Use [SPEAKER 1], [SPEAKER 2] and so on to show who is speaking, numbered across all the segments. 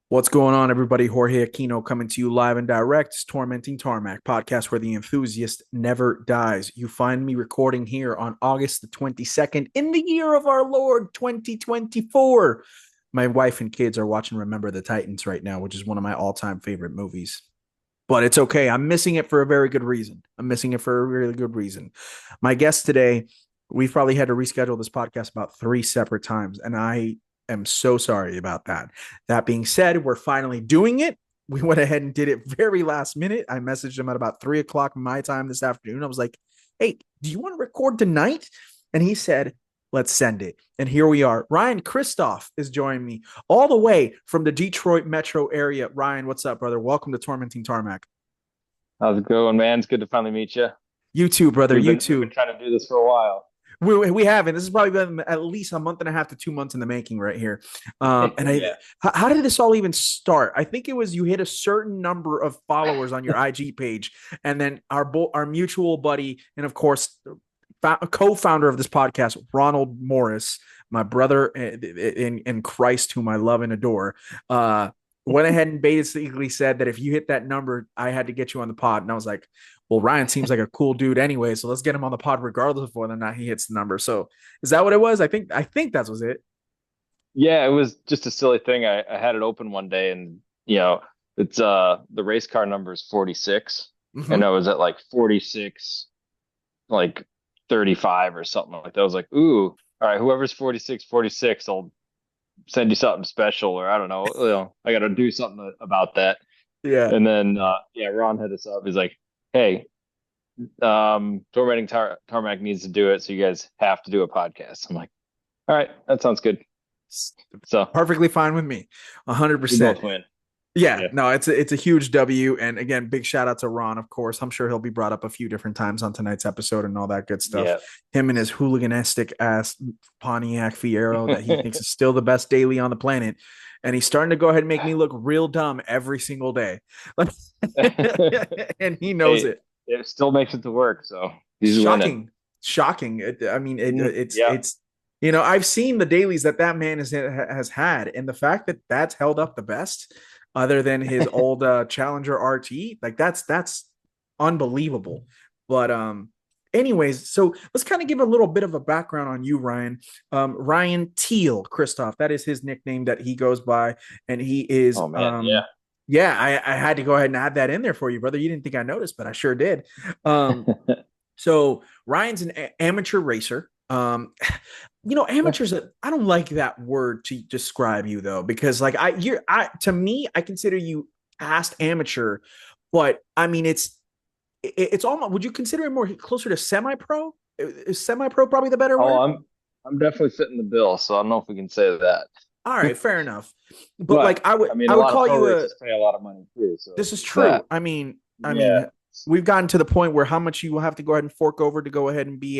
[SPEAKER 1] What's going on, everybody? Jorge Aquino coming to you live and direct. It's Tormenting Tarmac, podcast where the enthusiast never dies. You find me recording here on August the 22nd in the year of our Lord 2024. My wife and kids are watching Remember the Titans right now, which is one of my all-time favorite movies. But it's okay. I'm missing it for a very good reason. I'm missing it for a really good reason. My guest today, we've probably had to reschedule this podcast about 3 separate times, and I am so sorry about that. That being said, we're finally doing it. We went ahead and did it very last minute. I messaged him at about 3 o'clock my time this afternoon. I was like, hey, do you want to record tonight? And he said, let's send it. And here we are. Ryan Kristoff is joining me all the way from the Detroit metro area. Ryan, what's up, brother? Welcome to Tormenting Tarmac.
[SPEAKER 2] How's it going, man? It's good to finally meet you.
[SPEAKER 1] You too, brother. You
[SPEAKER 2] We've been
[SPEAKER 1] too.
[SPEAKER 2] trying to do this for a while.
[SPEAKER 1] We haven't. This has probably been at least a month and a half to 2 months in the making right here. And I,
[SPEAKER 2] Yeah.
[SPEAKER 1] how did this all even start? I think it was you hit a certain number of followers on your IG page, and then our mutual buddy, and of course, co-founder of this podcast, Ronald Morris, my brother in Christ, whom I love and adore, went ahead and basically said that if you hit that number, I had to get you on the pod. And I was like, well, Ryan seems like a cool dude anyway, so let's get him on the pod regardless of whether or not he hits the number. So is that what it was? I think that was it.
[SPEAKER 2] Yeah, it was just a silly thing. I had it open one day and it's the race car number is 46 and
[SPEAKER 1] Mm-hmm.
[SPEAKER 2] I was at like 46 like 35 or something like that. I was like, "Ooh, all right, whoever's 46 46, I'll send you something special or I don't know, I got to do something about that."
[SPEAKER 1] Yeah.
[SPEAKER 2] And then Ron hit us up. He's like, "Hey, Tormenting Tarmac needs to do it, so you guys have to do a podcast." I'm like, all right, that sounds good. So
[SPEAKER 1] Perfectly fine with me.
[SPEAKER 2] we
[SPEAKER 1] 100%.
[SPEAKER 2] both win.
[SPEAKER 1] Yeah,
[SPEAKER 2] Yeah.
[SPEAKER 1] no, it's a huge W. And again, big shout out to Ron, of course. I'm sure he'll be brought up a few different times on tonight's episode and all that good stuff.
[SPEAKER 2] Yeah.
[SPEAKER 1] Him and his hooliganistic ass Pontiac Fiero that he thinks is still the best daily on the planet. And he's starting to go ahead and make me look real dumb every single day. And he knows
[SPEAKER 2] Hey,
[SPEAKER 1] it.
[SPEAKER 2] it still makes it to work, so he's winning.
[SPEAKER 1] Shocking. Shocking. I mean, it's
[SPEAKER 2] Yeah.
[SPEAKER 1] it's I've seen the dailies that man has had, and the fact that that's held up the best, other than his old Challenger RT, like that's unbelievable. But anyways, so let's kind of give a little bit of a background on you, Ryan. Ryan Teal Christoph, that is his nickname that he goes by, and he is
[SPEAKER 2] Oh man, yeah.
[SPEAKER 1] yeah, I had to go ahead and add that in there for you, brother. You didn't think I noticed, but I sure did. Um, so Ryan's an amateur racer. Amateurs. I don't like that word to describe you though, because like to me, I consider you past amateur, but I mean, it's almost. Would you consider it more closer to semi-pro? Is semi-pro probably the better
[SPEAKER 2] Oh,
[SPEAKER 1] word?
[SPEAKER 2] I'm definitely fitting the bill, so I don't know if we can say that.
[SPEAKER 1] All right, fair enough. But like,
[SPEAKER 2] But I mean,
[SPEAKER 1] I
[SPEAKER 2] a
[SPEAKER 1] would
[SPEAKER 2] lot of
[SPEAKER 1] call
[SPEAKER 2] pro
[SPEAKER 1] you a.
[SPEAKER 2] races pay a lot of money too, so
[SPEAKER 1] This is
[SPEAKER 2] there's
[SPEAKER 1] true.
[SPEAKER 2] that.
[SPEAKER 1] I mean,
[SPEAKER 2] Yeah.
[SPEAKER 1] we've gotten to the point where how much you will have to go ahead and fork over to go ahead and be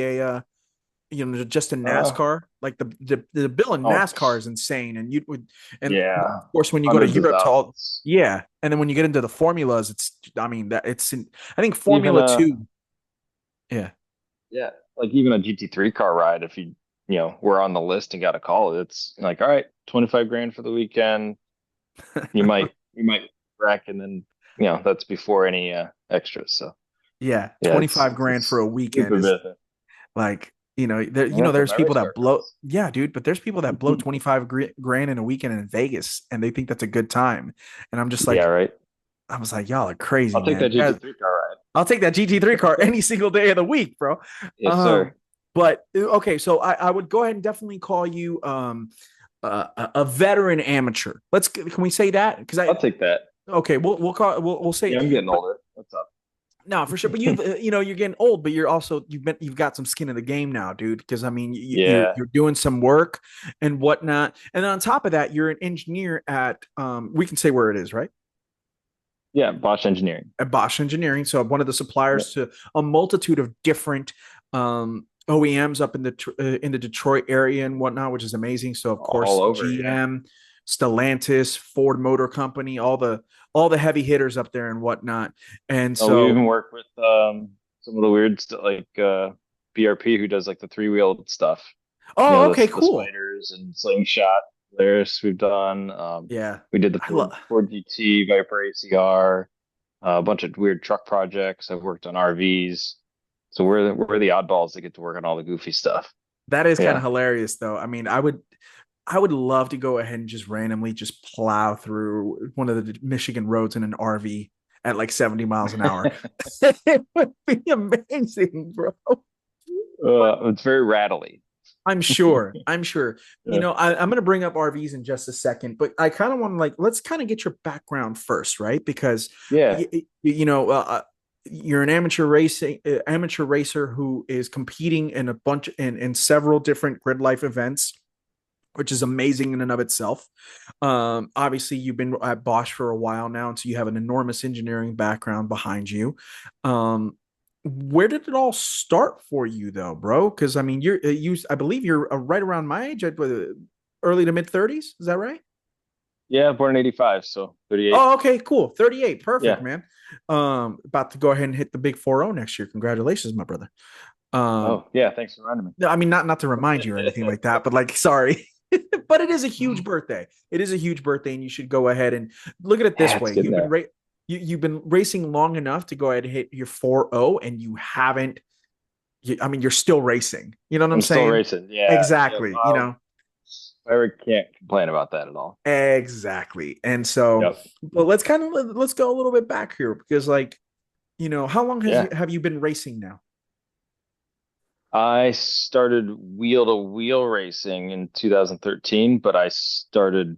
[SPEAKER 1] just in
[SPEAKER 2] Uh,
[SPEAKER 1] NASCAR. Like the bill in
[SPEAKER 2] oh,
[SPEAKER 1] NASCAR is insane, and you would, and
[SPEAKER 2] yeah.
[SPEAKER 1] of course when you go to
[SPEAKER 2] Hundreds of
[SPEAKER 1] Europe to all,
[SPEAKER 2] thousands.
[SPEAKER 1] yeah, and then when you get into the formulas, it's I mean that it's in, I think
[SPEAKER 2] Even
[SPEAKER 1] Formula Two, yeah,
[SPEAKER 2] yeah, like even a GT3 car ride, if were on the list and got a call, it's like, all right, 25 grand for the weekend. You might wreck, and then that's before any extras. So
[SPEAKER 1] yeah,
[SPEAKER 2] yeah,
[SPEAKER 1] 25 grand for
[SPEAKER 2] it's
[SPEAKER 1] a weekend
[SPEAKER 2] stupid
[SPEAKER 1] is
[SPEAKER 2] business.
[SPEAKER 1] like
[SPEAKER 2] Yeah, for
[SPEAKER 1] there's
[SPEAKER 2] my
[SPEAKER 1] people
[SPEAKER 2] race
[SPEAKER 1] that
[SPEAKER 2] car
[SPEAKER 1] blow,
[SPEAKER 2] friends.
[SPEAKER 1] yeah, dude, but there's people that blow 25 grand in a weekend in Vegas, and they think that's a good time, and I'm just
[SPEAKER 2] Yeah,
[SPEAKER 1] like,
[SPEAKER 2] right.
[SPEAKER 1] I was like, y'all are crazy,
[SPEAKER 2] I'll take
[SPEAKER 1] man.
[SPEAKER 2] that
[SPEAKER 1] You guys,
[SPEAKER 2] GT3 car
[SPEAKER 1] I'll take that GT3 car
[SPEAKER 2] ride.
[SPEAKER 1] any single day of the week, bro.
[SPEAKER 2] Yes,
[SPEAKER 1] Um,
[SPEAKER 2] sir.
[SPEAKER 1] but okay, so I would go ahead and definitely call you a veteran amateur. Can we say that? Because
[SPEAKER 2] I'll take that.
[SPEAKER 1] okay, we'll say,
[SPEAKER 2] Yeah, I'm getting
[SPEAKER 1] but
[SPEAKER 2] older. What's up?
[SPEAKER 1] no, for sure. But you're getting old, but you've got some skin in the game now, dude. Because I mean,
[SPEAKER 2] Yeah,
[SPEAKER 1] you're doing some work and whatnot, and then on top of that, you're an engineer at we can say where it is, right?
[SPEAKER 2] yeah. Bosch Engineering.
[SPEAKER 1] At Bosch Engineering. So one of the
[SPEAKER 2] Yeah,
[SPEAKER 1] suppliers to a multitude of different OEMs up in the Detroit area and whatnot, which is amazing. So of
[SPEAKER 2] all
[SPEAKER 1] course
[SPEAKER 2] over. Yeah.
[SPEAKER 1] GM, Stellantis, Ford Motor Company, all the heavy hitters up there and whatnot. And
[SPEAKER 2] Oh, we
[SPEAKER 1] so
[SPEAKER 2] even work with some of the weird stuff like BRP, who does like the three-wheeled stuff.
[SPEAKER 1] oh, okay,
[SPEAKER 2] The
[SPEAKER 1] cool.
[SPEAKER 2] spiders and slingshot. Polaris we've done.
[SPEAKER 1] Yeah.
[SPEAKER 2] We did the
[SPEAKER 1] I
[SPEAKER 2] Ford,
[SPEAKER 1] love
[SPEAKER 2] Ford GT, Viper ACR, a bunch of weird truck projects. I've worked on RVs. So we're the oddballs that get to work on all the goofy stuff.
[SPEAKER 1] that is kind of
[SPEAKER 2] Yeah.
[SPEAKER 1] hilarious though. I mean, I would love to go ahead and just randomly just plow through one of the Michigan roads in an RV at like 70 miles an hour. It would be amazing, bro.
[SPEAKER 2] It's very rattly.
[SPEAKER 1] I'm sure. I'm sure.
[SPEAKER 2] Yeah.
[SPEAKER 1] I'm going to bring up RVs in just a second, but I kind of want to like, let's kind of get your background first, right? Because,
[SPEAKER 2] Yeah.
[SPEAKER 1] you're an amateur racer who is competing in a bunch in several different grid life events, which is amazing in and of itself. Obviously, you've been at Bosch for a while now, and so you have an enormous engineering background behind you. Where did it all start for you, though, bro? Because I mean, I believe you're right around my age, at early to mid 30s. Is that right?
[SPEAKER 2] Yeah, born in 85, so 38.
[SPEAKER 1] Oh, okay, cool. 38, perfect,
[SPEAKER 2] Yeah.
[SPEAKER 1] man. About to go ahead and hit the big 40 next year. Congratulations, my brother. Um,
[SPEAKER 2] Oh, yeah, thanks for reminding
[SPEAKER 1] no, I mean, not to remind you or anything
[SPEAKER 2] me.
[SPEAKER 1] like that, but like, sorry. But it is a huge birthday. It is a huge birthday, and you should go ahead and look at it
[SPEAKER 2] Yeah,
[SPEAKER 1] this
[SPEAKER 2] it's
[SPEAKER 1] way.
[SPEAKER 2] getting there.
[SPEAKER 1] You've been racing long enough to go ahead and hit your 4.0, and you haven't. I mean, you're still racing. You know what I'm
[SPEAKER 2] I'm still
[SPEAKER 1] saying?
[SPEAKER 2] racing. Yeah. Yeah.
[SPEAKER 1] Exactly.
[SPEAKER 2] I can't complain about that at all.
[SPEAKER 1] Exactly. And so,
[SPEAKER 2] Yep.
[SPEAKER 1] but let's go a little bit back here because, like, how long
[SPEAKER 2] Yeah.
[SPEAKER 1] have you been racing now?
[SPEAKER 2] I started wheel to wheel racing in 2013, but I started,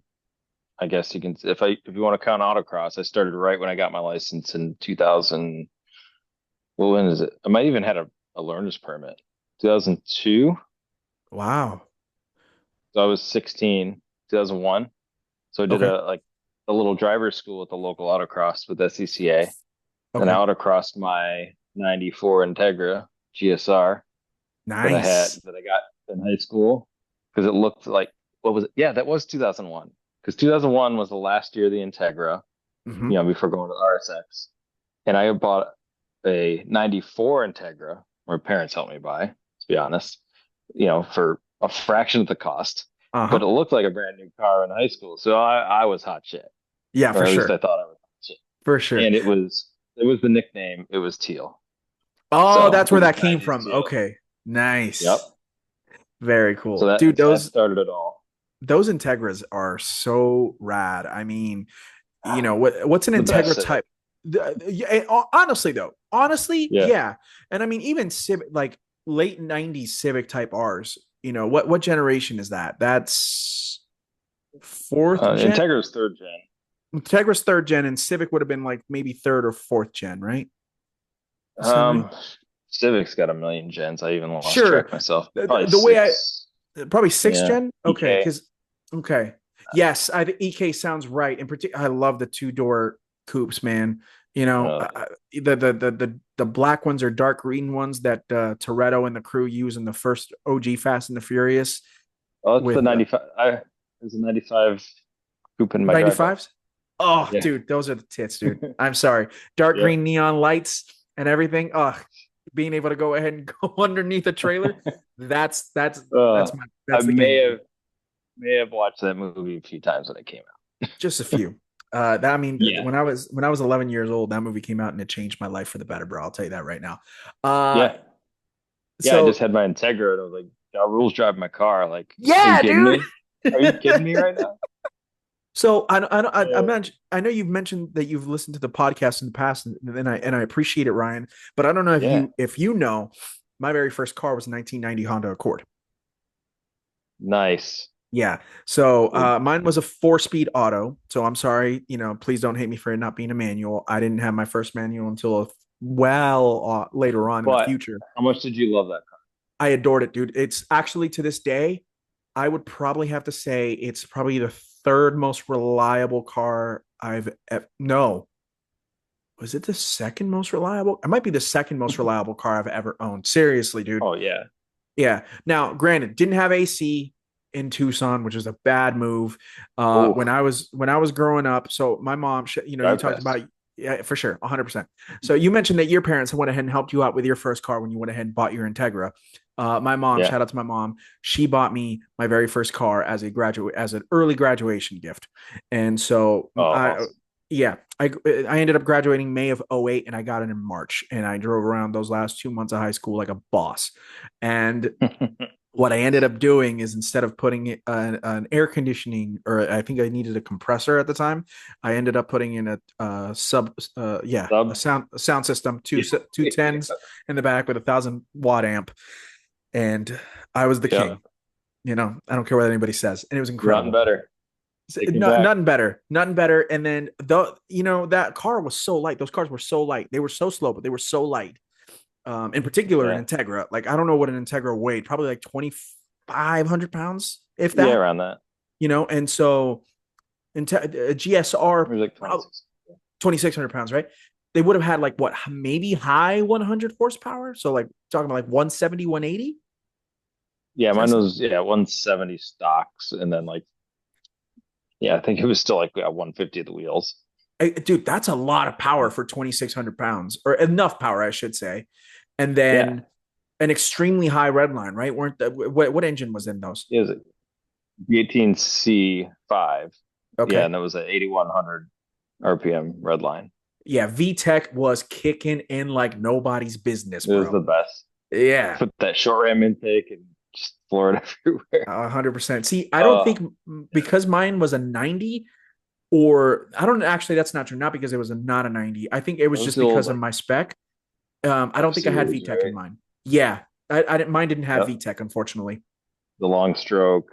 [SPEAKER 2] I guess you can, if you want to count autocross, I started right when I got my license in 2000. Well, when is it? I might even had a learner's permit. 2002.
[SPEAKER 1] Wow.
[SPEAKER 2] So I was 16, 2001. So I did
[SPEAKER 1] Okay.
[SPEAKER 2] a little driver's school at the local autocross with SCCA. Then I
[SPEAKER 1] Okay.
[SPEAKER 2] autocrossed my 94 Integra GSR
[SPEAKER 1] Nice.
[SPEAKER 2] that I got in high school because it looked like what was it? Yeah, that was 2001 because 2001 was the last year of the Integra,
[SPEAKER 1] Hmm.
[SPEAKER 2] before going to RSX. And I bought a 94 Integra, my parents helped me buy, to be honest, for a fraction of the cost, but
[SPEAKER 1] Uh-huh.
[SPEAKER 2] it looked like a brand new car in high school. So I was hot shit,
[SPEAKER 1] Yeah,
[SPEAKER 2] or
[SPEAKER 1] for
[SPEAKER 2] at least
[SPEAKER 1] sure.
[SPEAKER 2] I thought I was hot shit.
[SPEAKER 1] For sure.
[SPEAKER 2] And it was the nickname, it was Teal.
[SPEAKER 1] Oh,
[SPEAKER 2] So
[SPEAKER 1] that's
[SPEAKER 2] it
[SPEAKER 1] where
[SPEAKER 2] was
[SPEAKER 1] that came
[SPEAKER 2] 90s
[SPEAKER 1] from.
[SPEAKER 2] Teal.
[SPEAKER 1] Okay.
[SPEAKER 2] Yep.
[SPEAKER 1] Nice. Very cool.
[SPEAKER 2] So
[SPEAKER 1] Dude,
[SPEAKER 2] that started it all.
[SPEAKER 1] those Integras are so rad. I mean, what's an
[SPEAKER 2] The best
[SPEAKER 1] Integra
[SPEAKER 2] Civic.
[SPEAKER 1] type? Honestly though, honestly,
[SPEAKER 2] Yeah.
[SPEAKER 1] yeah. And I mean, even Civic, like late 90s Civic Type R's, what generation is that? That's fourth gen.
[SPEAKER 2] Integra's third gen.
[SPEAKER 1] Integra's third gen, and Civic would have been like maybe third or fourth gen, right? Sound right?
[SPEAKER 2] Um, Civic's got a million gens. I even lost
[SPEAKER 1] Sure.
[SPEAKER 2] track myself.
[SPEAKER 1] The,
[SPEAKER 2] Probably
[SPEAKER 1] the way I
[SPEAKER 2] six.
[SPEAKER 1] probably sixth
[SPEAKER 2] Yeah.
[SPEAKER 1] gen. Okay,
[SPEAKER 2] EK.
[SPEAKER 1] because okay, yes, EK sounds right. In particular, I love the two-door coupes, man.
[SPEAKER 2] Uh,
[SPEAKER 1] The black ones are dark green ones that Toretto and the crew use in the first OG Fast and the Furious
[SPEAKER 2] oh, it's the
[SPEAKER 1] with
[SPEAKER 2] 95. There's a 95 coupe in my driveway.
[SPEAKER 1] 95s. Oh,
[SPEAKER 2] Yeah.
[SPEAKER 1] dude, those are the tits, dude. I'm sorry. Dark
[SPEAKER 2] Yeah.
[SPEAKER 1] green neon lights and everything. Oh, being able to go ahead and go underneath a trailer.
[SPEAKER 2] Uh, I
[SPEAKER 1] That's the game, dude.
[SPEAKER 2] may have watched that movie a few times when it came out.
[SPEAKER 1] Just a few. I mean,
[SPEAKER 2] Yeah.
[SPEAKER 1] when I was 11 years old, that movie came out and it changed my life for the better, bro. I'll tell you that right now. Uh,
[SPEAKER 2] Yeah. Yeah. I just
[SPEAKER 1] so
[SPEAKER 2] had my Integra and I was like, "Ja Rule's driving my car." Like, are you
[SPEAKER 1] yeah,
[SPEAKER 2] kidding
[SPEAKER 1] dude.
[SPEAKER 2] me? Are you kidding me right now?
[SPEAKER 1] So I'm
[SPEAKER 2] Uh,
[SPEAKER 1] not. I know you've mentioned that you've listened to the podcast in the past, and I appreciate it, Ryan. But I don't know
[SPEAKER 2] yeah.
[SPEAKER 1] if you know, my very first car was a 1990 Honda Accord.
[SPEAKER 2] Nice.
[SPEAKER 1] Yeah. So
[SPEAKER 2] Good.
[SPEAKER 1] mine was a four-speed auto. So I'm sorry, please don't hate me for it not being a manual. I didn't have my first manual until later on in the
[SPEAKER 2] But
[SPEAKER 1] future.
[SPEAKER 2] how much did you love that car?
[SPEAKER 1] I adored it, dude. It's actually to this day, I would probably have to say it's probably the third most reliable car no, was it the second most reliable? It might be the second most reliable car I've ever owned. Seriously, dude.
[SPEAKER 2] Oh yeah.
[SPEAKER 1] Yeah. Now, granted, didn't have AC in Tucson, which is a bad move.
[SPEAKER 2] Oh,
[SPEAKER 1] When I was growing up, so my mom, you
[SPEAKER 2] drive
[SPEAKER 1] talked
[SPEAKER 2] tests.
[SPEAKER 1] about Yeah, for sure, 100%. So you mentioned that your parents went ahead and helped you out with your first car when you went ahead and bought your Integra. My mom,
[SPEAKER 2] Yeah.
[SPEAKER 1] shout out to my mom, she bought me my very first car as an early graduation gift, and so
[SPEAKER 2] Oh,
[SPEAKER 1] I,
[SPEAKER 2] awesome.
[SPEAKER 1] yeah, I ended up graduating May of '08, and I got it in March, and I drove around those last 2 months of high school like a boss, and what I ended up doing is instead of putting an air conditioning, or I think I needed a compressor at the time, I ended up putting in a
[SPEAKER 2] Sub.
[SPEAKER 1] sound system,
[SPEAKER 2] Yeah.
[SPEAKER 1] two tens in the back with 1,000 watt amp, and I was the
[SPEAKER 2] Yep.
[SPEAKER 1] king. I don't care what anybody says, and it was
[SPEAKER 2] Nothing
[SPEAKER 1] incredible.
[SPEAKER 2] better. Take me back.
[SPEAKER 1] Nothing better, nothing better. And then that car was so light. Those cars were so light. They were so slow, but they were so light. In particular,
[SPEAKER 2] Yeah.
[SPEAKER 1] an Integra. Like I don't know what an Integra weighed, probably like 2,500 pounds, if
[SPEAKER 2] Yeah,
[SPEAKER 1] that.
[SPEAKER 2] around that.
[SPEAKER 1] And so a GSR,
[SPEAKER 2] Maybe like
[SPEAKER 1] probably
[SPEAKER 2] 26.
[SPEAKER 1] 2,600 pounds, right? They would have had like what, maybe high 100 horsepower. So like talking about like 170, 180.
[SPEAKER 2] Yeah, mine
[SPEAKER 1] That's
[SPEAKER 2] was 170 stocks, and then like yeah, I think it was still like 150 of the wheels.
[SPEAKER 1] dude, that's a lot of power for 2,600 pounds, or enough power, I should say. And
[SPEAKER 2] Yeah,
[SPEAKER 1] then an extremely high red line, right? What engine was in those?
[SPEAKER 2] it was a V18C5. Yeah,
[SPEAKER 1] Okay.
[SPEAKER 2] and that was a 8,100 RPM red line.
[SPEAKER 1] Yeah, VTech was kicking in like nobody's business,
[SPEAKER 2] It was
[SPEAKER 1] bro.
[SPEAKER 2] the best.
[SPEAKER 1] Yeah,
[SPEAKER 2] Put that short ram intake and just floor it everywhere.
[SPEAKER 1] 100%. See, I don't
[SPEAKER 2] Uh,
[SPEAKER 1] think because mine was a 90, or I don't actually, that's not true. Not because it was not a 90. I think it
[SPEAKER 2] that
[SPEAKER 1] was
[SPEAKER 2] was
[SPEAKER 1] just
[SPEAKER 2] the old
[SPEAKER 1] because of
[SPEAKER 2] like
[SPEAKER 1] my spec. I don't
[SPEAKER 2] F
[SPEAKER 1] think I had
[SPEAKER 2] series,
[SPEAKER 1] VTech in
[SPEAKER 2] right?
[SPEAKER 1] mine. Yeah, I didn't. Mine didn't have
[SPEAKER 2] Yep.
[SPEAKER 1] VTech, unfortunately.
[SPEAKER 2] The long stroke.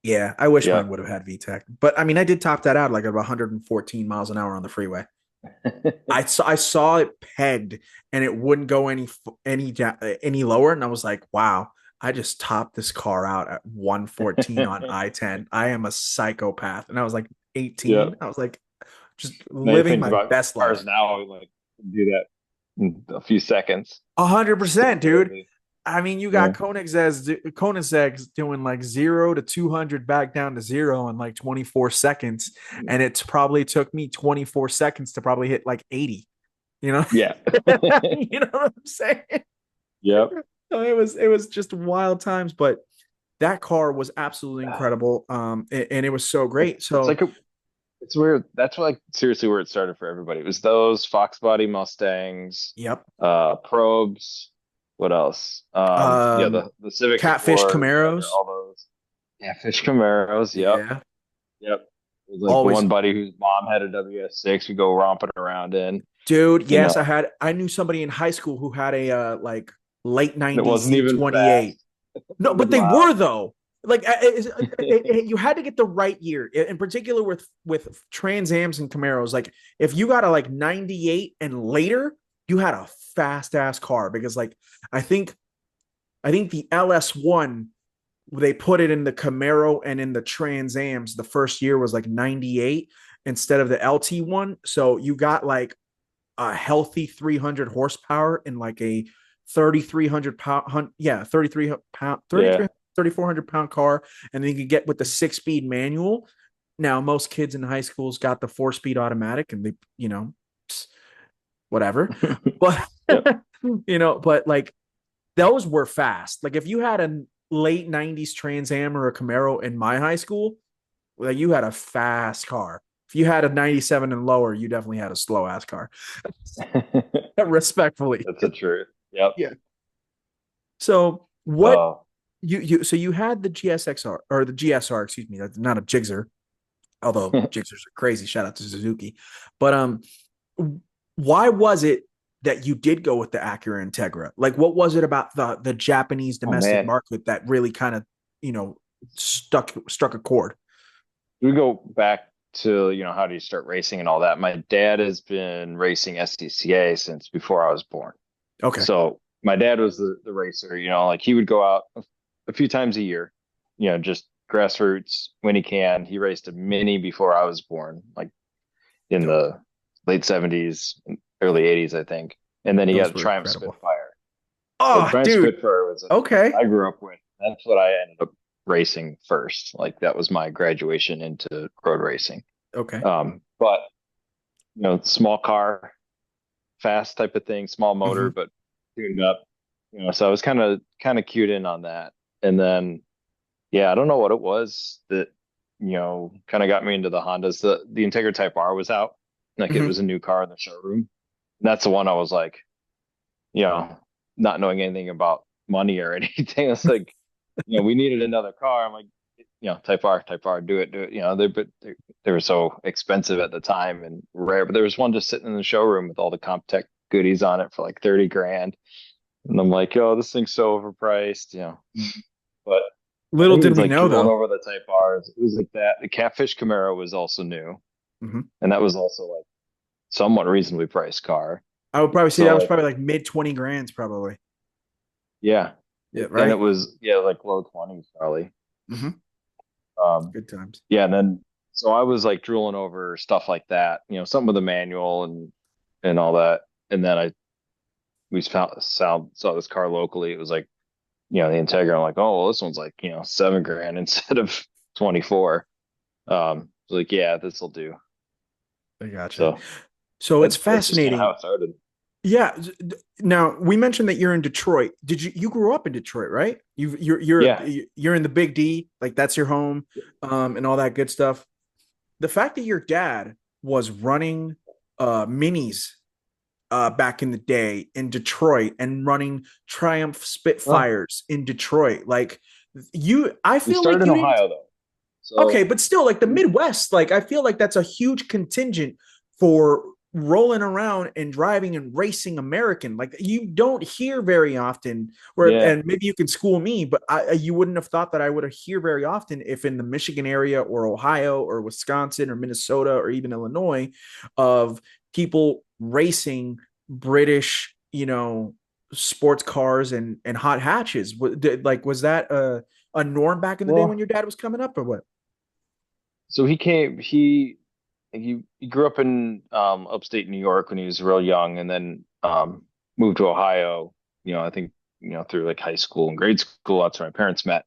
[SPEAKER 1] Yeah, I wish mine
[SPEAKER 2] Yep.
[SPEAKER 1] would have had VTech. But I mean, I did top that out like at 114 miles an hour on the freeway. I saw it pegged and it wouldn't go any lower, and I was like, wow, I just topped this car out at 114 on I-10. I am a psychopath, and I was like 18.
[SPEAKER 2] Yep.
[SPEAKER 1] I was like just
[SPEAKER 2] Now you
[SPEAKER 1] living
[SPEAKER 2] think
[SPEAKER 1] my
[SPEAKER 2] about
[SPEAKER 1] best
[SPEAKER 2] cars
[SPEAKER 1] life.
[SPEAKER 2] now, like do that in a few seconds.
[SPEAKER 1] A hundred
[SPEAKER 2] Still
[SPEAKER 1] percent, dude.
[SPEAKER 2] crazy.
[SPEAKER 1] I mean, you
[SPEAKER 2] Yeah.
[SPEAKER 1] got Koenigsegg's doing like 0 to 200 back down to zero in like 24 seconds. And it's probably took me 24 seconds to probably hit like 80, you know?
[SPEAKER 2] Yeah.
[SPEAKER 1] You know what I'm saying?
[SPEAKER 2] Yep.
[SPEAKER 1] So it was just wild times, but that car was absolutely incredible. And it was so great.
[SPEAKER 2] It's
[SPEAKER 1] So
[SPEAKER 2] like it's weird. That's like seriously where it started for everybody. It was those Fox body Mustangs,
[SPEAKER 1] yep.
[SPEAKER 2] Probes. What else? Yeah,
[SPEAKER 1] Um
[SPEAKER 2] the Civic
[SPEAKER 1] Catfish
[SPEAKER 2] Explorers, right?
[SPEAKER 1] Camaros.
[SPEAKER 2] All those. Yeah, Fish Camaros. Yep.
[SPEAKER 1] Yeah.
[SPEAKER 2] Yep. It was like the
[SPEAKER 1] Always.
[SPEAKER 2] one buddy whose mom had a WS6 we go romping around in,
[SPEAKER 1] Dude,
[SPEAKER 2] you
[SPEAKER 1] yes,
[SPEAKER 2] know,
[SPEAKER 1] I knew somebody in high school who had a like late
[SPEAKER 2] and it
[SPEAKER 1] 90s
[SPEAKER 2] wasn't even
[SPEAKER 1] Z28.
[SPEAKER 2] fast.
[SPEAKER 1] No,
[SPEAKER 2] It was
[SPEAKER 1] but they were
[SPEAKER 2] loud.
[SPEAKER 1] though. Like you had to get the right year, in particular with Trans Ams and Camaros. Like if you got a like 98 and later, you had a fast ass car, because like I think I think the LS1, they put it in the Camaro and in the Trans Ams. The first year was like 98 instead of the LT1. So you got like a healthy 300 horsepower in like a 3,300 pound, yeah, 33 pound,
[SPEAKER 2] Yeah.
[SPEAKER 1] 3,400 pound car. And then you could get with the 6-speed manual. Now, most kids in high schools got the 4-speed automatic, and they, whatever. But,
[SPEAKER 2] Yep.
[SPEAKER 1] but like those were fast. Like if you had a late 90s Trans Am or a Camaro in my high school, like you had a fast car. If you had a 97 and lower, you definitely had a slow ass car. Respectfully.
[SPEAKER 2] That's the truth. Yep.
[SPEAKER 1] Yeah. So what
[SPEAKER 2] Oh,
[SPEAKER 1] you had the GSXR, or the GSR, excuse me, that's not a Gixxer, although Gixxers are crazy. Shout out to Suzuki. But why was it that you did go with the Acura Integra? Like what was it about the Japanese
[SPEAKER 2] oh
[SPEAKER 1] domestic
[SPEAKER 2] man.
[SPEAKER 1] market that really kind of, you know, struck a chord?
[SPEAKER 2] We go back to, how do you start racing and all that. My dad has been racing SCCA since before I was born.
[SPEAKER 1] Okay.
[SPEAKER 2] So my dad was the racer, like he would go out a few times a year, just grassroots when he can. He raced a mini before I was born, like in
[SPEAKER 1] Dope.
[SPEAKER 2] the late 70s, early 80s, I think. And then he got
[SPEAKER 1] Those
[SPEAKER 2] a
[SPEAKER 1] were
[SPEAKER 2] Triumph
[SPEAKER 1] incredible.
[SPEAKER 2] Spitfire. So
[SPEAKER 1] Oh,
[SPEAKER 2] Triumph
[SPEAKER 1] dude.
[SPEAKER 2] Spitfire was what
[SPEAKER 1] Okay.
[SPEAKER 2] I grew up with. That's what I ended up racing first. Like that was my graduation into road racing.
[SPEAKER 1] Okay.
[SPEAKER 2] But small car, fast type of thing, small
[SPEAKER 1] Hmm.
[SPEAKER 2] motor, but tuned up. So I was kind of cued in on that. And then yeah, I don't know what it was that, kind of got me into the Hondas. The Integra Type R was out. Like it
[SPEAKER 1] Hmm.
[SPEAKER 2] was a new car in the showroom. And that's the one I was like, you know, not knowing anything about money or anything. It's like, we needed another car. I'm like, Type R, do it, do it. They were so expensive at the time and rare, but there was one just sitting in the showroom with all the comp tech goodies on it for like 30 grand. And I'm like, oh, this thing's so overpriced. But I
[SPEAKER 1] Little
[SPEAKER 2] think it
[SPEAKER 1] did
[SPEAKER 2] was
[SPEAKER 1] we
[SPEAKER 2] like
[SPEAKER 1] know,
[SPEAKER 2] drooling
[SPEAKER 1] though.
[SPEAKER 2] over the Type R's. It was like that. The Catfish Camaro was also new,
[SPEAKER 1] Hmm.
[SPEAKER 2] and that was also like somewhat reasonably priced car.
[SPEAKER 1] I would probably say
[SPEAKER 2] So
[SPEAKER 1] that was
[SPEAKER 2] like,
[SPEAKER 1] probably like mid 20 grands, probably.
[SPEAKER 2] yeah,
[SPEAKER 1] Yeah,
[SPEAKER 2] and it
[SPEAKER 1] right.
[SPEAKER 2] was like low 20s probably.
[SPEAKER 1] Hmm.
[SPEAKER 2] Um,
[SPEAKER 1] Good times.
[SPEAKER 2] yeah, and then so I was like drooling over stuff like that, something with a manual and all that, and then we saw this car locally. It was like the Integra. I'm like, oh well, this one's like 7 grand instead of 24. So like, yeah, this will do.
[SPEAKER 1] I gotcha.
[SPEAKER 2] So
[SPEAKER 1] So it's
[SPEAKER 2] that's just kind of how
[SPEAKER 1] fascinating.
[SPEAKER 2] it started.
[SPEAKER 1] Yeah. Now we mentioned that you're in Detroit. You grew up in Detroit, right?
[SPEAKER 2] Yeah,
[SPEAKER 1] You're in the Big D, like that's your home, and all that good stuff. The fact that your dad was running minis back in the day in Detroit and running Triumph
[SPEAKER 2] well,
[SPEAKER 1] Spitfires in Detroit, like I
[SPEAKER 2] we
[SPEAKER 1] feel
[SPEAKER 2] started
[SPEAKER 1] like
[SPEAKER 2] in
[SPEAKER 1] you didn't.
[SPEAKER 2] Ohio though,
[SPEAKER 1] Okay,
[SPEAKER 2] so
[SPEAKER 1] but still, like the Midwest, like I feel like that's a huge contingent for rolling around and driving and racing American. Like you don't hear very often, where
[SPEAKER 2] yeah,
[SPEAKER 1] and maybe you can school me, but you wouldn't have thought that I would hear very often if in the Michigan area or Ohio or Wisconsin or Minnesota or even Illinois of people racing British, sports cars and hot hatches. Like was that a norm back in the day when
[SPEAKER 2] well,
[SPEAKER 1] your dad was coming up or what?
[SPEAKER 2] so he grew up in upstate New York when he was real young, and then moved to Ohio. I think through like high school and grade school. That's where my parents met.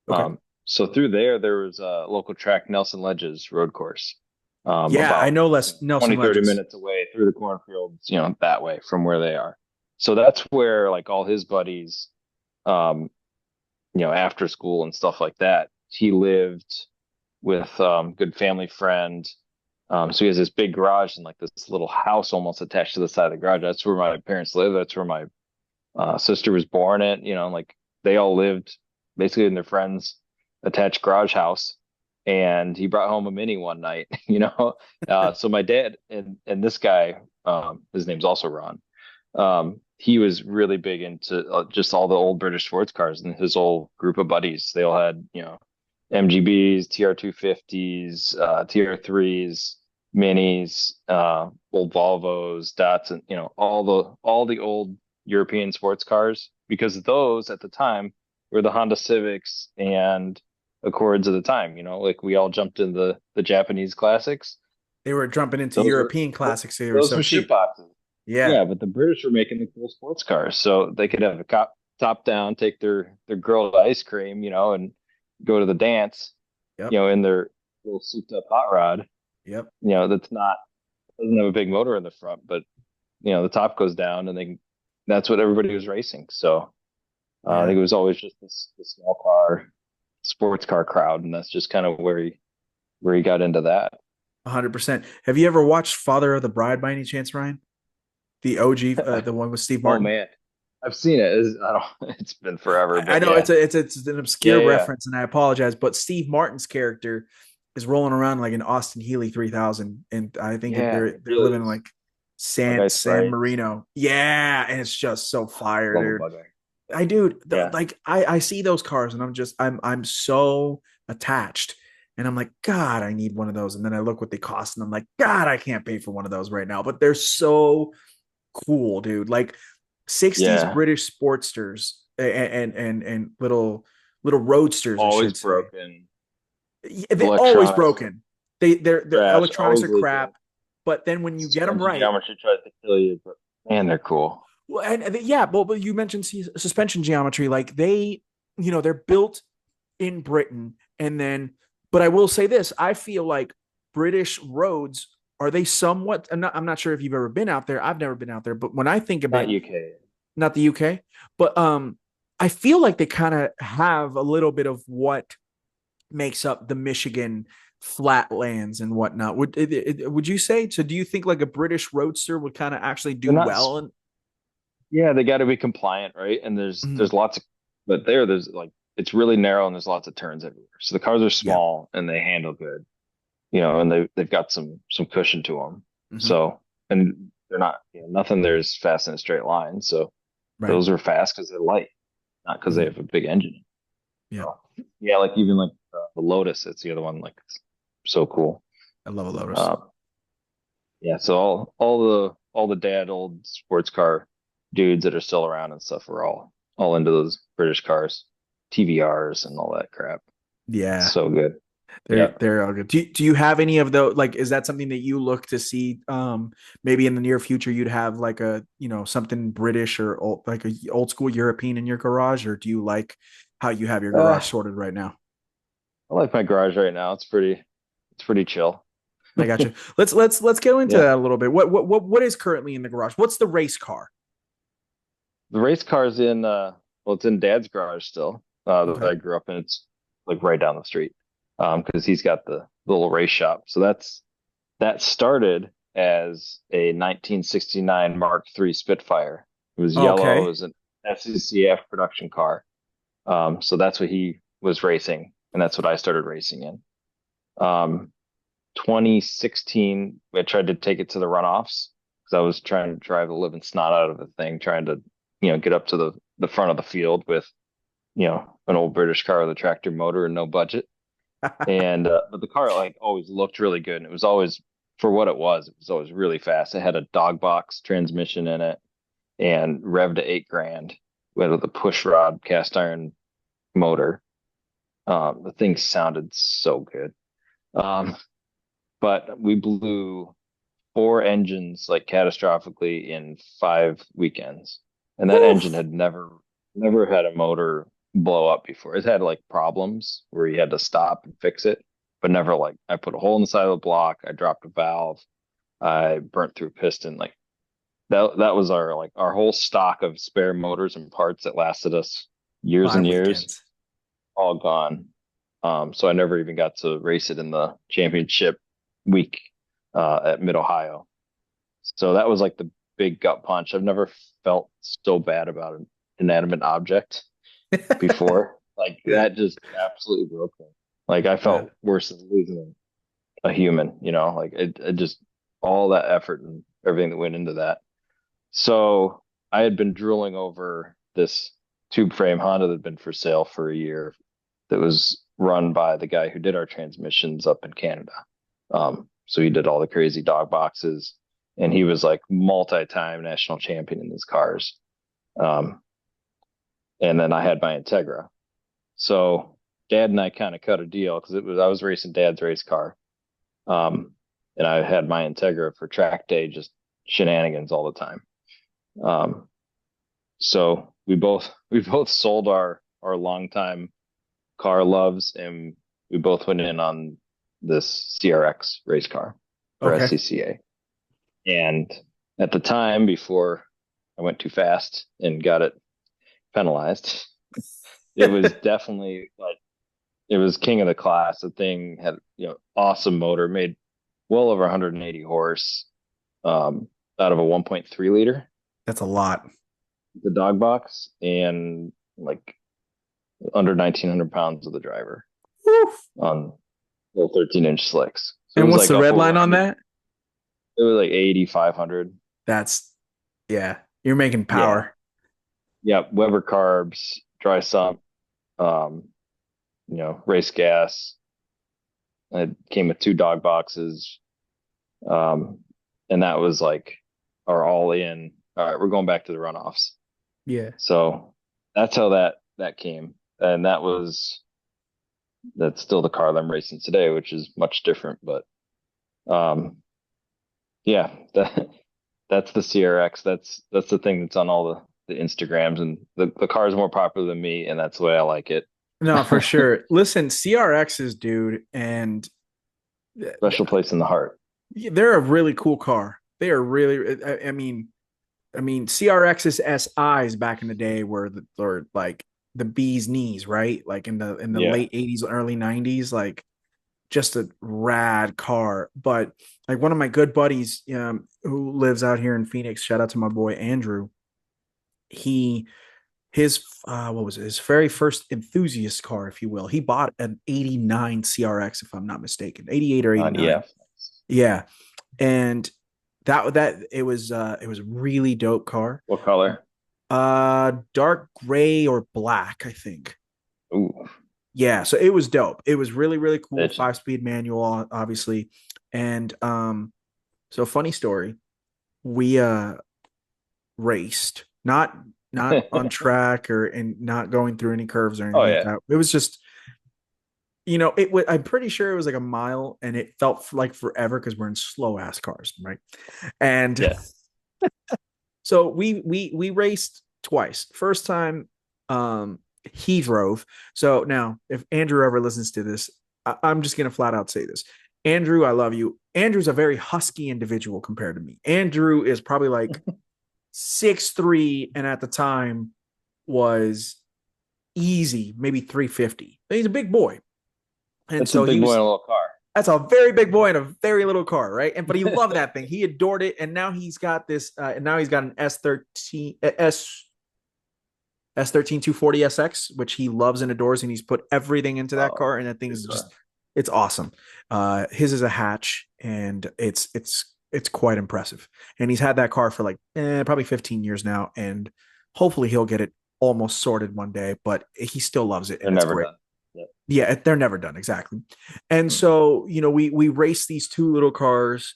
[SPEAKER 1] Okay.
[SPEAKER 2] So through there was a local track, Nelson Ledges road course,
[SPEAKER 1] Yeah, I
[SPEAKER 2] about
[SPEAKER 1] know less Nelson
[SPEAKER 2] 20, 30
[SPEAKER 1] Ledges.
[SPEAKER 2] minutes away through the cornfields, that way from where they are. So that's where like all his buddies, um, after school and stuff like that. He lived with good family friend. So he has this big garage and like this little house almost attached to the side of the garage. That's where my parents live. That's where my sister was born at. Like they all lived basically in their friend's attached garage house. And he brought home a mini one night, So my dad and this guy, his name's also Ron. He was really big into just all the old British sports cars and his whole group of buddies. They all had, MGBs, TR250s, TR3s, minis, old Volvos, Datsun, all the old European sports cars because those at the time were the Honda Civics and Accords of the time. Like we all jumped in the Japanese classics.
[SPEAKER 1] They were jumping into
[SPEAKER 2] Those were
[SPEAKER 1] European classics. They were
[SPEAKER 2] those
[SPEAKER 1] so
[SPEAKER 2] were shit
[SPEAKER 1] cheap.
[SPEAKER 2] boxes.
[SPEAKER 1] Yeah.
[SPEAKER 2] Yeah, but the British were making the cool sports cars, so they could have a top down, take their grilled ice cream, and go to the dance,
[SPEAKER 1] Yep.
[SPEAKER 2] in their little souped up hot rod.
[SPEAKER 1] Yep.
[SPEAKER 2] That's not doesn't have a big motor in the front, but the top goes down, and that's what everybody was racing. So I
[SPEAKER 1] Yeah.
[SPEAKER 2] think it was always just this small car, sports car crowd, and that's just kind of where he got into that.
[SPEAKER 1] 100%. Have you ever watched Father of the Bride by any chance, Ryan? The OG, the one with Steve
[SPEAKER 2] Oh
[SPEAKER 1] Martin?
[SPEAKER 2] man, I've seen it. I don't. It's been forever,
[SPEAKER 1] I
[SPEAKER 2] but
[SPEAKER 1] know
[SPEAKER 2] yeah,
[SPEAKER 1] it's an
[SPEAKER 2] yeah,
[SPEAKER 1] obscure
[SPEAKER 2] yeah, yeah.
[SPEAKER 1] reference, and I apologize, but Steve Martin's character is rolling around like an Austin Healey 3000, and I think
[SPEAKER 2] Yeah,
[SPEAKER 1] they're
[SPEAKER 2] it
[SPEAKER 1] they're
[SPEAKER 2] really
[SPEAKER 1] living
[SPEAKER 2] is.
[SPEAKER 1] like
[SPEAKER 2] Bug Eye
[SPEAKER 1] San
[SPEAKER 2] Sprites.
[SPEAKER 1] Marino. Yeah, and it's just so fire,
[SPEAKER 2] Love a
[SPEAKER 1] dude.
[SPEAKER 2] Bug Eye. Yeah.
[SPEAKER 1] Like I see those cars and I'm so attached. And I'm like, God, I need one of those. And then I look what they cost, and I'm like, God, I can't pay for one of those right now. But they're so cool, dude. Like 60s
[SPEAKER 2] Yeah.
[SPEAKER 1] British sportsters and little roadsters, I
[SPEAKER 2] Always
[SPEAKER 1] should say.
[SPEAKER 2] broken.
[SPEAKER 1] They're always
[SPEAKER 2] Electronics are
[SPEAKER 1] broken. Their
[SPEAKER 2] trash,
[SPEAKER 1] electronics
[SPEAKER 2] always
[SPEAKER 1] are
[SPEAKER 2] leaking.
[SPEAKER 1] crap. But then when you get them
[SPEAKER 2] Suspension
[SPEAKER 1] right,
[SPEAKER 2] geometry tries to kill you, but man, they're cool.
[SPEAKER 1] well, yeah, but you mentioned suspension geometry. Like they're built in Britain, and then. But I will say this: I feel like British roads are they somewhat? I'm not sure if you've ever been out there. I've never been out there, but when I think of
[SPEAKER 2] Not
[SPEAKER 1] it,
[SPEAKER 2] UK.
[SPEAKER 1] not the UK, but I feel like they kind of have a little bit of what makes up the Michigan flatlands and whatnot. Would you say so? Do you think like a British roadster would kind of actually
[SPEAKER 2] They're
[SPEAKER 1] do
[SPEAKER 2] not.
[SPEAKER 1] well? And
[SPEAKER 2] Yeah, they got to be compliant, right? And
[SPEAKER 1] Mhm.
[SPEAKER 2] there's lots of, but there's like it's really narrow and there's lots of turns everywhere. So the cars are
[SPEAKER 1] Yeah.
[SPEAKER 2] small and they handle good, you know, and they've got some cushion to them.
[SPEAKER 1] Hmm.
[SPEAKER 2] So and they're not, you know, nothing there's fast in a straight line. So
[SPEAKER 1] Right.
[SPEAKER 2] those are fast because they're light, not because they
[SPEAKER 1] Hmm.
[SPEAKER 2] have a big engine.
[SPEAKER 1] Yeah.
[SPEAKER 2] So yeah, like even like the Lotus, it's the other one, like it's so cool.
[SPEAKER 1] I love a Lotus.
[SPEAKER 2] Uh, yeah, so all the dad old sports car dudes that are still around and stuff are all into those British cars, TVRs and all that crap.
[SPEAKER 1] Yeah.
[SPEAKER 2] So good.
[SPEAKER 1] They're
[SPEAKER 2] Yeah.
[SPEAKER 1] they're all good. Do you have any of those? Like, is that something that you look to see? Maybe in the near future, you'd have like a something British or like a old school European in your garage, or do you like how you have your
[SPEAKER 2] Uh,
[SPEAKER 1] garage sorted right now?
[SPEAKER 2] I like my garage right now. It's pretty chill.
[SPEAKER 1] I got you. Let's go into
[SPEAKER 2] Yeah.
[SPEAKER 1] that a little bit. What is currently in the garage? What's the race car?
[SPEAKER 2] The race car's in well, it's in Dad's garage still. That
[SPEAKER 1] Okay.
[SPEAKER 2] I grew up in. It's like right down the street. Because he's got the little race shop. So that started as a 1969 Mark III Spitfire. It was yellow. It
[SPEAKER 1] Okay.
[SPEAKER 2] was an SCCF production car. So that's what he was racing, and that's what I started racing in. 2016, I tried to take it to the runoffs because I was trying to drive the living snot out of the thing, trying to, you know, get up to the front of the field with, you know, an old British car with a tractor motor and no budget. And but the car like always looked really good, and it was always for what it was always really fast. It had a dog box transmission in it and revved to 8 grand with a push rod cast iron motor. The thing sounded so good. Um, but we blew 4 engines like catastrophically in 5 weekends, and that
[SPEAKER 1] Woo.
[SPEAKER 2] engine had never had a motor blow up before. It had like problems where you had to stop and fix it, but never like I put a hole in the side of the block, I dropped a valve, I burnt through a piston. Like that was our like our whole stock of spare motors and parts that lasted us years and
[SPEAKER 1] Five
[SPEAKER 2] years,
[SPEAKER 1] weekends.
[SPEAKER 2] all gone. So I never even got to race it in the championship week at Mid Ohio. So that was like the big gut punch. I've never felt so bad about an inanimate object before. Like
[SPEAKER 1] Yeah.
[SPEAKER 2] that just absolutely broke me. Like I
[SPEAKER 1] Yeah.
[SPEAKER 2] felt worse than losing a human, you know, like it just all that effort and everything that went into that. So I had been drooling over this tube frame Honda that had been for sale for a year that was run by the guy who did our transmissions up in Canada. So he did all the crazy dog boxes, and he was like multi-time national champion in his cars. Um, and then I had my Integra. So Dad and I kind of cut a deal because it was I was racing Dad's race car, um, and I had my Integra for track day, just shenanigans all the time. Um, so we both sold our longtime car loves, and we both went in on this CRX race car for
[SPEAKER 1] Okay.
[SPEAKER 2] SCCA. And at the time, before I went too fast and got it penalized, it was definitely like it was king of the class. The thing had, you know, awesome motor, made well over 180 horse, out of a 1.3 liter,
[SPEAKER 1] That's a lot.
[SPEAKER 2] the dog box, and like under 1,900 pounds of the driver
[SPEAKER 1] Woof.
[SPEAKER 2] on little 13-inch slicks. So it
[SPEAKER 1] And
[SPEAKER 2] was
[SPEAKER 1] what's
[SPEAKER 2] like
[SPEAKER 1] the
[SPEAKER 2] up
[SPEAKER 1] red
[SPEAKER 2] over
[SPEAKER 1] line on
[SPEAKER 2] 100.
[SPEAKER 1] that?
[SPEAKER 2] It was like 8,500.
[SPEAKER 1] That's yeah. You're making
[SPEAKER 2] Yeah.
[SPEAKER 1] power.
[SPEAKER 2] Yeah. Weber carbs, dry sump, um, you know, race gas. It came with 2 dog boxes. Um, and that was like our all in. All right, we're going back to the runoffs.
[SPEAKER 1] Yeah.
[SPEAKER 2] So that's how that came. And that's still the car that I'm racing today, which is much different. But um, yeah, that's the CRX. That's the thing that's on all the Instagrams, and the car is more popular than me, and that's the way I like it.
[SPEAKER 1] No, for sure. Listen, CRXs, dude, and
[SPEAKER 2] Special place in the heart.
[SPEAKER 1] Yeah, they're a really cool car. They are really. I mean, CRX's SIs back in the day were like the bee's knees, right? Like in the
[SPEAKER 2] Yeah.
[SPEAKER 1] late '80s, early '90s, like just a rad car. But like one of my good buddies, who lives out here in Phoenix, shout out to my boy Andrew. He his what was it? His very first enthusiast car, if you will. He bought an '89 CRX, if I'm not mistaken, '88 or '89.
[SPEAKER 2] Yeah.
[SPEAKER 1] Yeah, and that it was a really dope car.
[SPEAKER 2] What color?
[SPEAKER 1] Dark gray or black, I think.
[SPEAKER 2] Ooh,
[SPEAKER 1] Yeah, so it was dope. It was really, really cool.
[SPEAKER 2] bitchin'.
[SPEAKER 1] 5-speed manual, obviously. And so funny story. We raced, not on track or and not going through any curves or
[SPEAKER 2] Oh
[SPEAKER 1] anything like
[SPEAKER 2] yeah.
[SPEAKER 1] that. It was just, it was, I'm pretty sure it was like a mile and it felt like forever because we're in slow ass cars, right? And
[SPEAKER 2] Yeah.
[SPEAKER 1] so we raced twice. First time, he drove. So now, if Andrew ever listens to this, I'm just gonna flat out say this. Andrew, I love you. Andrew's a very husky individual compared to me. Andrew is probably like 6'3", and at the time was easy, maybe 350. He's a big boy. And
[SPEAKER 2] That's a
[SPEAKER 1] so he
[SPEAKER 2] big boy in
[SPEAKER 1] was
[SPEAKER 2] a little car.
[SPEAKER 1] that's a very big boy in a very little car, right? And but he loved that thing. He adored it, and now he's got this. And now he's got an S13 240 SX, which he loves and adores, and he's put everything into that
[SPEAKER 2] Oh,
[SPEAKER 1] car, and that thing
[SPEAKER 2] good
[SPEAKER 1] is just
[SPEAKER 2] car.
[SPEAKER 1] it's awesome. His is a hatch, and it's quite impressive. And he's had that car for like probably 15 years now, and hopefully he'll get it almost sorted one day. But he still loves it,
[SPEAKER 2] They're
[SPEAKER 1] and it's
[SPEAKER 2] never
[SPEAKER 1] great.
[SPEAKER 2] done. Yep.
[SPEAKER 1] Yeah, they're never done exactly. And
[SPEAKER 2] Mm.
[SPEAKER 1] so we race these two little cars,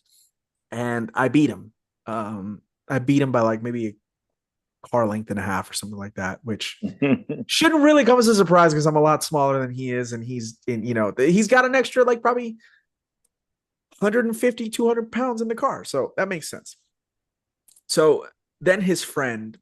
[SPEAKER 1] and I beat him. I beat him by like maybe a car length and a half or something like that, which shouldn't really come as a surprise because I'm a lot smaller than he is, and he's got an extra like probably 150 200 pounds in the car, so that makes sense. So then his friend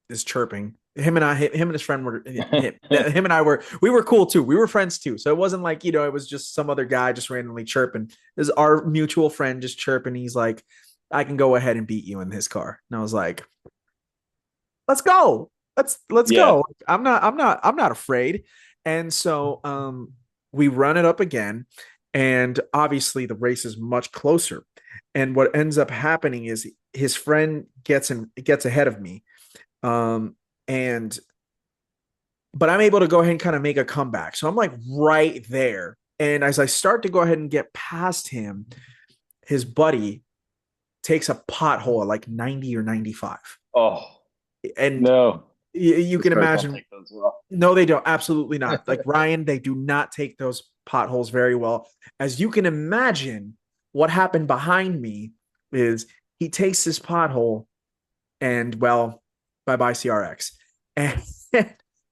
[SPEAKER 1] is chirping. Him and his friend were him and I we were cool too. We were friends too. So it wasn't like, it was just some other guy just randomly chirping. This is our mutual friend just chirping. He's like, I can go ahead and beat you in his car. And I was like, let's go. Let's
[SPEAKER 2] Yeah.
[SPEAKER 1] go. I'm not afraid. And so we run it up again. And obviously the race is much closer. And what ends up happening is his friend gets ahead of me. And but I'm able to go ahead and kind of make a comeback. So I'm like right there. And as I start to go ahead and get past him, his buddy takes a pothole at like 90 or 95.
[SPEAKER 2] Oh
[SPEAKER 1] And
[SPEAKER 2] no.
[SPEAKER 1] you
[SPEAKER 2] Those
[SPEAKER 1] can
[SPEAKER 2] cars don't
[SPEAKER 1] imagine,
[SPEAKER 2] take those well.
[SPEAKER 1] no, they don't. Absolutely not. Like Ryan, they do not take those potholes very well. As you can imagine, what happened behind me is he takes this pothole and, well, bye bye CRX. And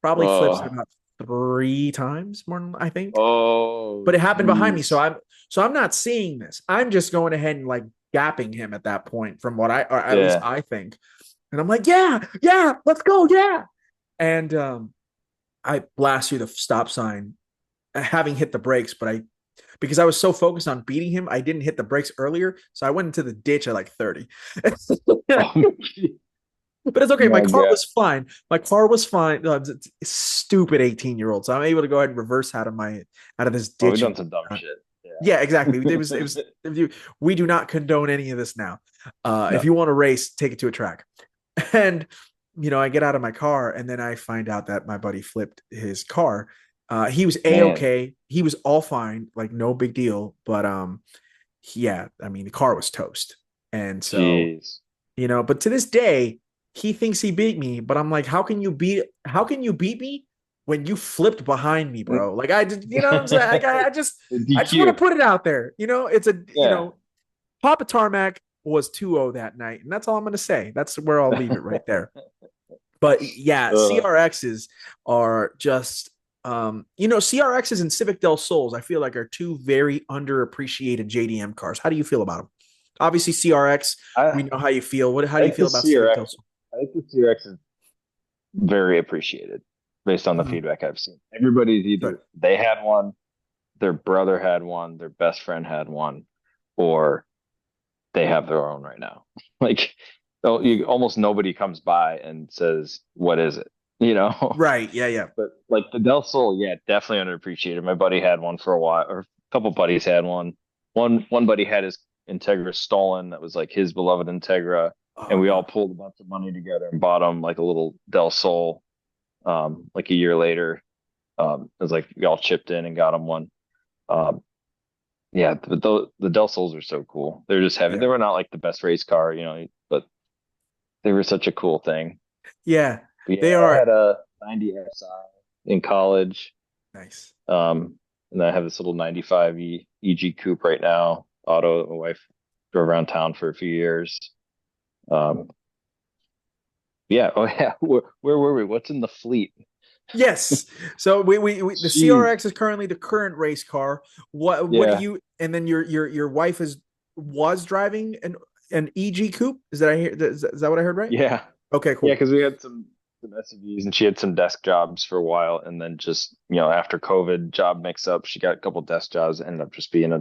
[SPEAKER 1] probably flips it
[SPEAKER 2] Oh.
[SPEAKER 1] about 3 times more than I think.
[SPEAKER 2] Oh
[SPEAKER 1] But it happened behind me. So
[SPEAKER 2] jeez.
[SPEAKER 1] I'm not seeing this. I'm just going ahead and like gapping him at that point from what or at least
[SPEAKER 2] Yeah.
[SPEAKER 1] I think. And I'm like, yeah, yeah, let's go, yeah. And I blast through the stop sign, having hit the brakes, but because I was so focused on beating him, I didn't hit the brakes earlier. So I went into the ditch at like 30.
[SPEAKER 2] Oh
[SPEAKER 1] But it's okay. My
[SPEAKER 2] my
[SPEAKER 1] car
[SPEAKER 2] God.
[SPEAKER 1] was fine. My car was fine. It's stupid 18-year-old. So I'm able to go ahead and reverse out of this
[SPEAKER 2] Oh, we've
[SPEAKER 1] ditch.
[SPEAKER 2] done
[SPEAKER 1] And
[SPEAKER 2] some dumb shit.
[SPEAKER 1] yeah, exactly. It was.
[SPEAKER 2] Yeah.
[SPEAKER 1] We do not condone any of this now. If
[SPEAKER 2] No.
[SPEAKER 1] you want to race, take it to a track. And I get out of my car, and then I find out that my buddy flipped his car. He was
[SPEAKER 2] Man.
[SPEAKER 1] a-okay. He was all fine, like no big deal. But yeah, I mean the car was toast. And so
[SPEAKER 2] Jeez.
[SPEAKER 1] but to this day, he thinks he beat me, but I'm like, how can you beat me when you flipped behind me, bro? Like I did, you know what I'm saying? Like I just want to
[SPEAKER 2] DQ.
[SPEAKER 1] put it out there. It's
[SPEAKER 2] Yeah.
[SPEAKER 1] Papa Tarmac was 2-0 that night, and that's all I'm gonna say. That's where I'll leave it right there. But yeah,
[SPEAKER 2] Uh,
[SPEAKER 1] CRXs are just CRXs and Civic Del Sols, I feel like are two very underappreciated JDM cars. How do you feel about them? Obviously, CRX, we
[SPEAKER 2] I
[SPEAKER 1] know how you feel. How
[SPEAKER 2] I
[SPEAKER 1] do you
[SPEAKER 2] think
[SPEAKER 1] feel
[SPEAKER 2] the
[SPEAKER 1] about Civic
[SPEAKER 2] CRX.
[SPEAKER 1] Del Sol?
[SPEAKER 2] I think the CRX is very appreciated based on the
[SPEAKER 1] Mhm.
[SPEAKER 2] feedback I've seen. Everybody's
[SPEAKER 1] Good.
[SPEAKER 2] either they had one, their brother had one, their best friend had one, or they have their own right now. Like, oh, almost nobody comes by and says, "What is it?" You know.
[SPEAKER 1] Right. Yeah. Yeah.
[SPEAKER 2] But like the Del Sol, yeah, definitely underappreciated. My buddy had one for a while, or a couple buddies had one. One buddy had his Integra stolen. That was like his beloved Integra, and
[SPEAKER 1] Oh
[SPEAKER 2] we all
[SPEAKER 1] no.
[SPEAKER 2] pulled a bunch of money together and bought him like a little Del Sol. Like a year later, it was like we all chipped in and got him one. Um, yeah, but the Del Sols are so cool. They're just heavy.
[SPEAKER 1] Yeah.
[SPEAKER 2] They were not like the best race car, but they were such a cool thing.
[SPEAKER 1] Yeah.
[SPEAKER 2] But yeah,
[SPEAKER 1] They
[SPEAKER 2] I
[SPEAKER 1] are
[SPEAKER 2] had a 90 SI in college.
[SPEAKER 1] nice.
[SPEAKER 2] And I have this little 95 EG coupe right now, auto that my wife drove around town for a few years. Um, yeah. Oh yeah. Where were we? What's in the fleet?
[SPEAKER 1] Yes. So the
[SPEAKER 2] Jeez.
[SPEAKER 1] CRX is currently the current race car. What do
[SPEAKER 2] Yeah.
[SPEAKER 1] you and then your wife was driving an EG coupe? Is that what I heard right?
[SPEAKER 2] Yeah.
[SPEAKER 1] Okay,
[SPEAKER 2] Yeah.
[SPEAKER 1] cool.
[SPEAKER 2] Because we had some SUVs and she had some desk jobs for a while. And then just, after COVID job mix up, she got a couple desk jobs, ended up just being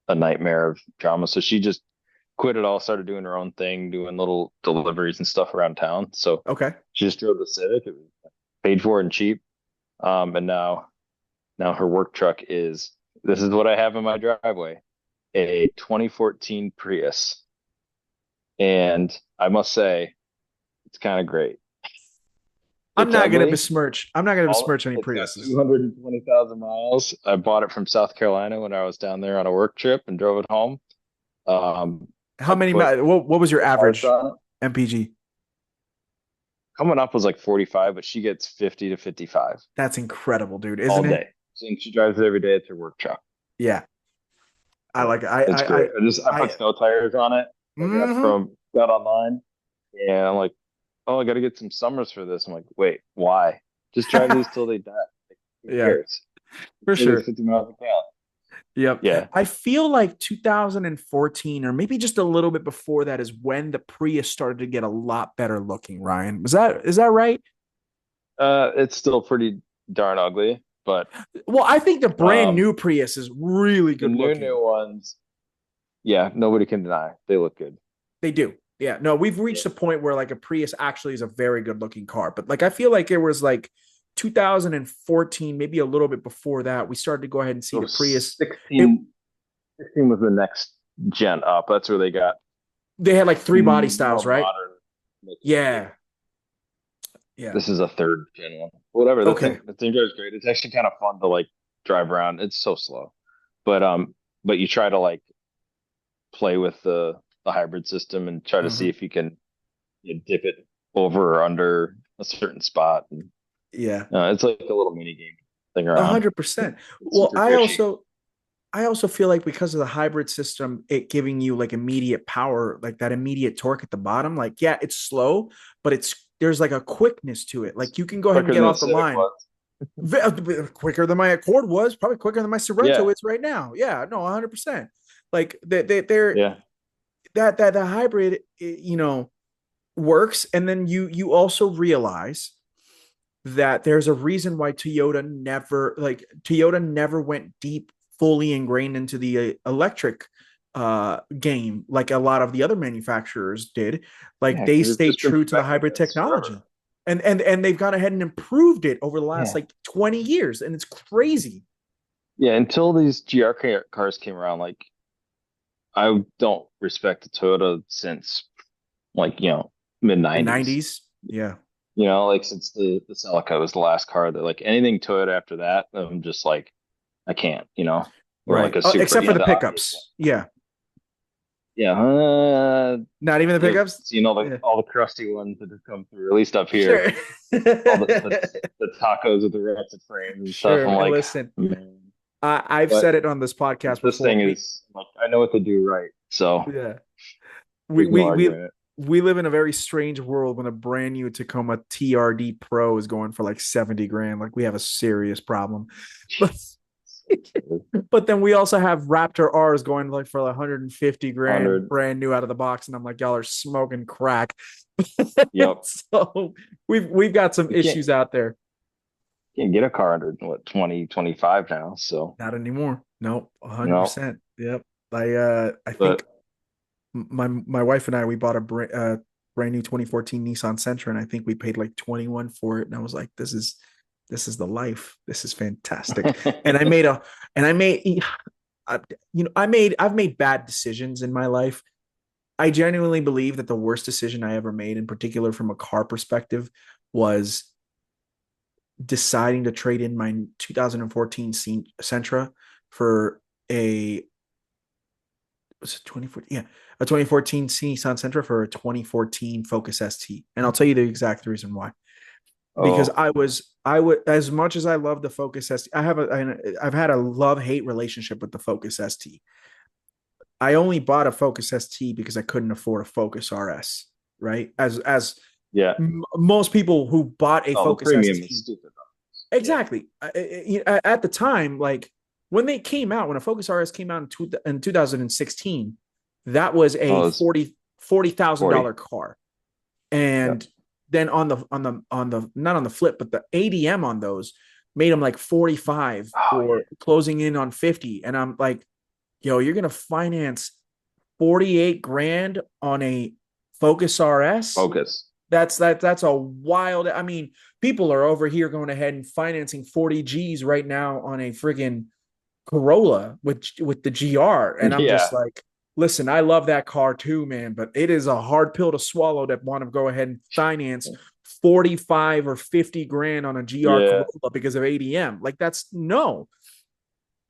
[SPEAKER 2] a nightmare of drama. So she just quit it all, started doing her own thing, doing little deliveries and stuff around town. So
[SPEAKER 1] Okay.
[SPEAKER 2] she just drove the Civic. It was paid for and cheap. And now her work truck is this is what I have in my driveway, a 2014 Prius. And I must say, it's kind of great. It's ugly.
[SPEAKER 1] I'm not gonna
[SPEAKER 2] All
[SPEAKER 1] besmirch any
[SPEAKER 2] it's got
[SPEAKER 1] Priuses.
[SPEAKER 2] 220,000 miles. I bought it from South Carolina when I was down there on a work trip and drove it home.
[SPEAKER 1] How
[SPEAKER 2] I
[SPEAKER 1] many
[SPEAKER 2] put
[SPEAKER 1] what was your
[SPEAKER 2] parts
[SPEAKER 1] average
[SPEAKER 2] on it.
[SPEAKER 1] MPG?
[SPEAKER 2] Coming up was like 45, but she gets 50 to 55
[SPEAKER 1] That's incredible, dude,
[SPEAKER 2] all
[SPEAKER 1] isn't it?
[SPEAKER 2] day. She drives it every day. It's her work truck.
[SPEAKER 1] Yeah. I
[SPEAKER 2] So
[SPEAKER 1] like it.
[SPEAKER 2] it's great. I put
[SPEAKER 1] I
[SPEAKER 2] snow tires on it.
[SPEAKER 1] mhm.
[SPEAKER 2] Got online, and I'm like, oh, I got to get some summers for this. I'm like, wait, why? Just drive these till they die. Like, who
[SPEAKER 1] Yeah,
[SPEAKER 2] cares?
[SPEAKER 1] for
[SPEAKER 2] It is
[SPEAKER 1] sure.
[SPEAKER 2] 50 miles a gallon.
[SPEAKER 1] Yep.
[SPEAKER 2] Yeah.
[SPEAKER 1] I feel like 2014 or maybe just a little bit before that is when the Prius started to get a lot better looking, Ryan. Is that right?
[SPEAKER 2] It's still pretty darn ugly, but
[SPEAKER 1] Well, I think the brand
[SPEAKER 2] um,
[SPEAKER 1] new Prius is really
[SPEAKER 2] the
[SPEAKER 1] good
[SPEAKER 2] new
[SPEAKER 1] looking.
[SPEAKER 2] ones, yeah, nobody can deny they look good.
[SPEAKER 1] They do. Yeah. No, we've
[SPEAKER 2] Yeah.
[SPEAKER 1] reached a point where like a Prius actually is a very good looking car. But like I feel like it was like 2014, maybe a little bit before that, we started to go ahead and see
[SPEAKER 2] So
[SPEAKER 1] the Prius. It
[SPEAKER 2] 16 was the next gen up. That's where they got
[SPEAKER 1] They had like three body
[SPEAKER 2] more
[SPEAKER 1] styles, right?
[SPEAKER 2] modern looking. Yeah.
[SPEAKER 1] Yeah. Yeah.
[SPEAKER 2] This is a third gen one. Whatever.
[SPEAKER 1] Okay.
[SPEAKER 2] The thing is great. It's actually kind of fun to like drive around. It's so slow, but but you try to like play with the hybrid system and try to see
[SPEAKER 1] Mhm.
[SPEAKER 2] if you can dip it over or under a certain spot. And
[SPEAKER 1] Yeah.
[SPEAKER 2] it's like a little mini game thing around.
[SPEAKER 1] 100%.
[SPEAKER 2] It's
[SPEAKER 1] Well,
[SPEAKER 2] super fishy.
[SPEAKER 1] I also feel like because of the hybrid system, it giving you like immediate power, like that immediate torque at the bottom. Like, yeah, it's slow, but there's like a quickness to it. Like you can go ahead and
[SPEAKER 2] Quicker
[SPEAKER 1] get
[SPEAKER 2] than the
[SPEAKER 1] off the
[SPEAKER 2] Civic
[SPEAKER 1] line
[SPEAKER 2] was.
[SPEAKER 1] quicker than my Accord was, probably quicker than my Sorento
[SPEAKER 2] Yeah.
[SPEAKER 1] is right now. Yeah, no, 100%. Like they're
[SPEAKER 2] Yeah.
[SPEAKER 1] that the hybrid, works, and then you also realize that there's a reason why Toyota never went deep, fully ingrained into the electric game like a lot of the other manufacturers did. Like
[SPEAKER 2] Yeah.
[SPEAKER 1] they
[SPEAKER 2] Because they've
[SPEAKER 1] stayed
[SPEAKER 2] just been
[SPEAKER 1] true to the
[SPEAKER 2] perfecting
[SPEAKER 1] hybrid
[SPEAKER 2] this forever.
[SPEAKER 1] technology. And they've gone ahead and improved it over the last
[SPEAKER 2] Yeah.
[SPEAKER 1] like 20 years, and it's crazy.
[SPEAKER 2] Yeah. Until these cars came around, like I don't respect the Toyota since like, mid
[SPEAKER 1] The
[SPEAKER 2] 90s.
[SPEAKER 1] 90s. Yeah.
[SPEAKER 2] Like since the Celica was the last car that like anything Toyota after that, I'm just like I can't, or like
[SPEAKER 1] Right.
[SPEAKER 2] a Supra.
[SPEAKER 1] Except for the
[SPEAKER 2] The obvious one.
[SPEAKER 1] pickups. Yeah.
[SPEAKER 2] Yeah,
[SPEAKER 1] Not even the
[SPEAKER 2] you have
[SPEAKER 1] pickups.
[SPEAKER 2] seen
[SPEAKER 1] Yeah.
[SPEAKER 2] all the crusty ones that have come through, at least up here.
[SPEAKER 1] Sure.
[SPEAKER 2] All the tacos with the ratchet frames and stuff.
[SPEAKER 1] Sure,
[SPEAKER 2] I'm
[SPEAKER 1] man.
[SPEAKER 2] like,
[SPEAKER 1] Listen,
[SPEAKER 2] man.
[SPEAKER 1] I've
[SPEAKER 2] But
[SPEAKER 1] said it on this podcast
[SPEAKER 2] this
[SPEAKER 1] before.
[SPEAKER 2] thing is like I know what to do right, so
[SPEAKER 1] Yeah, we
[SPEAKER 2] there's no
[SPEAKER 1] we we
[SPEAKER 2] arguing it.
[SPEAKER 1] we live in a very strange world when a brand new Tacoma TRD Pro is going for like 70 grand. Like we have a serious problem. But but then we also have Raptor R's going like for like 150 grand,
[SPEAKER 2] 100.
[SPEAKER 1] brand new out of the box, and I'm like, y'all are smoking crack.
[SPEAKER 2] Yep.
[SPEAKER 1] So we've got some
[SPEAKER 2] You can't
[SPEAKER 1] issues out there.
[SPEAKER 2] can't get a car under what 2025 now. So
[SPEAKER 1] Not anymore. Nope,
[SPEAKER 2] no,
[SPEAKER 1] 100%. Yep. I think
[SPEAKER 2] but
[SPEAKER 1] My wife and I, we bought a brand new 2014 Nissan Sentra, and I think we paid like 21 for it. And I was like, this is the life. This is fantastic. And I made a and I made I've made bad decisions in my life. I genuinely believe that the worst decision I ever made, in particular from a car perspective, was deciding to trade in my 2014 Sentra for a was it 2014? Yeah, a 2014 Nissan Sentra for a 2014 Focus ST. And I'll tell you the exact reason why. Because
[SPEAKER 2] Oh,
[SPEAKER 1] I would, as much as I love the Focus ST, I've had a love hate relationship with the Focus ST. I only bought a Focus ST because I couldn't afford a Focus RS, right? As
[SPEAKER 2] yeah.
[SPEAKER 1] most people who bought a
[SPEAKER 2] Oh, the
[SPEAKER 1] Focus
[SPEAKER 2] premium is
[SPEAKER 1] ST.
[SPEAKER 2] stupid. Yeah.
[SPEAKER 1] Exactly. At the time, like when they came out, when a Focus RS came out in 2016, that was a
[SPEAKER 2] Oh, it's
[SPEAKER 1] forty thousand
[SPEAKER 2] 40.
[SPEAKER 1] dollar car.
[SPEAKER 2] Yep.
[SPEAKER 1] And then on the not on the flip, but the ADM on those made them like 45
[SPEAKER 2] Oh,
[SPEAKER 1] or
[SPEAKER 2] yeah.
[SPEAKER 1] closing in on 50. And I'm like, yo, you're gonna finance 48 grand on a Focus RS?
[SPEAKER 2] Focus.
[SPEAKER 1] That's a wild. I mean, people are over here going ahead and financing 40 G's right now on a friggin' Corolla with the GR, and I'm just
[SPEAKER 2] Yeah.
[SPEAKER 1] like, listen, I love that car too, man, but it is a hard pill to swallow to want to go ahead and finance 45 or 50 grand on a GR
[SPEAKER 2] Yeah.
[SPEAKER 1] Corolla because of ADM. Like that's no.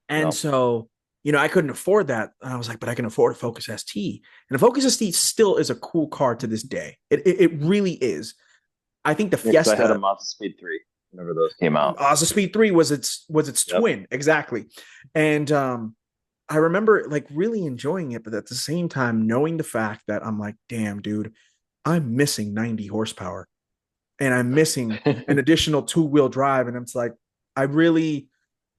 [SPEAKER 1] And
[SPEAKER 2] No.
[SPEAKER 1] so, I couldn't afford that. And I was like, but I can afford a Focus ST. And a Focus ST still is a cool car to this day. It really is. I think the
[SPEAKER 2] Yeah, because I had a
[SPEAKER 1] Fiesta,
[SPEAKER 2] Mazda Speed 3 whenever those came out.
[SPEAKER 1] Mazda Speed 3 was its
[SPEAKER 2] Yep.
[SPEAKER 1] twin, exactly. And I remember like really enjoying it, but at the same time knowing the fact that I'm like, damn, dude, I'm missing 90 horsepower and I'm missing an additional two-wheel drive. And it's like, I really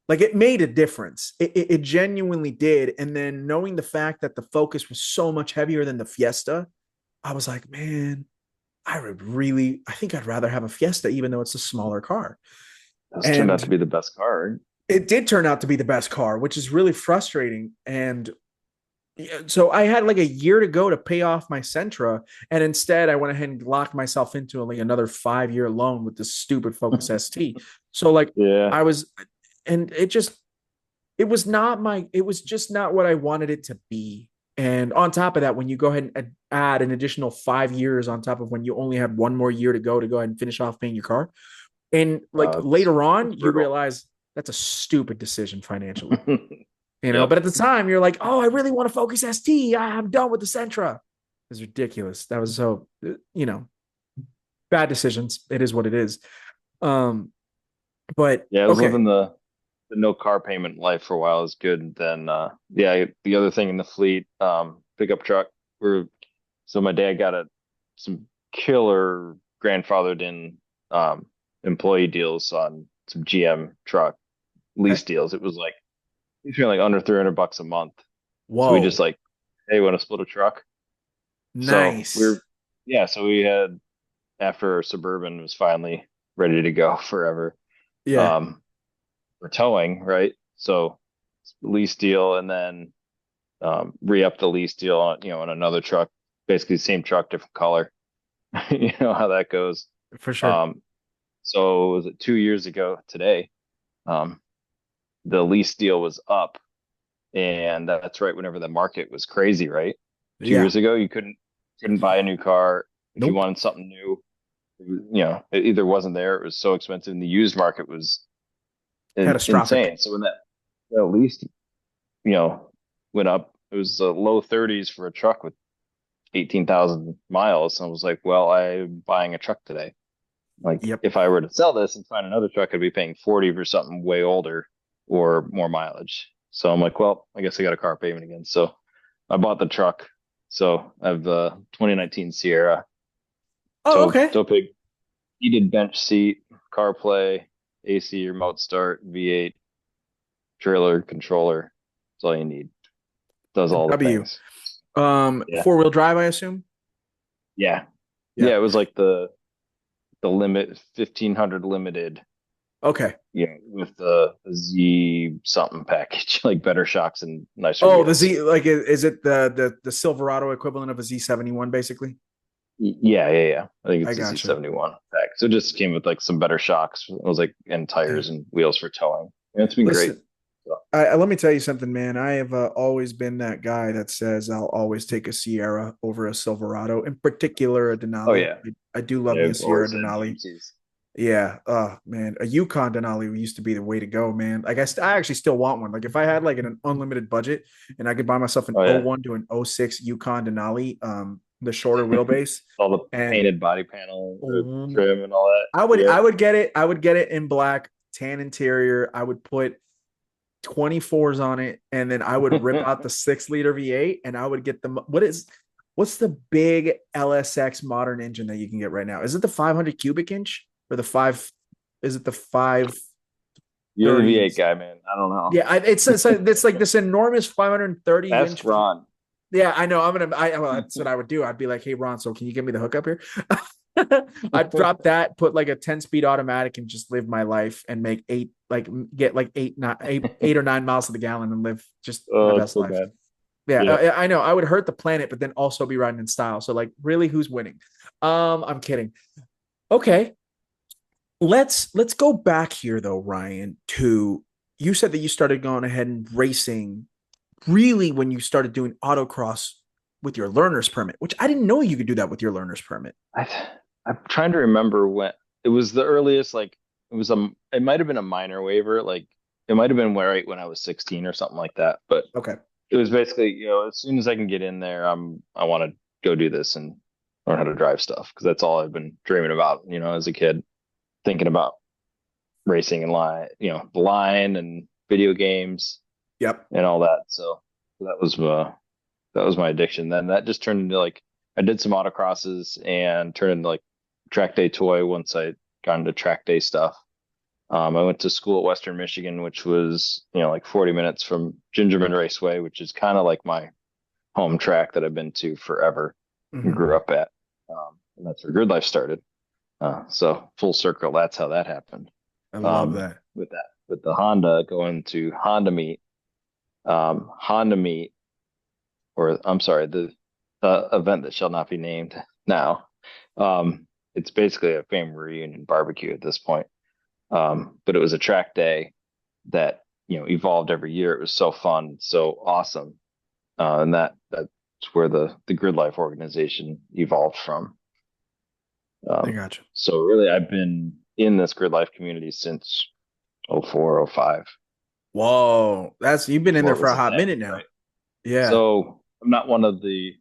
[SPEAKER 1] like it made a difference. It genuinely did. And then knowing the fact that the Focus was so much heavier than the Fiesta, I was like, man, I think I'd rather have a Fiesta, even though it's a smaller car.
[SPEAKER 2] Those turned out to
[SPEAKER 1] And
[SPEAKER 2] be the best car.
[SPEAKER 1] it did turn out to be the best car, which is really frustrating. And so I had like a year to go to pay off my Sentra, and instead I went ahead and locked myself into like another 5 year loan with this stupid Focus ST. So like
[SPEAKER 2] Yeah.
[SPEAKER 1] I was, and it was just not what I wanted it to be. And on top of that, when you go ahead and add an additional 5 years on top of when you only had one more year to go ahead and finish off paying your car, and like later on,
[SPEAKER 2] It's
[SPEAKER 1] you
[SPEAKER 2] brutal.
[SPEAKER 1] realize that's a stupid decision financially.
[SPEAKER 2] Yep.
[SPEAKER 1] But at the time, you're like, oh, I really want to Focus ST. I'm done with the Sentra. It's ridiculous. That was so, bad decisions. It is what it is. Um, but
[SPEAKER 2] Yeah, I was
[SPEAKER 1] okay,
[SPEAKER 2] living the no car payment life for a while is good. And then yeah, the other thing in the fleet, pickup truck. We're so my dad got some killer grandfathered in employee deals on some GM truck
[SPEAKER 1] okay.
[SPEAKER 2] lease deals. It was like he's paying like under 300 bucks a month. So we just
[SPEAKER 1] Whoa,
[SPEAKER 2] like, hey, want to split a truck? So
[SPEAKER 1] nice.
[SPEAKER 2] so we had after Suburban was finally ready to go forever.
[SPEAKER 1] Yeah,
[SPEAKER 2] Um, for towing, right? So lease deal and then re-up the lease deal on, on another truck, basically the same truck, different color. You know how that goes.
[SPEAKER 1] for sure.
[SPEAKER 2] Um, so was it 2 years ago today? Um, the lease deal was up, and that's right whenever the market was crazy, right? two
[SPEAKER 1] Yeah.
[SPEAKER 2] years ago, you couldn't buy a new car if you
[SPEAKER 1] Nope.
[SPEAKER 2] wanted something new. It either wasn't there, it was so expensive, and the used market was
[SPEAKER 1] Catastrophic.
[SPEAKER 2] insane. So when that lease, you know, went up, it was the low 30s for a truck with 18,000 miles. And I was like, well, I'm buying a truck today. Like,
[SPEAKER 1] Yep.
[SPEAKER 2] if I were to sell this and find another truck, I'd be paying 40 for something way older or more mileage. So I'm like, well, I guess I got a car payment again. So I bought the truck. So I have the 2019 Sierra,
[SPEAKER 1] Oh, okay.
[SPEAKER 2] tow pig, heated bench seat, CarPlay, AC remote start, V8, trailer controller. That's all you need. Does all the
[SPEAKER 1] W.
[SPEAKER 2] things. Yeah.
[SPEAKER 1] 4-wheel drive, I assume.
[SPEAKER 2] Yeah.
[SPEAKER 1] Yeah.
[SPEAKER 2] Yeah. It was like the limit 1500 limited.
[SPEAKER 1] Okay.
[SPEAKER 2] with the Z something package, like better shocks and nicer
[SPEAKER 1] Oh, the
[SPEAKER 2] wheels.
[SPEAKER 1] Z, like, is it the Silverado equivalent of a Z71, basically?
[SPEAKER 2] Yeah. I think
[SPEAKER 1] I
[SPEAKER 2] it's a
[SPEAKER 1] gotcha.
[SPEAKER 2] Z71 pack. So it just came with like some better shocks. It was like and
[SPEAKER 1] Yeah.
[SPEAKER 2] tires and wheels for towing. And it's been great.
[SPEAKER 1] Listen,
[SPEAKER 2] So,
[SPEAKER 1] let me tell you something, man. I have always been that guy that says I'll always take a Sierra over a Silverado, in particular a
[SPEAKER 2] oh
[SPEAKER 1] Denali.
[SPEAKER 2] yeah,
[SPEAKER 1] I do love
[SPEAKER 2] yeah.
[SPEAKER 1] me a
[SPEAKER 2] I've
[SPEAKER 1] Sierra
[SPEAKER 2] always had
[SPEAKER 1] Denali.
[SPEAKER 2] GMCs.
[SPEAKER 1] Yeah. Oh man, a Yukon Denali used to be the way to go, man. Like I actually still want one. Like if I had like an unlimited budget and I could buy myself an
[SPEAKER 2] Oh
[SPEAKER 1] oh
[SPEAKER 2] yeah,
[SPEAKER 1] 01 to an oh 06 Yukon Denali, the shorter wheelbase,
[SPEAKER 2] all the
[SPEAKER 1] and
[SPEAKER 2] painted body panel
[SPEAKER 1] um,
[SPEAKER 2] trim and all that.
[SPEAKER 1] I
[SPEAKER 2] Yeah.
[SPEAKER 1] would get it. I would get it in black, tan interior. I would put 24s on it, and then I would rip out the 6 liter V8, and I would get the what's the big LSX modern engine that you can get right now? Is it the 500 cubic inch or the five? Is it the 530s?
[SPEAKER 2] You're the V8 guy, man. I don't know.
[SPEAKER 1] Yeah, it's like this enormous 530
[SPEAKER 2] Ask
[SPEAKER 1] inch.
[SPEAKER 2] Ron.
[SPEAKER 1] Yeah, I know. Well, that's what I would do. I'd be like, hey, Ron, so can you give me the hookup here? I'd drop that, put like a 10-speed automatic, and just live my life and make get like eight or 9 miles to the gallon and live just my
[SPEAKER 2] Oh, it's
[SPEAKER 1] best
[SPEAKER 2] so
[SPEAKER 1] life.
[SPEAKER 2] bad.
[SPEAKER 1] Yeah,
[SPEAKER 2] Yeah.
[SPEAKER 1] I know. I would hurt the planet, but then also be riding in style. So like, really, who's winning? I'm kidding. Okay, let's go back here though, Ryan. To you said that you started going ahead and racing really when you started doing autocross with your learner's permit, which I didn't know you could do that with your learner's permit.
[SPEAKER 2] I I'm trying to remember when it was the earliest. Like it might have been a minor waiver. Like it might have been right when I was 16 or something like that. But
[SPEAKER 1] Okay.
[SPEAKER 2] it was basically, as soon as I can get in there, I want to go do this and learn how to drive stuff because that's all I've been dreaming about, as a kid, thinking about racing and the line and video games
[SPEAKER 1] Yep.
[SPEAKER 2] and all that. So that was my addiction. Then that just turned into like I did some autocrosses and turned into like track day toy once I got into track day stuff. I went to school at Western Michigan, which was, like 40 minutes from Gingerman Raceway, which is kind of like my home track that I've been to forever and
[SPEAKER 1] Mm-hmm.
[SPEAKER 2] grew up at. And that's where Gridlife started. So full circle, that's how that happened.
[SPEAKER 1] I love that.
[SPEAKER 2] With the Honda going to Honda Meet, or I'm sorry, the event that shall not be named now. It's basically a family reunion barbecue at this point. But it was a track day that evolved every year. It was so fun, so awesome, and that's where the Grid Life organization evolved from.
[SPEAKER 1] I got you.
[SPEAKER 2] So really, I've been in this Grid Life community since '04, '05
[SPEAKER 1] Whoa, that's you've been in
[SPEAKER 2] before
[SPEAKER 1] there
[SPEAKER 2] it
[SPEAKER 1] for
[SPEAKER 2] was
[SPEAKER 1] a
[SPEAKER 2] a
[SPEAKER 1] hot
[SPEAKER 2] thing,
[SPEAKER 1] minute now.
[SPEAKER 2] right?
[SPEAKER 1] Yeah,
[SPEAKER 2] So I'm not one of the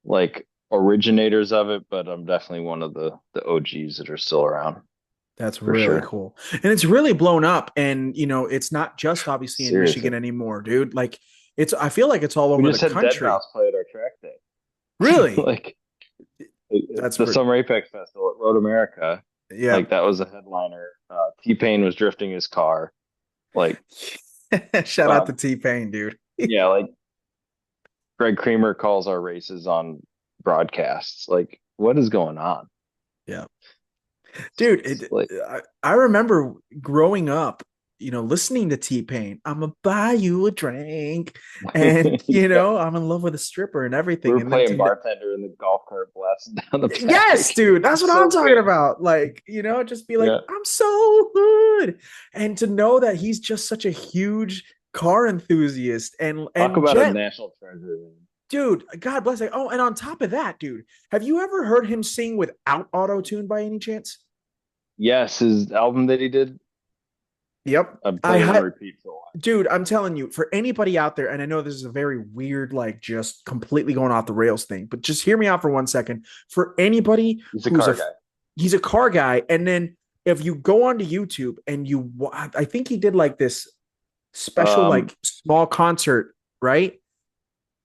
[SPEAKER 2] like originators of it, but I'm definitely one of the OGs that are still around
[SPEAKER 1] that's
[SPEAKER 2] for
[SPEAKER 1] really
[SPEAKER 2] sure.
[SPEAKER 1] cool, and it's really blown up. And it's not just obviously in
[SPEAKER 2] Seriously,
[SPEAKER 1] Michigan anymore, dude. Like it's I feel like it's all
[SPEAKER 2] we
[SPEAKER 1] over the
[SPEAKER 2] just had Dead
[SPEAKER 1] country.
[SPEAKER 2] Mouse play at our track day.
[SPEAKER 1] Really,
[SPEAKER 2] Like
[SPEAKER 1] that's
[SPEAKER 2] the
[SPEAKER 1] pretty.
[SPEAKER 2] Summer Apex Festival at Road America,
[SPEAKER 1] Yeah.
[SPEAKER 2] like that was a headliner. T-Pain was drifting his car. Like,
[SPEAKER 1] Shout out to
[SPEAKER 2] um,
[SPEAKER 1] T Pain, dude.
[SPEAKER 2] yeah, like Greg Creamer calls our races on broadcasts. Like, what is going on?
[SPEAKER 1] Yeah. Dude,
[SPEAKER 2] Like,
[SPEAKER 1] I remember growing up, listening to T Pain. I'm gonna buy you a drink, and
[SPEAKER 2] yeah,
[SPEAKER 1] I'm in love with a stripper and
[SPEAKER 2] we
[SPEAKER 1] everything.
[SPEAKER 2] were
[SPEAKER 1] And then
[SPEAKER 2] playing bartender in the golf cart blasting down the
[SPEAKER 1] yes,
[SPEAKER 2] back.
[SPEAKER 1] dude, that's what I'm
[SPEAKER 2] So
[SPEAKER 1] talking
[SPEAKER 2] good.
[SPEAKER 1] about. Like, just be like,
[SPEAKER 2] Yeah,
[SPEAKER 1] I'm so good, and to know that he's just such a huge car enthusiast
[SPEAKER 2] talk
[SPEAKER 1] and
[SPEAKER 2] about a
[SPEAKER 1] Jet,
[SPEAKER 2] national treasure. Man.
[SPEAKER 1] dude. God bless it. Oh, and on top of that, dude, have you ever heard him sing without auto tune by any chance?
[SPEAKER 2] Yes, his album that he did,
[SPEAKER 1] Yep.
[SPEAKER 2] I played on repeat for a while.
[SPEAKER 1] Dude, I'm telling you, for anybody out there, and I know this is a very weird, like just completely going off the rails thing, but just hear me out for 1 second. For anybody
[SPEAKER 2] He's a
[SPEAKER 1] who's
[SPEAKER 2] car guy.
[SPEAKER 1] he's a car guy, and then if you go onto YouTube and I think he did like this special,
[SPEAKER 2] Um,
[SPEAKER 1] like small concert, right?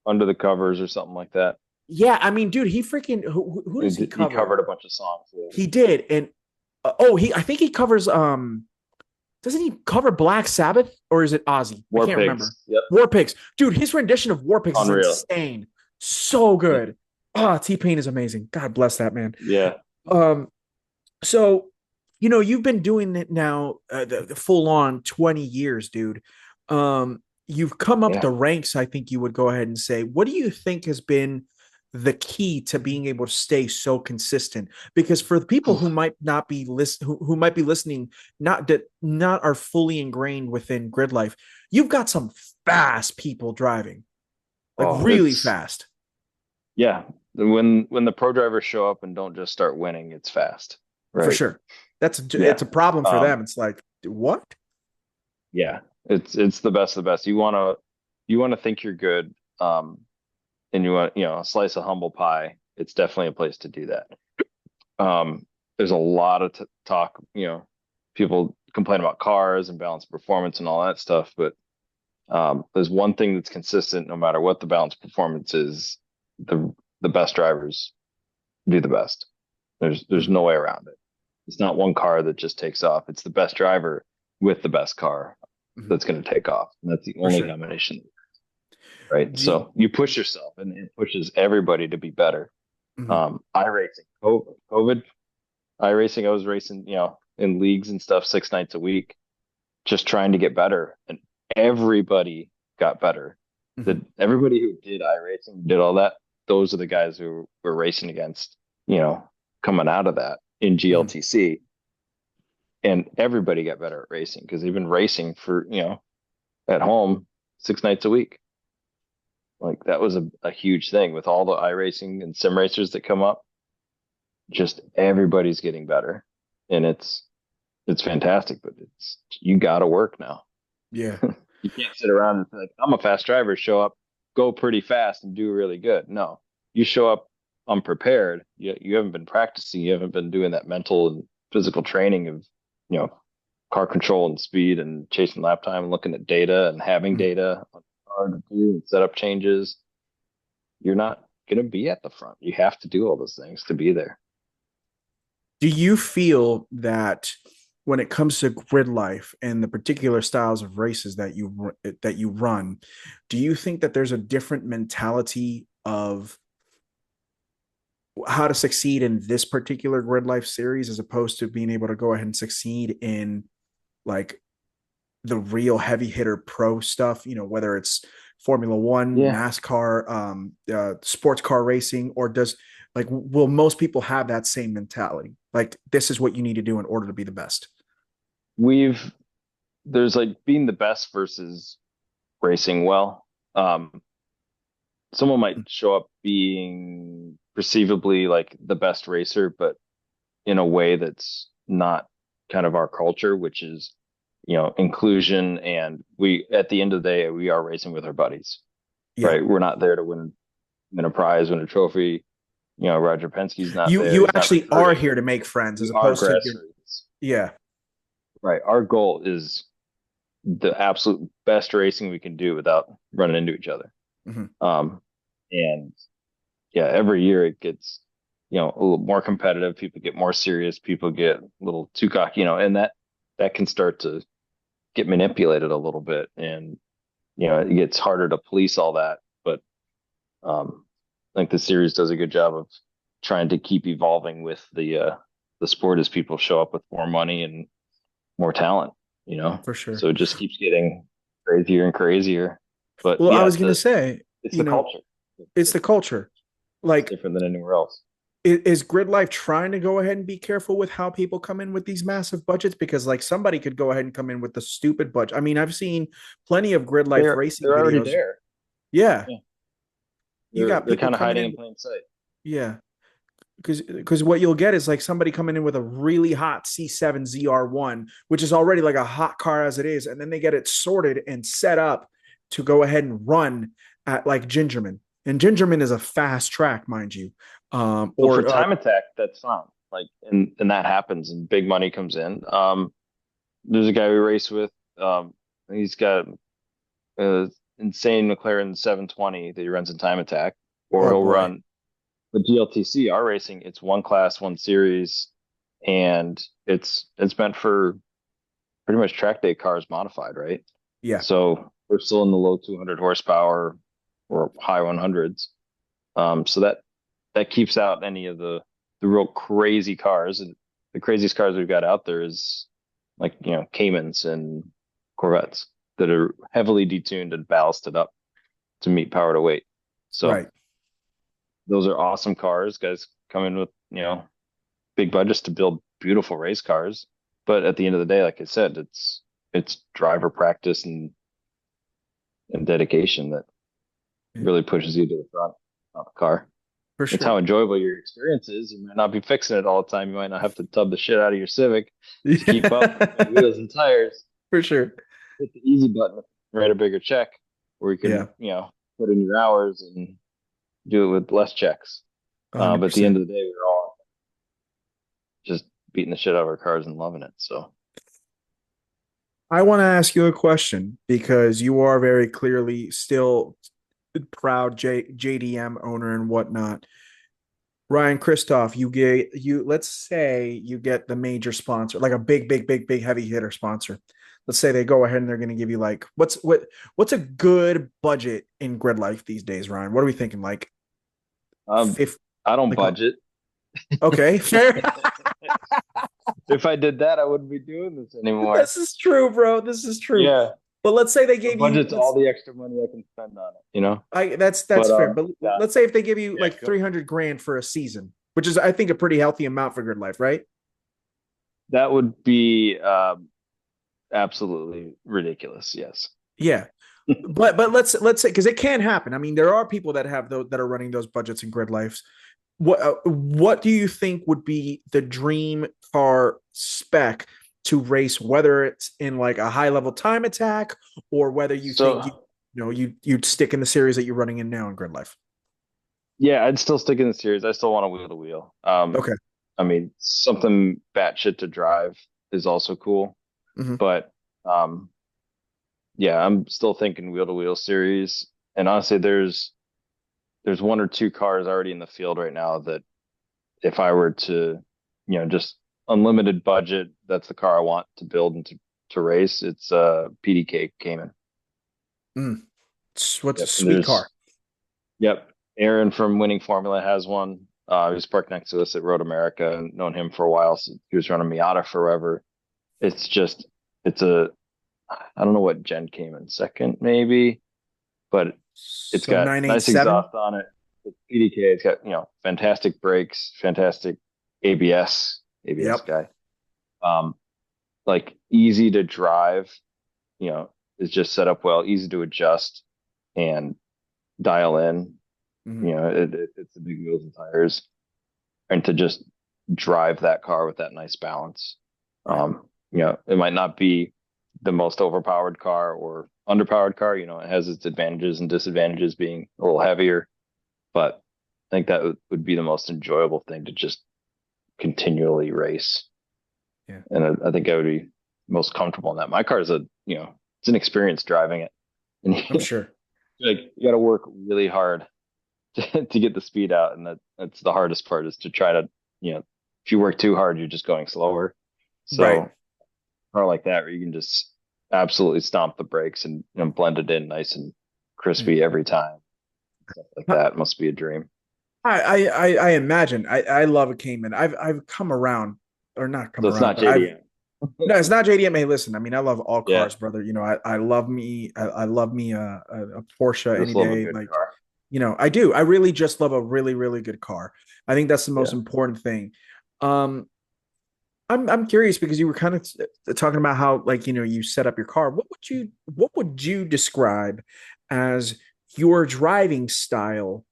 [SPEAKER 2] Under the covers or something like that.
[SPEAKER 1] Yeah, I mean, dude, he freaking who does he
[SPEAKER 2] He
[SPEAKER 1] cover?
[SPEAKER 2] covered a bunch of songs. Yeah.
[SPEAKER 1] He did, and I think he covers doesn't he cover Black Sabbath or is it Ozzy? I
[SPEAKER 2] War
[SPEAKER 1] can't remember.
[SPEAKER 2] Pigs. Yep.
[SPEAKER 1] War Pigs. Dude, his rendition of War Pigs is
[SPEAKER 2] Unreal.
[SPEAKER 1] insane. So
[SPEAKER 2] Yeah.
[SPEAKER 1] good. Ah, T Pain is amazing. God bless that man.
[SPEAKER 2] Yeah.
[SPEAKER 1] Um, so You've been doing it now, the full on 20 years, dude. You've come up
[SPEAKER 2] Yeah.
[SPEAKER 1] the ranks, I think you would go ahead and say. What do you think has been the key to being able to stay so consistent? Because for the people who might not be who might be listening, not are fully ingrained within grid life, you've got some fast people driving, like
[SPEAKER 2] Oh,
[SPEAKER 1] really fast.
[SPEAKER 2] yeah. When the pro drivers show up and don't just start winning, it's fast,
[SPEAKER 1] For
[SPEAKER 2] right?
[SPEAKER 1] sure. It's
[SPEAKER 2] Yeah.
[SPEAKER 1] a problem for
[SPEAKER 2] Um,
[SPEAKER 1] them. It's like, what?
[SPEAKER 2] yeah. It's the best of the best. You wanna think you're good, and you want, a slice of humble pie. It's definitely a place to do that. There's a lot of talk, people complain about cars and balance performance and all that stuff, but there's one thing that's consistent no matter what the balance performance is, the best drivers do the best. There's no way around it. It's not one car that just takes off. It's the best driver with the best car
[SPEAKER 1] Mhm.
[SPEAKER 2] that's going to take off. And that's the
[SPEAKER 1] For
[SPEAKER 2] only
[SPEAKER 1] sure.
[SPEAKER 2] combination, right?
[SPEAKER 1] Do
[SPEAKER 2] So you push yourself and it pushes everybody to be better.
[SPEAKER 1] mhm.
[SPEAKER 2] iRacing, COVID, iRacing, I was racing, in leagues and stuff 6 nights a week, just trying to get better. And everybody got better.
[SPEAKER 1] Mhm.
[SPEAKER 2] Everybody who did iRacing, did all that, those are the guys who were racing against, coming out of that in
[SPEAKER 1] Mhm.
[SPEAKER 2] GLTC. And everybody got better at racing because they've been racing for, at home 6 nights a week. Like that was a huge thing with all the iRacing and sim racers that come up. Just everybody's getting better. And it's fantastic, but you gotta work now.
[SPEAKER 1] Yeah.
[SPEAKER 2] You can't sit around and say, like, I'm a fast driver, show up, go pretty fast and do really good. No. You show up unprepared. You haven't been practicing, you haven't been doing that mental and physical training of, you know, car control and speed and chasing lap time and looking at data and having
[SPEAKER 1] Mhm.
[SPEAKER 2] data on the car to do and set up changes. You're not gonna be at the front. You have to do all those things to be there.
[SPEAKER 1] Do you feel that when it comes to grid life and the particular styles of races that you run, do you think that there's a different mentality of how to succeed in this particular grid life series as opposed to being able to go ahead and succeed in like the real heavy hitter pro stuff, whether it's Formula One,
[SPEAKER 2] Yeah.
[SPEAKER 1] NASCAR, sports car racing, or will most people have that same mentality? Like, this is what you need to do in order to be the best.
[SPEAKER 2] We've There's like being the best versus racing well. Someone might show up being perceivably like the best racer, but in a way that's not kind of our culture, which is, inclusion. And at the end of the day, we are racing with our buddies,
[SPEAKER 1] Yeah.
[SPEAKER 2] right? We're not there to win a prize, win a trophy. Roger Penske's not there.
[SPEAKER 1] You
[SPEAKER 2] He's not
[SPEAKER 1] actually are
[SPEAKER 2] recruiting.
[SPEAKER 1] here to make friends as
[SPEAKER 2] We are
[SPEAKER 1] opposed to
[SPEAKER 2] grassroots,
[SPEAKER 1] yeah.
[SPEAKER 2] right? Our goal is the absolute best racing we can do without running into each other.
[SPEAKER 1] Mm-hmm.
[SPEAKER 2] Um, and yeah, every year it gets, a little more competitive. People get more serious. People get a little too cocky, and that can start to get manipulated a little bit. And, it gets harder to police all that. But I think the series does a good job of trying to keep evolving with the sport as people show up with more money and more talent.
[SPEAKER 1] For sure.
[SPEAKER 2] So it just keeps getting crazier and crazier. But
[SPEAKER 1] Well, I
[SPEAKER 2] yeah,
[SPEAKER 1] was gonna say,
[SPEAKER 2] it's
[SPEAKER 1] you
[SPEAKER 2] the
[SPEAKER 1] know,
[SPEAKER 2] culture.
[SPEAKER 1] it's the culture.
[SPEAKER 2] It's
[SPEAKER 1] Like,
[SPEAKER 2] different than anywhere else.
[SPEAKER 1] is Grid Life trying to go ahead and be careful with how people come in with these massive budgets? Because like somebody could go ahead and come in with the stupid budget. I mean, I've seen plenty of Grid Life racing
[SPEAKER 2] They're already
[SPEAKER 1] videos.
[SPEAKER 2] there.
[SPEAKER 1] Yeah,
[SPEAKER 2] Yeah.
[SPEAKER 1] you got
[SPEAKER 2] They're
[SPEAKER 1] people
[SPEAKER 2] kind of
[SPEAKER 1] coming
[SPEAKER 2] hiding in
[SPEAKER 1] in.
[SPEAKER 2] plain sight.
[SPEAKER 1] Yeah, because what you'll get is like somebody coming in with a really hot C7 ZR1, which is already like a hot car as it is, and then they get it sorted and set up to go ahead and run at like Gingerman. And Gingerman is a fast track, mind you.
[SPEAKER 2] So for
[SPEAKER 1] Or
[SPEAKER 2] time attack, that's fine. Like, and that happens, and big money comes in. There's a guy we race with. He's got an insane McLaren 720 that he runs in time attack, or
[SPEAKER 1] oh
[SPEAKER 2] he'll
[SPEAKER 1] boy,
[SPEAKER 2] run the GLTC. Our racing, it's one class, one series, and it's meant for pretty much track day cars modified, right?
[SPEAKER 1] yeah,
[SPEAKER 2] So we're still in the low 200 horsepower or high 100s. So that keeps out any of the real crazy cars. And the craziest cars we've got out there is like, Caymans and Corvettes that are heavily detuned and ballasted up to meet power to weight. So
[SPEAKER 1] Right.
[SPEAKER 2] those are awesome cars. Guys come in with, big budgets to build beautiful race cars. But at the end of the day, like I said, it's driver practice and dedication that
[SPEAKER 1] Yeah,
[SPEAKER 2] really pushes you to the front of the car.
[SPEAKER 1] for
[SPEAKER 2] It's how
[SPEAKER 1] sure.
[SPEAKER 2] enjoyable your experience is. You might not be fixing it all the time. You might not have to tub the shit out of your Civic to keep up with the
[SPEAKER 1] Yeah,
[SPEAKER 2] wheels and tires.
[SPEAKER 1] for sure.
[SPEAKER 2] Hit the easy button, write a bigger check, where you
[SPEAKER 1] Yeah,
[SPEAKER 2] can, put in your hours and do it with less checks. But at the
[SPEAKER 1] 100%.
[SPEAKER 2] end of the day, we're all just beating the shit out of our cars and loving it. So,
[SPEAKER 1] I want to ask you a question because you are very clearly still proud JDM owner and whatnot. Ryan Kristoff, let's say you get the major sponsor, like a big heavy hitter sponsor. Let's say they go ahead and they're going to give you like what's a good budget in grid life these days, Ryan? What are we thinking? Like
[SPEAKER 2] um,
[SPEAKER 1] 50,
[SPEAKER 2] I don't
[SPEAKER 1] like
[SPEAKER 2] budget.
[SPEAKER 1] okay, fair.
[SPEAKER 2] If I did that, I wouldn't be doing this anymore.
[SPEAKER 1] This is true, bro. This is true.
[SPEAKER 2] Yeah,
[SPEAKER 1] But let's say they
[SPEAKER 2] the
[SPEAKER 1] gave you
[SPEAKER 2] budget's all
[SPEAKER 1] let's
[SPEAKER 2] the extra money I can spend on it.
[SPEAKER 1] that's
[SPEAKER 2] But
[SPEAKER 1] fair. But
[SPEAKER 2] yeah,
[SPEAKER 1] let's say if they give you
[SPEAKER 2] yeah,
[SPEAKER 1] like 300 grand for a season, which is I think a pretty healthy amount for grid life, right?
[SPEAKER 2] that would be absolutely ridiculous. Yes.
[SPEAKER 1] Yeah. But let's say because it can happen. I mean, there are people that have those that are running those budgets in grid lives. What do you think would be the dream car spec to race, whether it's in like a high level time attack or whether you think
[SPEAKER 2] So
[SPEAKER 1] you'd stick in the series that you're running in now in grid life?
[SPEAKER 2] yeah, I'd still stick in the series. I still want a wheel to wheel.
[SPEAKER 1] Okay.
[SPEAKER 2] I mean, something batshit to drive is also cool,
[SPEAKER 1] Hmm.
[SPEAKER 2] but um, yeah, I'm still thinking wheel to wheel series. And honestly, there's one or two cars already in the field right now that if I were to, just unlimited budget, that's the car I want to build and to race. It's PDK Cayman.
[SPEAKER 1] Mm. What's a
[SPEAKER 2] Yep. And
[SPEAKER 1] sweet car?
[SPEAKER 2] there's Yep. Aaron from Winning Formula has one. He was parked next to us at Road America and known him for a while. So he was running Miata forever. It's just, it's a, I don't know what gen came in second, maybe, but it's
[SPEAKER 1] So
[SPEAKER 2] got nice
[SPEAKER 1] 987.
[SPEAKER 2] exhaust on it. It's PDK. It's got, fantastic brakes, fantastic ABS
[SPEAKER 1] Yep.
[SPEAKER 2] guy. Um, like easy to drive, you know, is just set up well, easy to adjust and dial in.
[SPEAKER 1] Hmm.
[SPEAKER 2] It's the big wheels and tires, and to just drive that car with that nice balance.
[SPEAKER 1] Right.
[SPEAKER 2] It might not be the most overpowered car or underpowered car. It has its advantages and disadvantages being a little heavier, but I think that would be the most enjoyable thing to just continually race.
[SPEAKER 1] Yeah.
[SPEAKER 2] And I think I would be most comfortable in that. My car is it's an experience driving it, and
[SPEAKER 1] I'm sure.
[SPEAKER 2] you got to work really hard to get the speed out, and that's the hardest part is to try to, if you work too hard, you're just going slower.
[SPEAKER 1] Right.
[SPEAKER 2] So car like that where you can just absolutely stomp the brakes and blend it in nice and
[SPEAKER 1] Yeah.
[SPEAKER 2] crispy every time. Stuff like that must be a dream.
[SPEAKER 1] I imagine. I love a Cayman. I've come around, or not come
[SPEAKER 2] So it's
[SPEAKER 1] around,
[SPEAKER 2] not
[SPEAKER 1] but I've
[SPEAKER 2] JDM.
[SPEAKER 1] no, it's not JDM. Hey, listen, I mean, I love all
[SPEAKER 2] Yeah,
[SPEAKER 1] cars, brother. I love me. I love me a Porsche any
[SPEAKER 2] just love a
[SPEAKER 1] day.
[SPEAKER 2] good
[SPEAKER 1] Like,
[SPEAKER 2] car.
[SPEAKER 1] I do. I really just love a really good car. I think that's the most
[SPEAKER 2] Yeah.
[SPEAKER 1] important thing. Um, I'm curious because you were kind of talking about how like you set up your car. What would you describe as your driving style?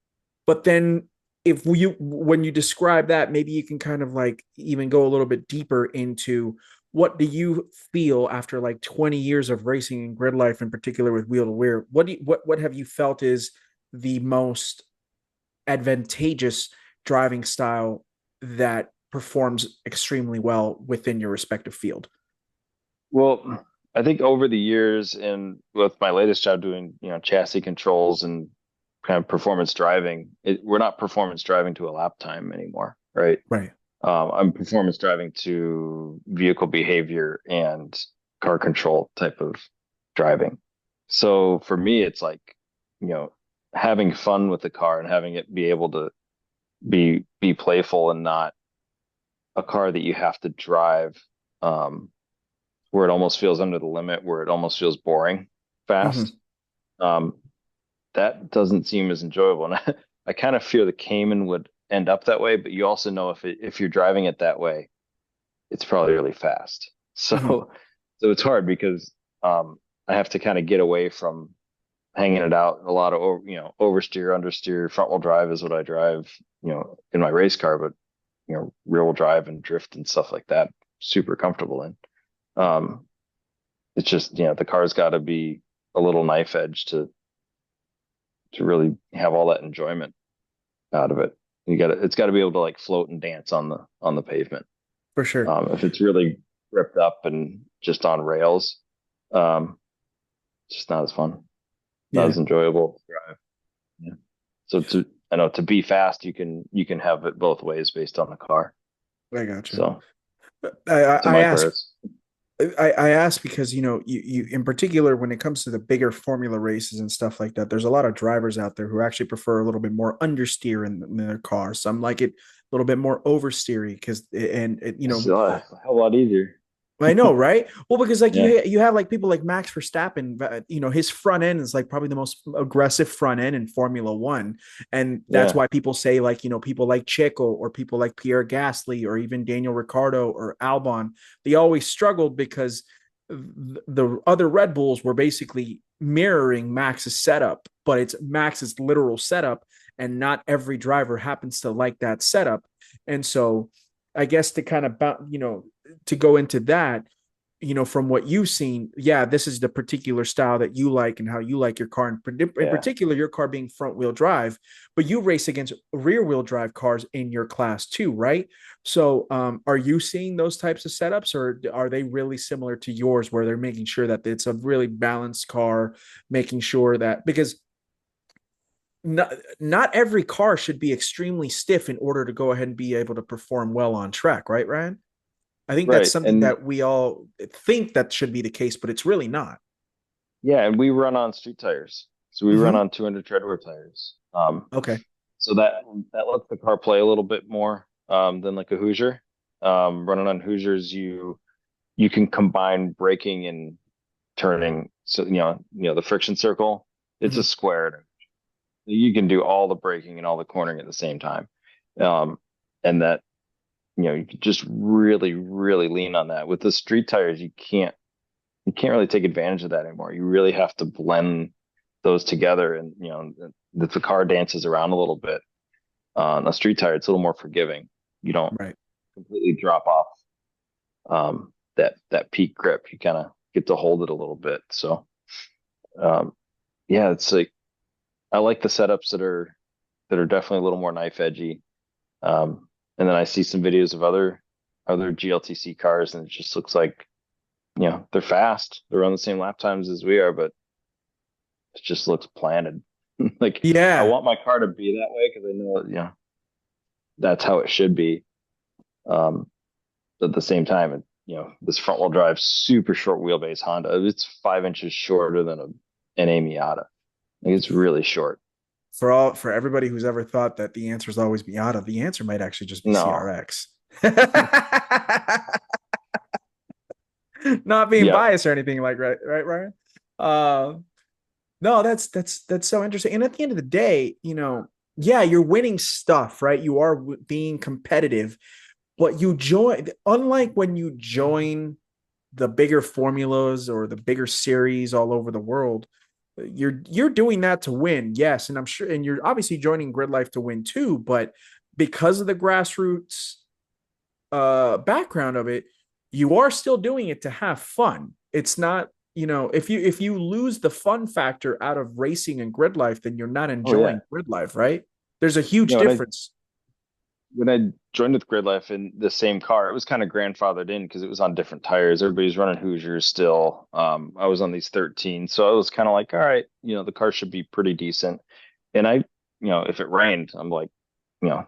[SPEAKER 1] But then if you when you describe that, maybe you can kind of like even go a little bit deeper into what do you feel after like 20 years of racing in grid life in particular with wheel to wheel? What have you felt is the most advantageous driving style that performs extremely well within your respective field?
[SPEAKER 2] Well, I think over the years and with my latest job doing, chassis controls and kind of performance driving, we're not performance driving to a lap time anymore, right?
[SPEAKER 1] Right.
[SPEAKER 2] I'm performance driving to vehicle behavior and car control type of driving. So for me, it's like, you know, having fun with the car and having it be able to be playful and not a car that you have to drive um, where it almost feels under the limit, where it almost feels boring
[SPEAKER 1] Hmm.
[SPEAKER 2] fast. Um, that doesn't seem as enjoyable. And I kind of fear the Cayman would end up that way, but you also know if you're driving it that way, it's probably really fast.
[SPEAKER 1] Hmm.
[SPEAKER 2] So it's hard because I have to kind of get away from hanging it out. A lot of oversteer, understeer, front wheel drive is what I drive, in my race car, but rear wheel drive and drift and stuff like that, super comfortable in. Um, it's just the car's got to be a little knife edge to really have all that enjoyment out of it. It's got to be able to like float and dance on the pavement.
[SPEAKER 1] For sure.
[SPEAKER 2] If it's really ripped up and just on rails, um, it's just not as fun, not
[SPEAKER 1] Yeah,
[SPEAKER 2] as enjoyable to drive. Yeah. So I know to be fast, you can have it both ways based on the car.
[SPEAKER 1] I gotcha.
[SPEAKER 2] So
[SPEAKER 1] I,
[SPEAKER 2] to
[SPEAKER 1] I
[SPEAKER 2] my
[SPEAKER 1] ask
[SPEAKER 2] cars,
[SPEAKER 1] I ask because you in particular when it comes to the bigger formula races and stuff like that, there's a lot of drivers out there who actually prefer a little bit more understeer in their car. Some like it a little bit more oversteery because
[SPEAKER 2] it's a hell of a lot easier.
[SPEAKER 1] I know, right? Well, because like
[SPEAKER 2] Yeah,
[SPEAKER 1] you have like people like Max Verstappen, his front end is like probably the most aggressive front end in Formula One, and that's
[SPEAKER 2] yeah,
[SPEAKER 1] why people say like people like Checo or people like Pierre Gasly or even Daniel Ricciardo or Albon, they always struggled because the other Red Bulls were basically mirroring Max's setup, but it's Max's literal setup, and not every driver happens to like that setup, and so I guess to kind of to go into that, from what you've seen, yeah, this is the particular style that you like and how you like your car, in
[SPEAKER 2] yeah.
[SPEAKER 1] particular, your car being front wheel drive, but you race against rear wheel drive cars in your class too, right? So, are you seeing those types of setups, or are they really similar to yours, where they're making sure that it's a really balanced car, making sure that because not every car should be extremely stiff in order to go ahead and be able to perform well on track, right, Ryan? I think that's
[SPEAKER 2] Right.
[SPEAKER 1] something
[SPEAKER 2] And
[SPEAKER 1] that we all think that should be the case, but it's really not.
[SPEAKER 2] yeah, and we run on street tires. So we run
[SPEAKER 1] Hmm.
[SPEAKER 2] on 200 treadwear tires.
[SPEAKER 1] Okay.
[SPEAKER 2] So that lets the car play a little bit more than like a Hoosier. Running on Hoosiers, you can combine braking and turning. So the friction circle, it's a
[SPEAKER 1] Hmm.
[SPEAKER 2] square. You can do all the braking and all the cornering at the same time. Um, and that you can just really, really lean on that. With the street tires, you can't really take advantage of that anymore. You really have to blend those together, and the car dances around a little bit. On a street tire, it's a little more forgiving. You don't
[SPEAKER 1] Right.
[SPEAKER 2] completely drop off that peak grip. You kind of get to hold it a little bit. So um, yeah, it's like I like the setups that are definitely a little more knife edgy. And then I see some videos of other GLTC cars, and it just looks like they're fast. They're on the same lap times as we are, but it just looks planted. Like I
[SPEAKER 1] Yeah.
[SPEAKER 2] want my car to be that way because I know that's how it should be. Um, but at the same time, this front wheel drive super short wheelbase Honda. It's 5 inches shorter than a NA Miata. Like it's really short.
[SPEAKER 1] For everybody who's ever thought that the answer is always Miata, the answer might actually just be
[SPEAKER 2] No.
[SPEAKER 1] CRX. Not being
[SPEAKER 2] Yep.
[SPEAKER 1] biased or anything like right, Ryan. Uh, no, that's so interesting. And at the end of the day, yeah, you're winning stuff, right? You are being competitive, but you join, unlike when you join the bigger formulas or the bigger series all over the world, you're doing that to win, yes, and I'm sure, and you're obviously joining Gridlife to win too, but because of the grassroots background of it, you are still doing it to have fun. It's not, if you lose the fun factor out of racing and grid life, then you're not
[SPEAKER 2] Oh yeah.
[SPEAKER 1] enjoying grid life, right? There's a huge
[SPEAKER 2] You know, when I
[SPEAKER 1] difference.
[SPEAKER 2] when I joined with Gridlife in the same car, it was kind of grandfathered in because it was on different tires. Everybody's running Hoosiers still. I was on these 13, so I was kind of like, all right, the car should be pretty decent. And if it rained, I'm like, you know,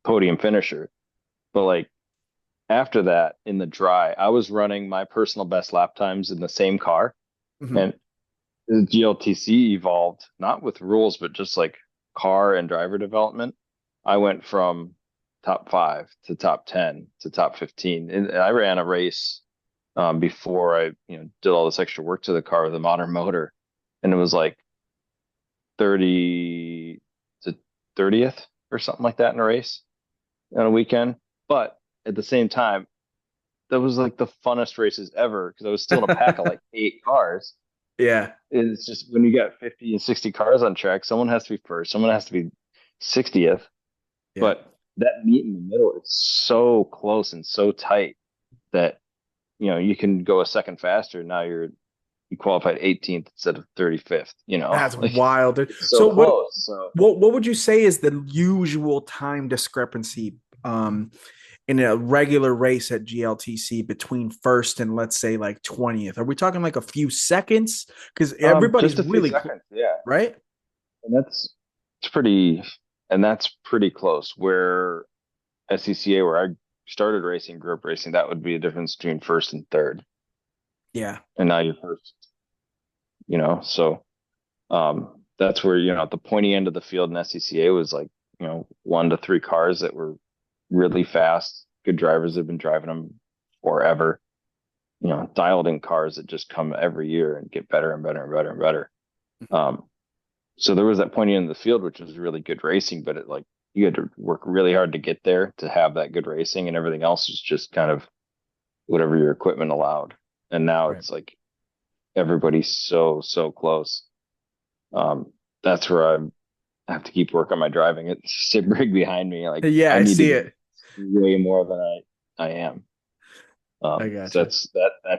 [SPEAKER 2] podium finisher. But like after that, in the dry, I was running my personal best lap times in the same car,
[SPEAKER 1] Mhm.
[SPEAKER 2] and the GLTC evolved not with rules, but just like car and driver development. I went from top 5 to top 10 to top 15. And I ran a race before I, did all this extra work to the car with a modern motor, and it was like 30 to 30th or something like that in a race on a weekend. But at the same time, that was like the funnest races ever because I was still in a pack of like 8 cars.
[SPEAKER 1] Yeah.
[SPEAKER 2] It's just when you got 50 and 60 cars on track, someone has to be first, someone has to be 60th.
[SPEAKER 1] Yeah.
[SPEAKER 2] But that meet in the middle is so close and so tight that you can go a second faster. Now you qualified 18th instead of 35th.
[SPEAKER 1] That's
[SPEAKER 2] Like
[SPEAKER 1] wild, dude.
[SPEAKER 2] it's so
[SPEAKER 1] So
[SPEAKER 2] close. So
[SPEAKER 1] what would you say is the usual time discrepancy in a regular race at GLTC between first and let's say like 20th? Are we talking like a few seconds? Because everybody's
[SPEAKER 2] just a few
[SPEAKER 1] really
[SPEAKER 2] seconds, yeah,
[SPEAKER 1] right?
[SPEAKER 2] and it's pretty, and that's pretty close. Where SCCA, where I started racing, grew up racing, that would be a difference between first and third,
[SPEAKER 1] Yeah.
[SPEAKER 2] and now you're first. So that's where at the pointy end of the field in SCCA was like 1 to 3 cars that were really fast, good drivers that have been driving them forever. Dialed in cars that just come every year and get better and better and better and better. Um, so there was that pointy end of the field, which was really good racing, but you had to work really hard to get there to have that good racing, and everything else was just kind of whatever your equipment allowed. And now
[SPEAKER 1] Right.
[SPEAKER 2] it's like everybody's so close. That's where I have to keep work on my driving. It's sit rig behind me. Like
[SPEAKER 1] Yeah,
[SPEAKER 2] I
[SPEAKER 1] I
[SPEAKER 2] need to
[SPEAKER 1] see
[SPEAKER 2] get
[SPEAKER 1] it.
[SPEAKER 2] way more than I am.
[SPEAKER 1] I
[SPEAKER 2] So
[SPEAKER 1] gotcha.
[SPEAKER 2] that's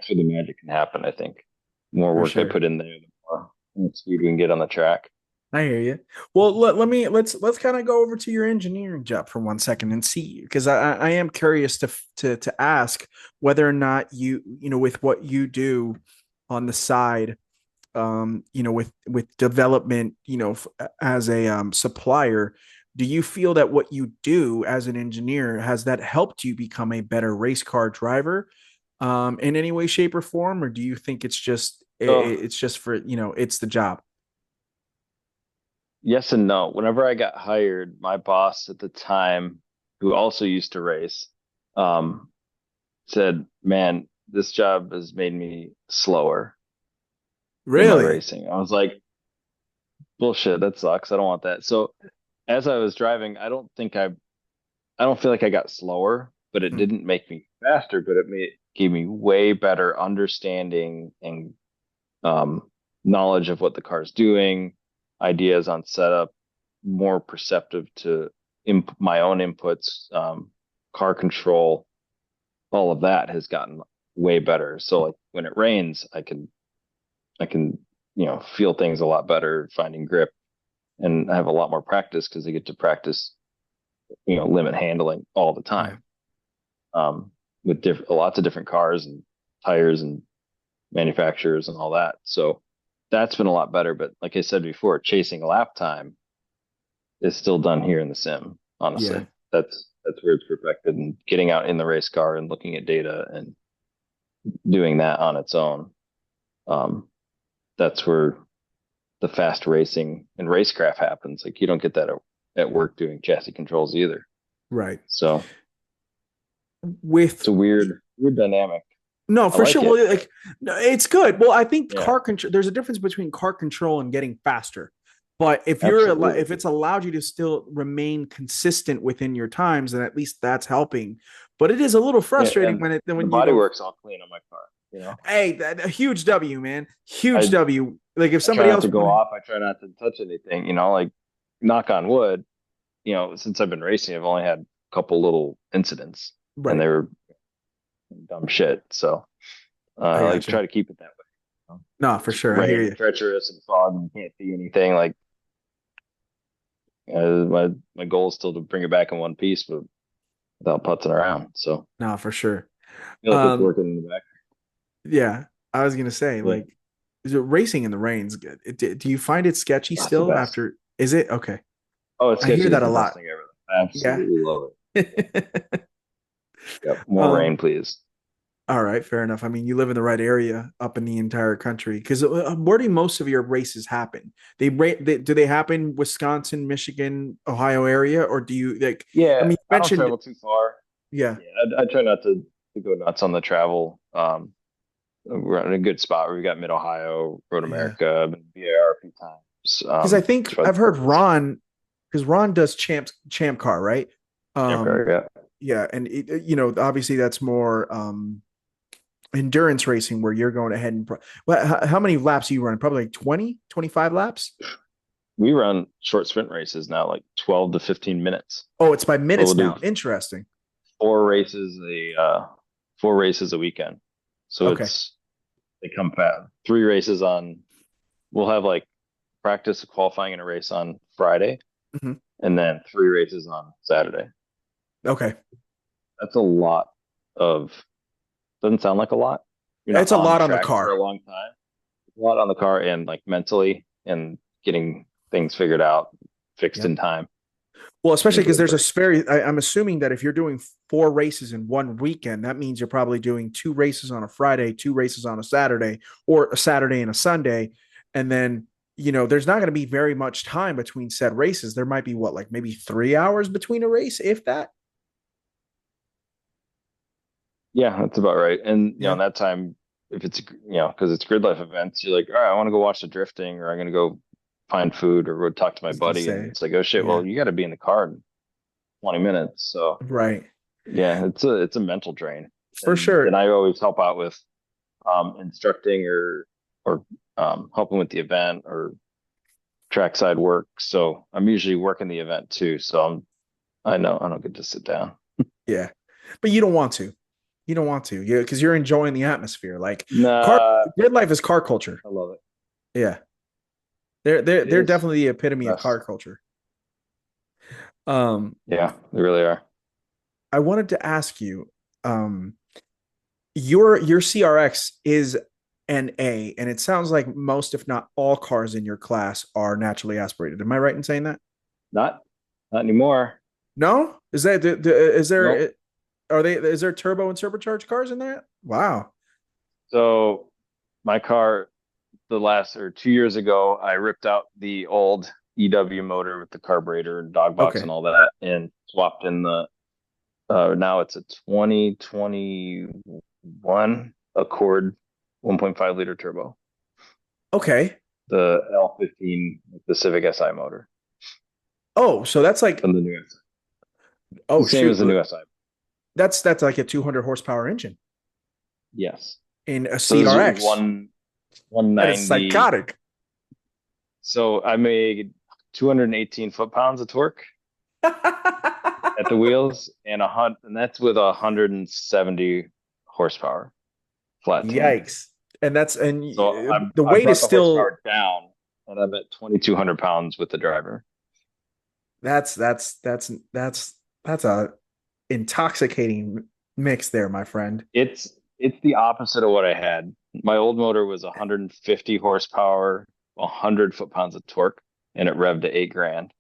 [SPEAKER 2] where the magic can happen. I think more
[SPEAKER 1] For
[SPEAKER 2] work I
[SPEAKER 1] sure.
[SPEAKER 2] put in there, the more speed we can get on the track.
[SPEAKER 1] I hear you. Well, let's kind of go over to your engineering job for 1 second and see, because I am curious to ask whether or not with what you do on the side, with development, as a supplier, do you feel that what you do as an engineer has that helped you become a better race car driver, in any way, shape, or form, or do you think
[SPEAKER 2] So
[SPEAKER 1] it's just for it's the job?
[SPEAKER 2] yes and no. Whenever I got hired, my boss at the time, who also used to race, um, said, "Man, this job has made me slower in my
[SPEAKER 1] Really?
[SPEAKER 2] racing." I was like, "Bullshit, that sucks. I don't want that." So as I was driving, I don't feel like I got slower, but it
[SPEAKER 1] Hmm.
[SPEAKER 2] didn't make me faster, but gave me way better understanding and um, knowledge of what the car's doing, ideas on setup, more perceptive to my own inputs, car control, all of that has gotten way better. So like when it rains, I can feel things a lot better, finding grip, and I have a lot more practice because I get to practice limit handling all the
[SPEAKER 1] Yeah.
[SPEAKER 2] time, with lots of different cars and tires and manufacturers and all that. So that's been a lot better. But like I said before, chasing lap time is still done here in the sim.
[SPEAKER 1] Yeah.
[SPEAKER 2] Honestly, that's where it's perfected, and getting out in the race car and looking at data and doing that on its own. Um, that's where the fast racing and racecraft happens. Like you don't get that at work doing chassis controls either.
[SPEAKER 1] Right.
[SPEAKER 2] So it's
[SPEAKER 1] With
[SPEAKER 2] a weird dynamic.
[SPEAKER 1] No,
[SPEAKER 2] I
[SPEAKER 1] for sure.
[SPEAKER 2] like it,
[SPEAKER 1] Well,
[SPEAKER 2] but
[SPEAKER 1] like no, it's good. Well, I think
[SPEAKER 2] yeah,
[SPEAKER 1] car control. There's a difference between car control and getting faster. But
[SPEAKER 2] absolutely.
[SPEAKER 1] if it's allowed you to still remain consistent within your times, then at least that's helping. But it is a little
[SPEAKER 2] Yeah,
[SPEAKER 1] frustrating
[SPEAKER 2] and
[SPEAKER 1] when
[SPEAKER 2] the
[SPEAKER 1] when you
[SPEAKER 2] body
[SPEAKER 1] go,
[SPEAKER 2] work's all clean on my car.
[SPEAKER 1] hey, a huge W, man, huge
[SPEAKER 2] I
[SPEAKER 1] W. Like if
[SPEAKER 2] I try
[SPEAKER 1] somebody
[SPEAKER 2] not
[SPEAKER 1] else
[SPEAKER 2] to go
[SPEAKER 1] would,
[SPEAKER 2] off. I try not to touch anything. Like knock on wood. Since I've been racing, I've only had a couple little incidents, and
[SPEAKER 1] right?
[SPEAKER 2] they were dumb shit. So
[SPEAKER 1] I
[SPEAKER 2] like
[SPEAKER 1] gotcha.
[SPEAKER 2] try to keep it that way.
[SPEAKER 1] No, for
[SPEAKER 2] It's
[SPEAKER 1] sure. I hear
[SPEAKER 2] rain
[SPEAKER 1] you.
[SPEAKER 2] and treacherous and fog, and you can't see anything. Like my goal is still to bring it back in one piece, but without putzing around. So
[SPEAKER 1] No, for sure.
[SPEAKER 2] I feel like it's
[SPEAKER 1] Um,
[SPEAKER 2] working in the back.
[SPEAKER 1] yeah, I was gonna say,
[SPEAKER 2] Yeah,
[SPEAKER 1] like, is it racing in the rain's good? Do you find it sketchy
[SPEAKER 2] that's the
[SPEAKER 1] still
[SPEAKER 2] best.
[SPEAKER 1] after? Is it okay?
[SPEAKER 2] Oh, it's
[SPEAKER 1] I hear
[SPEAKER 2] sketchy
[SPEAKER 1] that
[SPEAKER 2] is
[SPEAKER 1] a
[SPEAKER 2] the best
[SPEAKER 1] lot.
[SPEAKER 2] thing ever. I
[SPEAKER 1] Yeah.
[SPEAKER 2] absolutely love it. Yep, more
[SPEAKER 1] um,
[SPEAKER 2] rain, please.
[SPEAKER 1] All right, fair enough. I mean, you live in the right area up in the entire country. Because where do most of your races happen? Do they happen Wisconsin, Michigan, Ohio area, or do you like? I
[SPEAKER 2] Yeah,
[SPEAKER 1] mean, you
[SPEAKER 2] I don't
[SPEAKER 1] mentioned,
[SPEAKER 2] travel too far.
[SPEAKER 1] yeah,
[SPEAKER 2] Yeah, I try not to go nuts on the travel. We're in a good spot where we got Mid Ohio, Road
[SPEAKER 1] yeah.
[SPEAKER 2] America, been VAR a few times.
[SPEAKER 1] Because I think
[SPEAKER 2] Tried
[SPEAKER 1] I've
[SPEAKER 2] to
[SPEAKER 1] heard Ron, because Ron does champ car, right?
[SPEAKER 2] Champ
[SPEAKER 1] Um,
[SPEAKER 2] Car, yeah.
[SPEAKER 1] yeah, and obviously that's more endurance racing where you're going ahead and well, how many laps are you running? Probably like 20, 25 laps.
[SPEAKER 2] We run short sprint races now, like 12 to 15 minutes.
[SPEAKER 1] Oh, it's by
[SPEAKER 2] So we'll
[SPEAKER 1] minutes
[SPEAKER 2] do
[SPEAKER 1] now. Interesting.
[SPEAKER 2] four races four races a weekend. So
[SPEAKER 1] Okay.
[SPEAKER 2] it's they come fast. Three races on. We'll have like practice qualifying in a race on Friday,
[SPEAKER 1] Mhm.
[SPEAKER 2] and then three races on Saturday.
[SPEAKER 1] Okay.
[SPEAKER 2] That's a lot of. Doesn't sound like a lot. You're not
[SPEAKER 1] It's a
[SPEAKER 2] on the
[SPEAKER 1] lot on the
[SPEAKER 2] track for
[SPEAKER 1] car.
[SPEAKER 2] a long time. A lot on the car and like mentally and getting things figured out, fixed
[SPEAKER 1] Yep.
[SPEAKER 2] in time,
[SPEAKER 1] Well,
[SPEAKER 2] and a
[SPEAKER 1] especially because
[SPEAKER 2] good
[SPEAKER 1] there's a
[SPEAKER 2] break.
[SPEAKER 1] very, I'm assuming that if you're doing four races in one weekend, that means you're probably doing two races on a Friday, two races on a Saturday, or a Saturday and a Sunday. And then, there's not going to be very much time between said races. There might be what, like maybe 3 hours between a race, if that.
[SPEAKER 2] Yeah, that's about right. And
[SPEAKER 1] Yeah.
[SPEAKER 2] in that time, if it's because it's Gridlife events, you're like, all right, I want to go watch the drifting, or I'm gonna go find food, or go talk to
[SPEAKER 1] I
[SPEAKER 2] my
[SPEAKER 1] was going to
[SPEAKER 2] buddy, and
[SPEAKER 1] say,
[SPEAKER 2] it's like, oh shit,
[SPEAKER 1] yeah.
[SPEAKER 2] well, you got to be in the car in 20 minutes. So
[SPEAKER 1] Right.
[SPEAKER 2] yeah, it's a mental drain,
[SPEAKER 1] For
[SPEAKER 2] and
[SPEAKER 1] sure.
[SPEAKER 2] I always help out with instructing or helping with the event or trackside work. So I'm usually working the event too. So I know I don't get to sit down.
[SPEAKER 1] Yeah. But you don't want to. You don't want to. Yeah, because you're enjoying the atmosphere. Like car
[SPEAKER 2] Nah,
[SPEAKER 1] grid life is car culture.
[SPEAKER 2] I love it.
[SPEAKER 1] Yeah. They're
[SPEAKER 2] It is
[SPEAKER 1] definitely the epitome of car
[SPEAKER 2] best.
[SPEAKER 1] culture. Um,
[SPEAKER 2] Yeah, they really are.
[SPEAKER 1] I wanted to ask you, um, your CRX is an A, and it sounds like most, if not all, cars in your class are naturally aspirated. Am I right in saying that?
[SPEAKER 2] Not not anymore.
[SPEAKER 1] No? Is there
[SPEAKER 2] Nope.
[SPEAKER 1] are they is there turbo and supercharged cars in there? Wow.
[SPEAKER 2] So my car, the last or 2 years ago, I ripped out the old EW motor with the carburetor and dog box
[SPEAKER 1] Okay.
[SPEAKER 2] and all that, and swapped in the. Now it's a 2021 Accord 1.5 liter turbo,
[SPEAKER 1] Okay.
[SPEAKER 2] the L15, the Civic Si motor,
[SPEAKER 1] Oh, so that's like,
[SPEAKER 2] and the new SI. The
[SPEAKER 1] oh
[SPEAKER 2] same
[SPEAKER 1] shoot.
[SPEAKER 2] as the new SI.
[SPEAKER 1] That's like a 200 horsepower engine
[SPEAKER 2] Yes.
[SPEAKER 1] in a
[SPEAKER 2] So this is
[SPEAKER 1] CRX.
[SPEAKER 2] one
[SPEAKER 1] That is
[SPEAKER 2] 190.
[SPEAKER 1] psychotic.
[SPEAKER 2] So I made 218 foot-pounds of torque at the wheels and that's with 170 horsepower flat tank.
[SPEAKER 1] Yikes. And
[SPEAKER 2] So
[SPEAKER 1] the
[SPEAKER 2] I
[SPEAKER 1] weight is
[SPEAKER 2] brought the
[SPEAKER 1] still
[SPEAKER 2] horsepower down and I'm at 2,200 pounds with the driver.
[SPEAKER 1] that's a intoxicating mix there, my friend.
[SPEAKER 2] It's the opposite of what I had. My old motor was 150 horsepower, 100 foot-pounds of torque, and it revved to 8 grand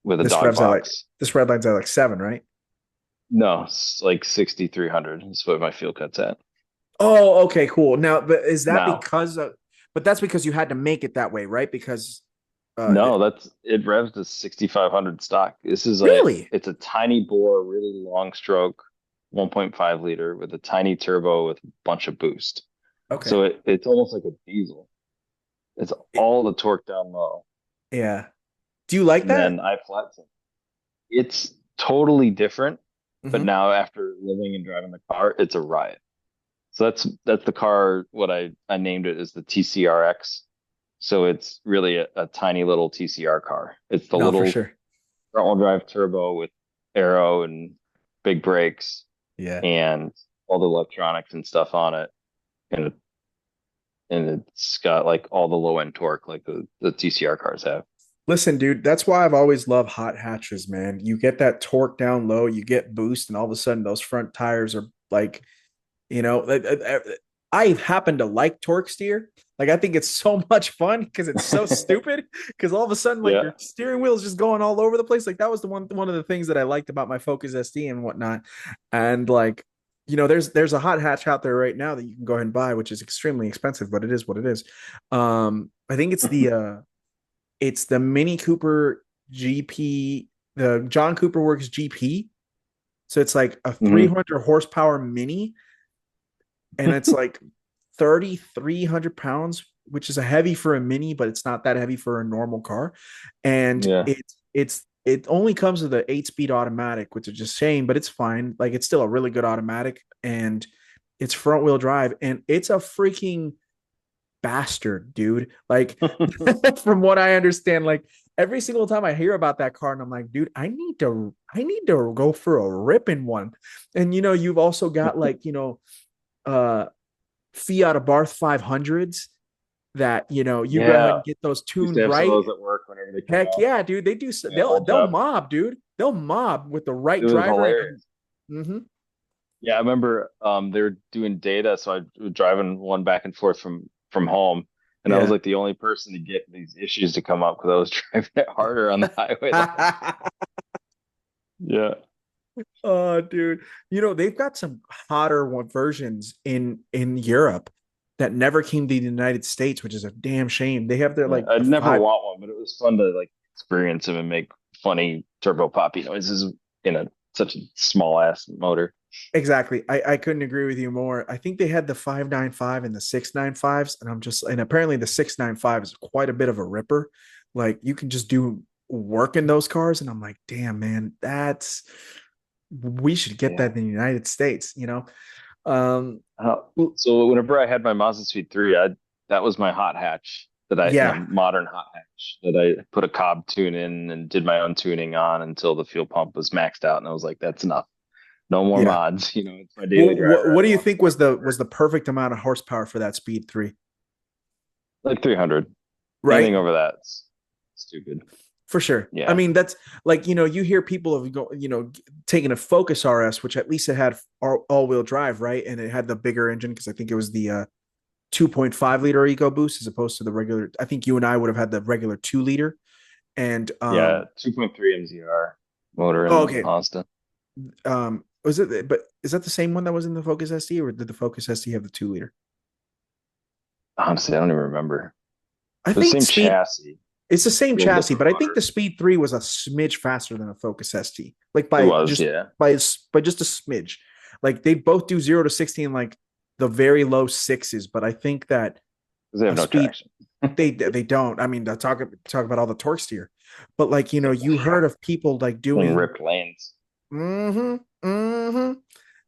[SPEAKER 2] with a
[SPEAKER 1] This
[SPEAKER 2] dog
[SPEAKER 1] revs at like
[SPEAKER 2] box.
[SPEAKER 1] this red line's at like 7, right?
[SPEAKER 2] No, it's like 6,300 is what my fuel cut's at
[SPEAKER 1] Oh, okay, cool. Now, but is that
[SPEAKER 2] now.
[SPEAKER 1] because of but that's because you had to make it that way, right? Because
[SPEAKER 2] No, that's it revs to 6,500 stock. This is
[SPEAKER 1] really?
[SPEAKER 2] it's a tiny bore, really long stroke, 1.5 liter with a tiny turbo with a bunch of boost.
[SPEAKER 1] Okay.
[SPEAKER 2] So it's almost like a diesel. It's all the torque down low.
[SPEAKER 1] Yeah. Do you like
[SPEAKER 2] And
[SPEAKER 1] that?
[SPEAKER 2] then I flat set. It's totally different, but
[SPEAKER 1] Hmm.
[SPEAKER 2] now after living and driving the car, it's a riot. So that's the car. What I named it is the TCRX. So it's really a tiny little TCR car. It's the
[SPEAKER 1] No, for
[SPEAKER 2] little
[SPEAKER 1] sure.
[SPEAKER 2] front-wheel drive turbo with aero and big brakes
[SPEAKER 1] Yeah.
[SPEAKER 2] and all the electronics and stuff on it, and it's got like all the low-end torque like the TCR cars have.
[SPEAKER 1] Listen, dude, that's why I've always loved hot hatches, man. You get that torque down low, you get boost, and all of a sudden those front tires are like, I happen to like torque steer. Like, I think it's so much fun because it's so stupid. Because all of a sudden, like
[SPEAKER 2] Yeah,
[SPEAKER 1] your steering wheel is just going all over the place. Like that was the one of the things that I liked about my Focus ST and whatnot. And like, there's a hot hatch out there right now that you can go ahead and buy, which is extremely expensive, but it is what it is. I think it's the Mini Cooper GP, the John Cooper Works GP. So it's like a
[SPEAKER 2] Hmm.
[SPEAKER 1] 300 horsepower mini, and it's like 3,300 pounds, which is a heavy for a mini, but it's not that heavy for a normal car. And
[SPEAKER 2] Yeah.
[SPEAKER 1] it only comes with an 8-speed automatic, which is just shame, but it's fine. Like it's still a really good automatic, and it's front wheel drive, and it's a freaking bastard, dude. Like from what I understand, like every single time I hear about that car, and I'm like, dude, I need to go for a rip in one. And you've also got like, uh Fiat Abarth 500s that you go ahead
[SPEAKER 2] Yeah.
[SPEAKER 1] and get those
[SPEAKER 2] Used to
[SPEAKER 1] tuned
[SPEAKER 2] have some of
[SPEAKER 1] right.
[SPEAKER 2] those at work whenever they come
[SPEAKER 1] Heck
[SPEAKER 2] out.
[SPEAKER 1] yeah, dude. They do.
[SPEAKER 2] Yeah,
[SPEAKER 1] They'll
[SPEAKER 2] old
[SPEAKER 1] they'll
[SPEAKER 2] job.
[SPEAKER 1] mob, dude. They'll mob with the right
[SPEAKER 2] It was
[SPEAKER 1] driver. And
[SPEAKER 2] hilarious.
[SPEAKER 1] mhm.
[SPEAKER 2] Yeah, I remember they were doing data, so I was driving one back and forth from home, and I was
[SPEAKER 1] Yeah.
[SPEAKER 2] like the only person to get these issues to come up because I was driving it harder on the highway the whole time. Yeah.
[SPEAKER 1] Oh, dude. They've got some hotter versions in Europe that never came to the United States, which is a damn shame. They have their
[SPEAKER 2] Yeah,
[SPEAKER 1] like the
[SPEAKER 2] I'd never
[SPEAKER 1] five.
[SPEAKER 2] want one, but it was fun to like experience them and make funny turbo poppy noises in a such a small ass motor.
[SPEAKER 1] Exactly. I couldn't agree with you more. I think they had the 595 and the 695s, and apparently the 695 is quite a bit of a ripper. Like you can just do work in those cars, and I'm like, damn, man, we should get
[SPEAKER 2] Yeah.
[SPEAKER 1] that in the United States. Um,
[SPEAKER 2] So whenever I had my Mazda Speed 3, that was my hot hatch that
[SPEAKER 1] yeah,
[SPEAKER 2] modern hot hatch that I put a Cobb tune in and did my own tuning on until the fuel pump was maxed out, and I was like, that's enough. No more
[SPEAKER 1] yeah.
[SPEAKER 2] mods. It's my
[SPEAKER 1] Well,
[SPEAKER 2] daily
[SPEAKER 1] what,
[SPEAKER 2] driver.
[SPEAKER 1] what
[SPEAKER 2] I
[SPEAKER 1] do you
[SPEAKER 2] want
[SPEAKER 1] think
[SPEAKER 2] want
[SPEAKER 1] was
[SPEAKER 2] it to
[SPEAKER 1] the
[SPEAKER 2] work.
[SPEAKER 1] perfect amount of horsepower for that Speed 3?
[SPEAKER 2] Like 300.
[SPEAKER 1] Right?
[SPEAKER 2] Anything over that's stupid.
[SPEAKER 1] For sure. I
[SPEAKER 2] Yeah.
[SPEAKER 1] mean, that's like, you hear people have taking a Focus RS, which at least it had all-wheel drive, right? And it had the bigger engine because I think it was the 2.5 liter EcoBoost as opposed to the regular. I think you and I would have had the regular 2 liter. And
[SPEAKER 2] Yeah. 2.3 MZR motor
[SPEAKER 1] oh,
[SPEAKER 2] in the
[SPEAKER 1] okay.
[SPEAKER 2] Mazda.
[SPEAKER 1] Was it? But is that the same one that was in the Focus ST, or did the Focus ST have the 2 liter?
[SPEAKER 2] Honestly, I don't even remember.
[SPEAKER 1] I
[SPEAKER 2] The
[SPEAKER 1] think
[SPEAKER 2] same
[SPEAKER 1] Speed.
[SPEAKER 2] chassis,
[SPEAKER 1] It's the same
[SPEAKER 2] a little
[SPEAKER 1] chassis,
[SPEAKER 2] different
[SPEAKER 1] but I think
[SPEAKER 2] motor.
[SPEAKER 1] the Speed 3 was a smidge faster than a Focus ST, like
[SPEAKER 2] It
[SPEAKER 1] by
[SPEAKER 2] was,
[SPEAKER 1] just
[SPEAKER 2] yeah.
[SPEAKER 1] by just a smidge. Like they both do 0 to 60 in like the very low sixes, but I think that
[SPEAKER 2] Because they have
[SPEAKER 1] a
[SPEAKER 2] no
[SPEAKER 1] Speed
[SPEAKER 2] traction.
[SPEAKER 1] they don't. I mean, talk about all the torque steer, but like
[SPEAKER 2] Yeah.
[SPEAKER 1] you heard of people like
[SPEAKER 2] And
[SPEAKER 1] doing.
[SPEAKER 2] ripped lanes.
[SPEAKER 1] Mm-hmm, mm-hmm.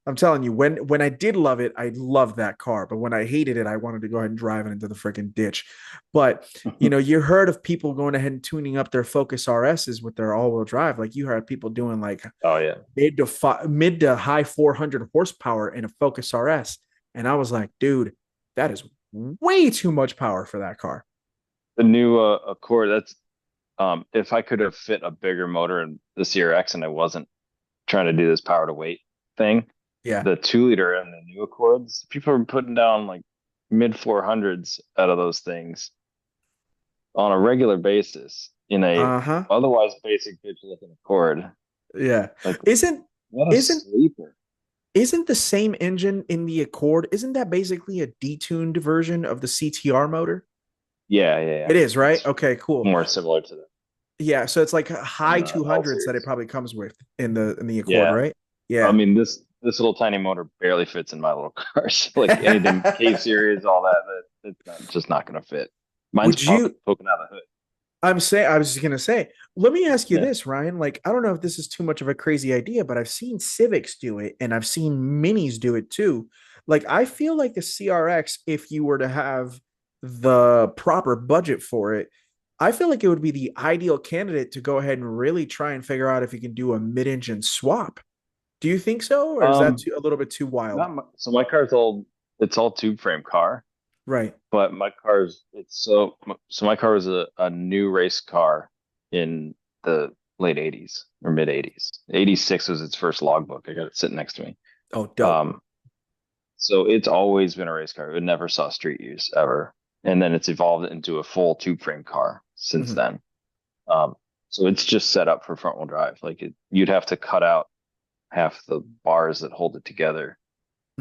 [SPEAKER 1] I'm telling you, when I did love it, I loved that car. But when I hated it, I wanted to go ahead and drive it into the freaking ditch. But you heard of people going ahead and tuning up their Focus RSs with their all-wheel drive. Like you heard people doing like
[SPEAKER 2] Oh yeah.
[SPEAKER 1] mid to high 400 horsepower in a Focus RS, and I was like, dude, that is way too much power for that car.
[SPEAKER 2] The new Accord, that's if I could have fit a bigger motor in the CRX and I wasn't trying to do this power to weight thing,
[SPEAKER 1] Yeah.
[SPEAKER 2] the 2 liter and the new Accords, people are putting down like mid 400s out of those things on a regular basis in a
[SPEAKER 1] Uh huh.
[SPEAKER 2] otherwise basic bitch looking Accord.
[SPEAKER 1] Yeah.
[SPEAKER 2] Like
[SPEAKER 1] Isn't
[SPEAKER 2] what a
[SPEAKER 1] isn't
[SPEAKER 2] sleeper.
[SPEAKER 1] isn't the same engine in the Accord? Isn't that basically a detuned version of the CTR motor?
[SPEAKER 2] Yeah, yeah, yeah.
[SPEAKER 1] It is, right?
[SPEAKER 2] It's
[SPEAKER 1] Okay, cool.
[SPEAKER 2] more similar to the
[SPEAKER 1] Yeah, so it's like high
[SPEAKER 2] on the L
[SPEAKER 1] 200s that it
[SPEAKER 2] series.
[SPEAKER 1] probably comes with in the Accord,
[SPEAKER 2] Yeah.
[SPEAKER 1] right?
[SPEAKER 2] I
[SPEAKER 1] Yeah.
[SPEAKER 2] mean, this little tiny motor barely fits in my little cars. Like anything K series, all that it's not just not going to fit. Mine's
[SPEAKER 1] Would you
[SPEAKER 2] poking out of the hood.
[SPEAKER 1] I was just gonna say, let me ask you
[SPEAKER 2] Yeah.
[SPEAKER 1] this, Ryan. Like, I don't know if this is too much of a crazy idea, but I've seen Civics do it and I've seen Minis do it too. Like, I feel like the CRX, if you were to have the proper budget for it, I feel like it would be the ideal candidate to go ahead and really try and figure out if you can do a mid-engine swap. Do you think so, or is that
[SPEAKER 2] Um,
[SPEAKER 1] a little bit too wild?
[SPEAKER 2] so my car's all it's all tube frame car,
[SPEAKER 1] Right.
[SPEAKER 2] but my car's it's so my car was a new race car in the late 80s or mid 80s. 86 was its first logbook. I got it sitting next to me.
[SPEAKER 1] Oh, dope.
[SPEAKER 2] Um, So it's always been a race car. It never saw street use ever. And then it's evolved into a full tube frame car since
[SPEAKER 1] Mhm.
[SPEAKER 2] then. Um, so it's just set up for front wheel drive. You'd have to cut out half the bars that hold it together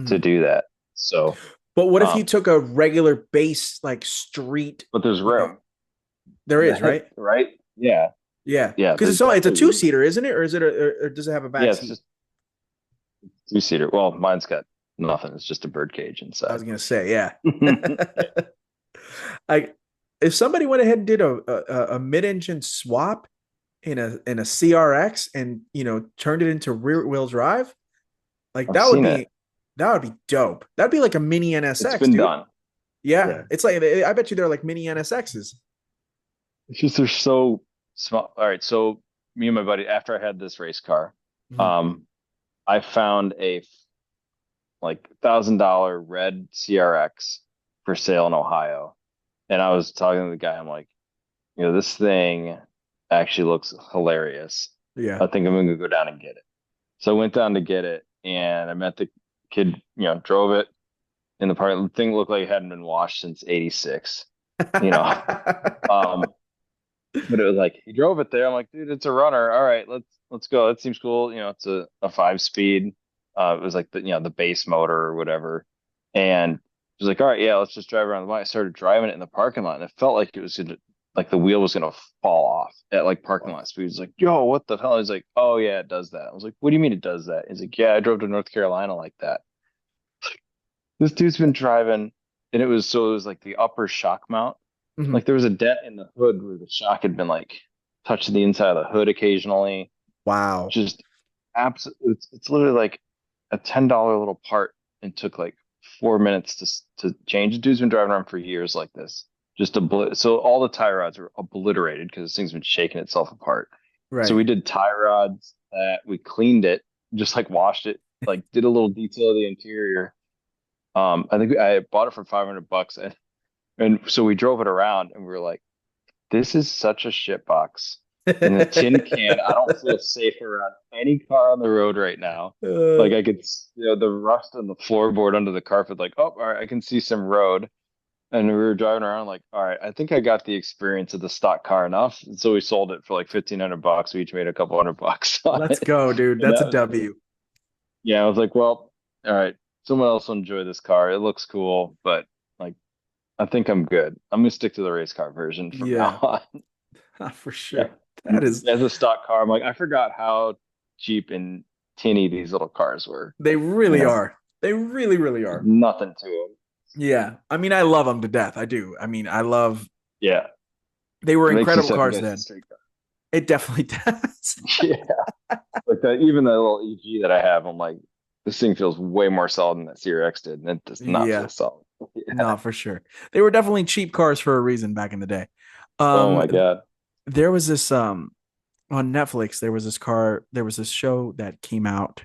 [SPEAKER 2] to
[SPEAKER 1] Mhm.
[SPEAKER 2] do that. So,
[SPEAKER 1] But what if you
[SPEAKER 2] um,
[SPEAKER 1] took a regular base like street,
[SPEAKER 2] but there's
[SPEAKER 1] you know,
[SPEAKER 2] room,
[SPEAKER 1] there is, right?
[SPEAKER 2] right? Yeah,
[SPEAKER 1] Yeah.
[SPEAKER 2] yeah.
[SPEAKER 1] Because
[SPEAKER 2] There's
[SPEAKER 1] it's a
[SPEAKER 2] definitely room.
[SPEAKER 1] two-seater, isn't it? Or is it or does it have a
[SPEAKER 2] Yeah,
[SPEAKER 1] back
[SPEAKER 2] it's
[SPEAKER 1] seat?
[SPEAKER 2] just two-seater. Well, mine's got nothing. It's just a bird cage
[SPEAKER 1] I
[SPEAKER 2] inside.
[SPEAKER 1] was gonna say, yeah.
[SPEAKER 2] Yeah.
[SPEAKER 1] I if somebody went ahead and did a mid-engine swap in a CRX and turned it into rear wheel drive, like
[SPEAKER 2] I've seen it.
[SPEAKER 1] that would be dope. That'd be like a mini
[SPEAKER 2] It's
[SPEAKER 1] NSX,
[SPEAKER 2] been
[SPEAKER 1] dude.
[SPEAKER 2] done.
[SPEAKER 1] Yeah,
[SPEAKER 2] Yeah.
[SPEAKER 1] it's like I bet you they're like mini NSXs.
[SPEAKER 2] It's just they're so small. All right, so me and my buddy, after I had this race car,
[SPEAKER 1] Mhm.
[SPEAKER 2] um, I found a like $1,000 red CRX for sale in Ohio, and I was talking to the guy. I'm like, this thing actually looks hilarious.
[SPEAKER 1] Yeah.
[SPEAKER 2] I think I'm gonna go down and get it. So I went down to get it, and I met the kid. Drove it in the park. The thing looked like it hadn't been washed since '86. You know, um, but it was like he drove it there. I'm like, dude, it's a runner. All right, let's go. That seems cool. It's a 5 speed. It was like the base motor or whatever. And he was like, all right, yeah, let's just drive around the block. I started driving it in the parking lot, and it felt like it was gonna like the wheel was gonna fall off at like parking lot speed. He's like, yo, what the hell? He's like, oh yeah, it does that. I was like, what do you mean it does that? He's like, yeah, I drove to North Carolina like that. This dude's been driving, and it was like the upper shock mount.
[SPEAKER 1] Mhm.
[SPEAKER 2] Like there was a dent in the hood where the shock had been like touching the inside of the hood occasionally.
[SPEAKER 1] Wow.
[SPEAKER 2] Just absolutely, it's literally like a $10 little part and took like 4 minutes to change. The dude's been driving around for years like this. So all the tie rods are obliterated because this thing's been shaking itself apart. So
[SPEAKER 1] Right.
[SPEAKER 2] we did tie rods that we cleaned it, just like washed it, like did a little detail of the interior. I think I bought it for $500 and so we drove it around and we were like, this is such a shit box. In a tin can, I don't feel safe around any car on the road right now.
[SPEAKER 1] Uh,
[SPEAKER 2] Like I could, the rust on the floorboard under the carpet, like, oh, all right, I can see some road. And we were driving around like, all right, I think I got the experience of the stock car enough. And so we sold it for like $1,500. We each made a couple $100 on
[SPEAKER 1] let's
[SPEAKER 2] it.
[SPEAKER 1] go, dude.
[SPEAKER 2] And
[SPEAKER 1] That's a
[SPEAKER 2] that was,
[SPEAKER 1] W.
[SPEAKER 2] yeah, I was like, well, all right, someone else will enjoy this car. It looks cool, but like, I think I'm good. I'm gonna stick to the race car version from now
[SPEAKER 1] Yeah,
[SPEAKER 2] on.
[SPEAKER 1] for
[SPEAKER 2] Yeah.
[SPEAKER 1] sure. That is,
[SPEAKER 2] As a stock car, I'm like, I forgot how cheap and tinny these little cars were.
[SPEAKER 1] they
[SPEAKER 2] You
[SPEAKER 1] really
[SPEAKER 2] know,
[SPEAKER 1] are. They really, really are.
[SPEAKER 2] nothing to them.
[SPEAKER 1] Yeah. I mean, I love them to death. I do. I mean, I love,
[SPEAKER 2] Yeah.
[SPEAKER 1] they were
[SPEAKER 2] It makes you
[SPEAKER 1] incredible
[SPEAKER 2] second
[SPEAKER 1] cars
[SPEAKER 2] guess the
[SPEAKER 1] then.
[SPEAKER 2] street car.
[SPEAKER 1] It definitely does.
[SPEAKER 2] Yeah. Like that, even the little EG that I have, I'm like, this thing feels way more solid than that CRX did, and it does not feel
[SPEAKER 1] Yeah.
[SPEAKER 2] solid. Yeah.
[SPEAKER 1] No, for sure. They were definitely cheap cars for a reason back in the day.
[SPEAKER 2] Oh
[SPEAKER 1] Um,
[SPEAKER 2] my God.
[SPEAKER 1] there was this on Netflix, there was this show that came out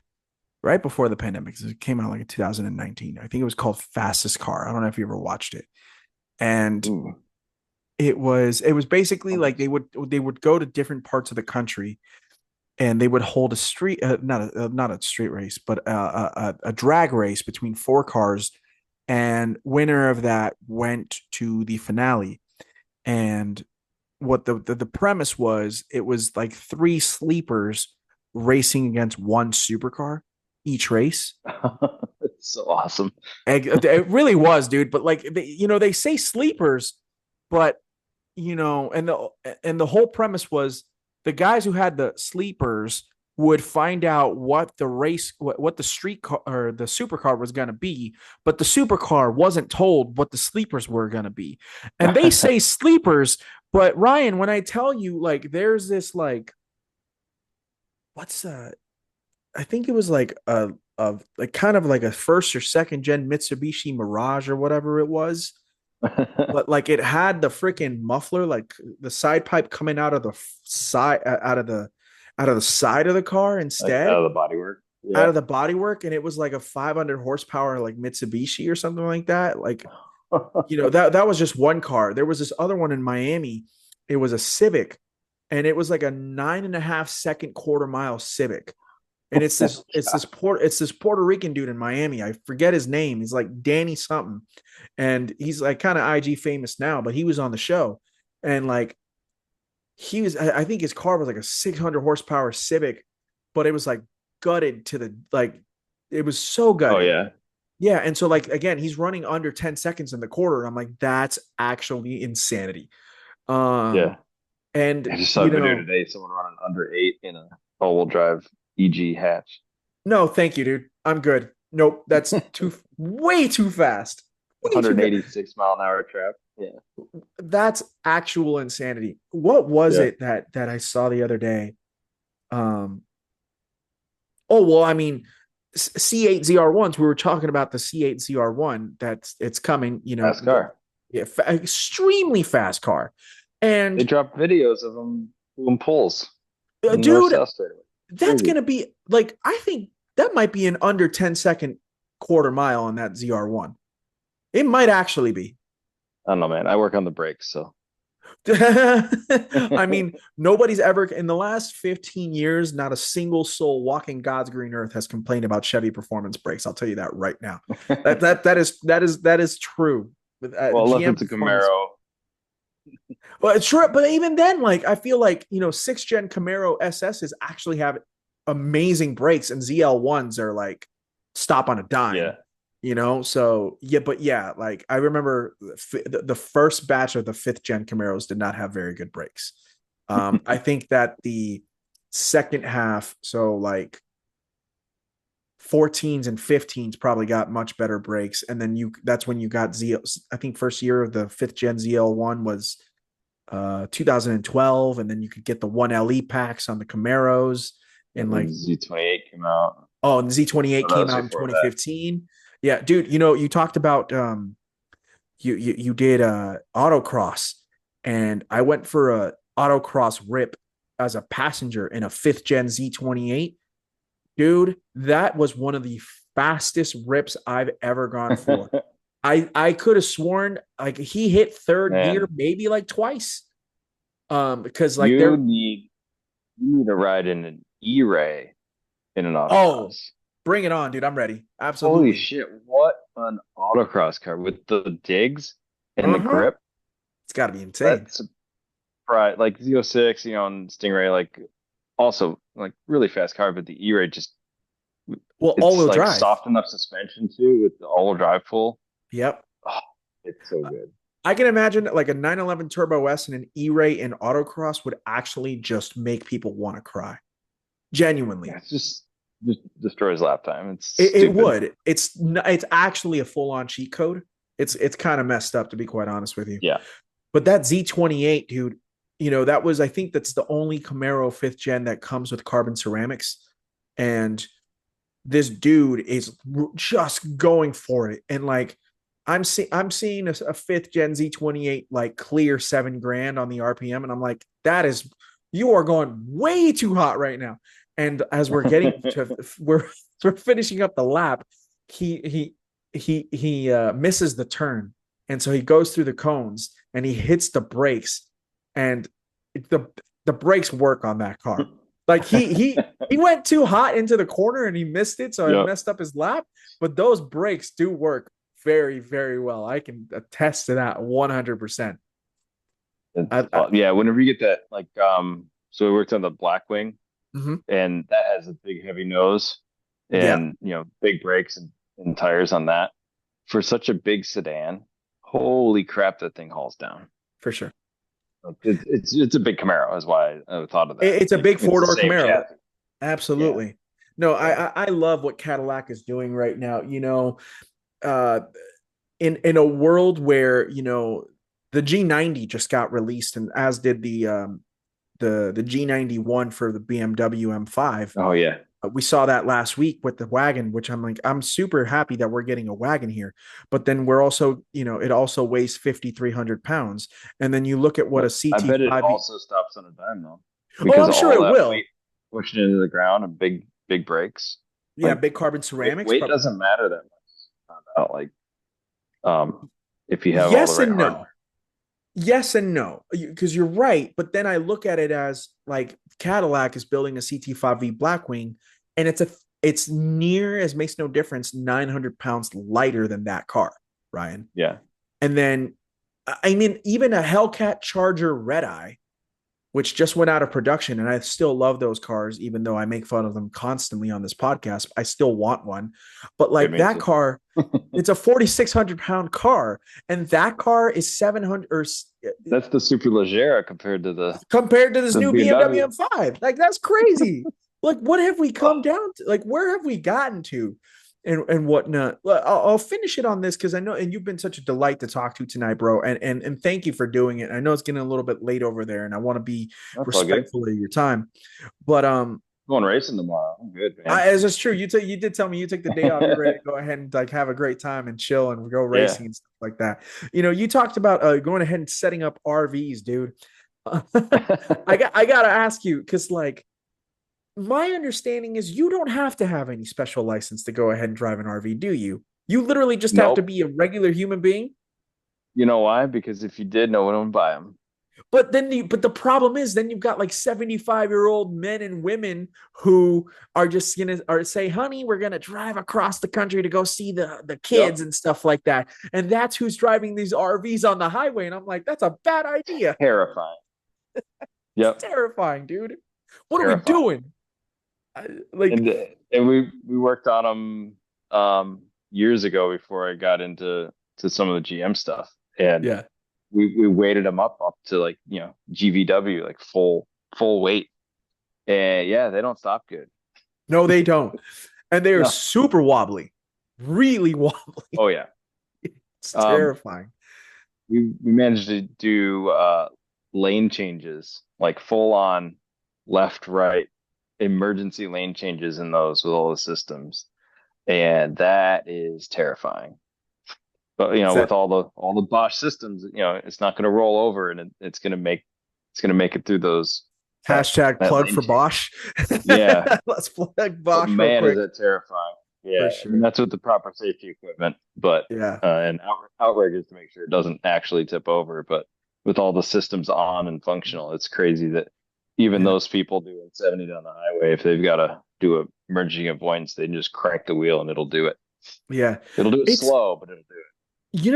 [SPEAKER 1] right before the pandemic. It came out like in 2019. I think it was called Fastest Car. I don't know if you ever watched it. And
[SPEAKER 2] Ooh.
[SPEAKER 1] it was basically like they would go to different parts of the country and they would hold a street not a street race, but a drag race between four cars, and winner of that went to the finale. And what the premise was, it was like three sleepers racing against one supercar each race.
[SPEAKER 2] It's so awesome.
[SPEAKER 1] It really was, dude. But like they say sleepers, but and the whole premise was the guys who had the sleepers would find out what the street car or the supercar was going to be, but the supercar wasn't told what the sleepers were going to be. And they say sleepers, but Ryan, when I tell you, like, there's this like, what's I think it was like a like kind of like a first or second gen Mitsubishi Mirage or whatever it was, but like it had the freaking muffler, like the side pipe coming out of the side out of the side of the car
[SPEAKER 2] Like
[SPEAKER 1] instead,
[SPEAKER 2] out of the bodywork.
[SPEAKER 1] out
[SPEAKER 2] Yeah.
[SPEAKER 1] of the bodywork, and it was like a 500 horsepower like Mitsubishi or something like that. Like that was just one car. There was this other one in Miami. It was a Civic, and it was like a 9.5 second quarter mile Civic. And it's this Puerto Rican dude in Miami. I forget his name. He's like Danny something, and he's like kind of IG famous now, but he was on the show, and like he was. I think his car was like a 600 horsepower Civic, but it was like gutted to the like. It was so
[SPEAKER 2] Oh
[SPEAKER 1] gutted,
[SPEAKER 2] yeah.
[SPEAKER 1] Yeah, and so like again, he's running under 10 seconds in the quarter. And I'm like, that's actually insanity. Um,
[SPEAKER 2] Yeah.
[SPEAKER 1] and
[SPEAKER 2] I just saw a
[SPEAKER 1] you
[SPEAKER 2] video
[SPEAKER 1] know,
[SPEAKER 2] today, someone running under 8 in a all-wheel drive EG hatch.
[SPEAKER 1] no, thank you, dude. I'm good. Nope, that's too way too fast. Way too fast.
[SPEAKER 2] 186-mile-an-hour trap. Yeah.
[SPEAKER 1] That's actual insanity. What was
[SPEAKER 2] Yeah.
[SPEAKER 1] it that I saw the other day? Um, oh well, I mean, C8 ZR1s. We were talking about the C8 ZR1 that's it's coming.
[SPEAKER 2] Fast car.
[SPEAKER 1] Yeah, extremely fast car,
[SPEAKER 2] They
[SPEAKER 1] and
[SPEAKER 2] dropped videos of them doing pulls in North
[SPEAKER 1] dude,
[SPEAKER 2] South straightaway.
[SPEAKER 1] that's
[SPEAKER 2] Crazy.
[SPEAKER 1] gonna be like I think that might be an under 10-second quarter mile on that ZR1. It might actually be.
[SPEAKER 2] I don't know, man. I work on the brakes, so
[SPEAKER 1] I mean, nobody's ever in the last 15 years, not a single soul walking God's green earth has complained about Chevy performance brakes. I'll tell you that right now. That is true. With
[SPEAKER 2] well, unless
[SPEAKER 1] GM
[SPEAKER 2] it's a
[SPEAKER 1] performance.
[SPEAKER 2] Camaro.
[SPEAKER 1] Well, it's true, but even then, like I feel like sixth gen Camaro SSs actually have amazing brakes, and ZL1s are like stop on a dime.
[SPEAKER 2] Yeah.
[SPEAKER 1] So yeah, but yeah, like I remember the first batch of the fifth gen Camaros did not have very good brakes. I think that the second half, so like 14s and 15s probably got much better brakes. And then that's when you got I think first year of the fifth gen ZL1 was 2012, and then you could get the 1LE packs on the Camaros and
[SPEAKER 2] And then
[SPEAKER 1] like
[SPEAKER 2] Z28 came out.
[SPEAKER 1] oh, and the Z28
[SPEAKER 2] Oh, that
[SPEAKER 1] came
[SPEAKER 2] was
[SPEAKER 1] out in
[SPEAKER 2] before that.
[SPEAKER 1] 2015. Yeah, dude, you talked about you did autocross, and I went for a autocross rip as a passenger in a fifth gen Z28. Dude, that was one of the fastest rips I've ever gone for. I could have sworn like he hit third gear
[SPEAKER 2] Man,
[SPEAKER 1] maybe like twice. Because like
[SPEAKER 2] you
[SPEAKER 1] they're
[SPEAKER 2] need you need to ride in an E-Ray in an
[SPEAKER 1] oh,
[SPEAKER 2] autocross.
[SPEAKER 1] bring it on, dude. I'm ready.
[SPEAKER 2] Holy
[SPEAKER 1] Absolutely.
[SPEAKER 2] shit, what an autocross car with the digs and the
[SPEAKER 1] Uh-huh.
[SPEAKER 2] grip.
[SPEAKER 1] It's gotta be insane.
[SPEAKER 2] That's right. Like Z06, and Stingray, like also like really fast car, but the E-Ray just
[SPEAKER 1] Well,
[SPEAKER 2] it's
[SPEAKER 1] all-wheel
[SPEAKER 2] like
[SPEAKER 1] drive.
[SPEAKER 2] soft enough suspension too with the all-wheel drive pull.
[SPEAKER 1] Yep.
[SPEAKER 2] Oh, it's so good.
[SPEAKER 1] I can imagine like a 911 Turbo S and an E-Ray in autocross would actually just make people want to cry.
[SPEAKER 2] Yeah,
[SPEAKER 1] Genuinely.
[SPEAKER 2] it's just destroys lap time. It's
[SPEAKER 1] It
[SPEAKER 2] stupid.
[SPEAKER 1] would. It's actually a full-on cheat code. It's kind of messed up to be quite honest with you.
[SPEAKER 2] Yeah.
[SPEAKER 1] But that Z28, dude, that was I think that's the only Camaro fifth gen that comes with carbon ceramics. And this dude is just going for it. And like I'm seeing a fifth gen Z28 like clear 7 grand on the RPM, and I'm like, you are going way too hot right now. And as we're getting to we're finishing up the lap, he misses the turn, and so he goes through the cones and he hits the brakes, and the the brakes work on that car. Like he went too hot into the corner and he missed it, so I
[SPEAKER 2] Yep.
[SPEAKER 1] messed up his lap. But those brakes do work very, very well. I can attest to that 100%.
[SPEAKER 2] It's
[SPEAKER 1] I
[SPEAKER 2] fun. Yeah, whenever you get that, like, so we worked on the Blackwing,
[SPEAKER 1] mhm.
[SPEAKER 2] and that has a big, heavy nose,
[SPEAKER 1] Yeah,
[SPEAKER 2] and big brakes and tires on that. For such a big sedan, holy crap, that thing hauls down.
[SPEAKER 1] for sure.
[SPEAKER 2] Like, it's a big Camaro, is why I thought of that.
[SPEAKER 1] It's a
[SPEAKER 2] Like
[SPEAKER 1] big
[SPEAKER 2] it's
[SPEAKER 1] four
[SPEAKER 2] the
[SPEAKER 1] door
[SPEAKER 2] same
[SPEAKER 1] Camaro.
[SPEAKER 2] chassis. Yeah,
[SPEAKER 1] Absolutely. No,
[SPEAKER 2] yeah.
[SPEAKER 1] I love what Cadillac is doing right now. Uh, in a world where the G90 just got released, and as did the G91 for the BMW M5.
[SPEAKER 2] Oh yeah.
[SPEAKER 1] We saw that last week with the wagon, which I'm like, I'm super happy that we're getting a wagon here. But then we're also, it also weighs 5,300 pounds. And then you look at what a
[SPEAKER 2] I bet it
[SPEAKER 1] CT5.
[SPEAKER 2] also stops on a dime though,
[SPEAKER 1] Oh,
[SPEAKER 2] because
[SPEAKER 1] I'm
[SPEAKER 2] of
[SPEAKER 1] sure
[SPEAKER 2] all
[SPEAKER 1] it
[SPEAKER 2] that
[SPEAKER 1] will.
[SPEAKER 2] weight pushing into the ground and big brakes.
[SPEAKER 1] Yeah,
[SPEAKER 2] Like
[SPEAKER 1] big carbon
[SPEAKER 2] weight,
[SPEAKER 1] ceramics.
[SPEAKER 2] weight
[SPEAKER 1] But
[SPEAKER 2] doesn't matter that much. Found out like um if you have all the
[SPEAKER 1] yes
[SPEAKER 2] right
[SPEAKER 1] and
[SPEAKER 2] hardware.
[SPEAKER 1] no. Yes and no, because you're right. But then I look at it as like Cadillac is building a CT5V Blackwing, and it's near as makes no difference 900 pounds lighter than that car, Ryan.
[SPEAKER 2] Yeah.
[SPEAKER 1] And then, I mean, even a Hellcat Charger Red Eye which just went out of production. And I still love those cars, even though I make fun of them constantly on this podcast. I still want one. But
[SPEAKER 2] Yeah,
[SPEAKER 1] like
[SPEAKER 2] me
[SPEAKER 1] that
[SPEAKER 2] too.
[SPEAKER 1] car, it's a 4,600 pound car. And that car is 700 or
[SPEAKER 2] That's the Superleggera compared to
[SPEAKER 1] compared to this
[SPEAKER 2] the
[SPEAKER 1] new BMW
[SPEAKER 2] BMW.
[SPEAKER 1] M5. Like that's crazy. Like what have we
[SPEAKER 2] Oh,
[SPEAKER 1] come down to? Like where have we gotten to? And whatnot. I'll finish it on this because I know, and you've been such a delight to talk to tonight, bro. And thank you for doing it. I know it's getting a little bit late over there, and I want to be
[SPEAKER 2] that's all good.
[SPEAKER 1] respectful of your time. But
[SPEAKER 2] Going racing tomorrow. I'm good, man.
[SPEAKER 1] as it's true, you did tell me you took the day off. You're ready to go ahead and like have a great time and chill and go
[SPEAKER 2] Yeah.
[SPEAKER 1] racing and stuff like that. You talked about going ahead and setting up RVs, dude. I gotta ask you because like my understanding is you don't have to have any special license to go ahead and drive an RV, do you? You literally just have to
[SPEAKER 2] Nope.
[SPEAKER 1] be a regular human being.
[SPEAKER 2] You know why? Because if you did, no one would buy them.
[SPEAKER 1] But the problem is then you've got like 75-year-old men and women who are just gonna or say, honey, we're gonna drive across the country to go see the kids
[SPEAKER 2] Yep.
[SPEAKER 1] and stuff like that. And that's who's driving these RVs on the highway. And I'm like, that's a bad idea.
[SPEAKER 2] Terrifying.
[SPEAKER 1] It's
[SPEAKER 2] Yep.
[SPEAKER 1] terrifying, dude. What are we
[SPEAKER 2] Terrifying.
[SPEAKER 1] doing? Like,
[SPEAKER 2] And we worked on them years ago before I got into some of the GM stuff, and
[SPEAKER 1] yeah.
[SPEAKER 2] we weighted them up to like GVW, like full weight, and yeah, they don't stop good.
[SPEAKER 1] No, they don't. And they are
[SPEAKER 2] No.
[SPEAKER 1] super wobbly, really wobbly.
[SPEAKER 2] Oh yeah.
[SPEAKER 1] It's
[SPEAKER 2] Um,
[SPEAKER 1] terrifying.
[SPEAKER 2] we managed to do lane changes, like full on left right emergency lane changes in those with all the systems, and that is terrifying. But
[SPEAKER 1] That
[SPEAKER 2] with all the Bosch systems, it's not going to roll over, and it's going to make it through those
[SPEAKER 1] hashtag
[SPEAKER 2] that
[SPEAKER 1] plug
[SPEAKER 2] lane
[SPEAKER 1] for
[SPEAKER 2] change.
[SPEAKER 1] Bosch.
[SPEAKER 2] Yeah,
[SPEAKER 1] Let's plug
[SPEAKER 2] but
[SPEAKER 1] Bosch real
[SPEAKER 2] man, is
[SPEAKER 1] quick
[SPEAKER 2] it terrifying.
[SPEAKER 1] for
[SPEAKER 2] Yeah, I mean
[SPEAKER 1] sure.
[SPEAKER 2] that's with the proper safety equipment, but
[SPEAKER 1] Yeah.
[SPEAKER 2] and outriggers to make sure it doesn't actually tip over. But with all the systems on and functional, it's crazy that even
[SPEAKER 1] Yeah.
[SPEAKER 2] those people doing 70 down the highway, if they've got to do a emergency avoidance, they can just crank the wheel and it'll do it.
[SPEAKER 1] Yeah.
[SPEAKER 2] It'll do it
[SPEAKER 1] It's
[SPEAKER 2] slow, but it'll do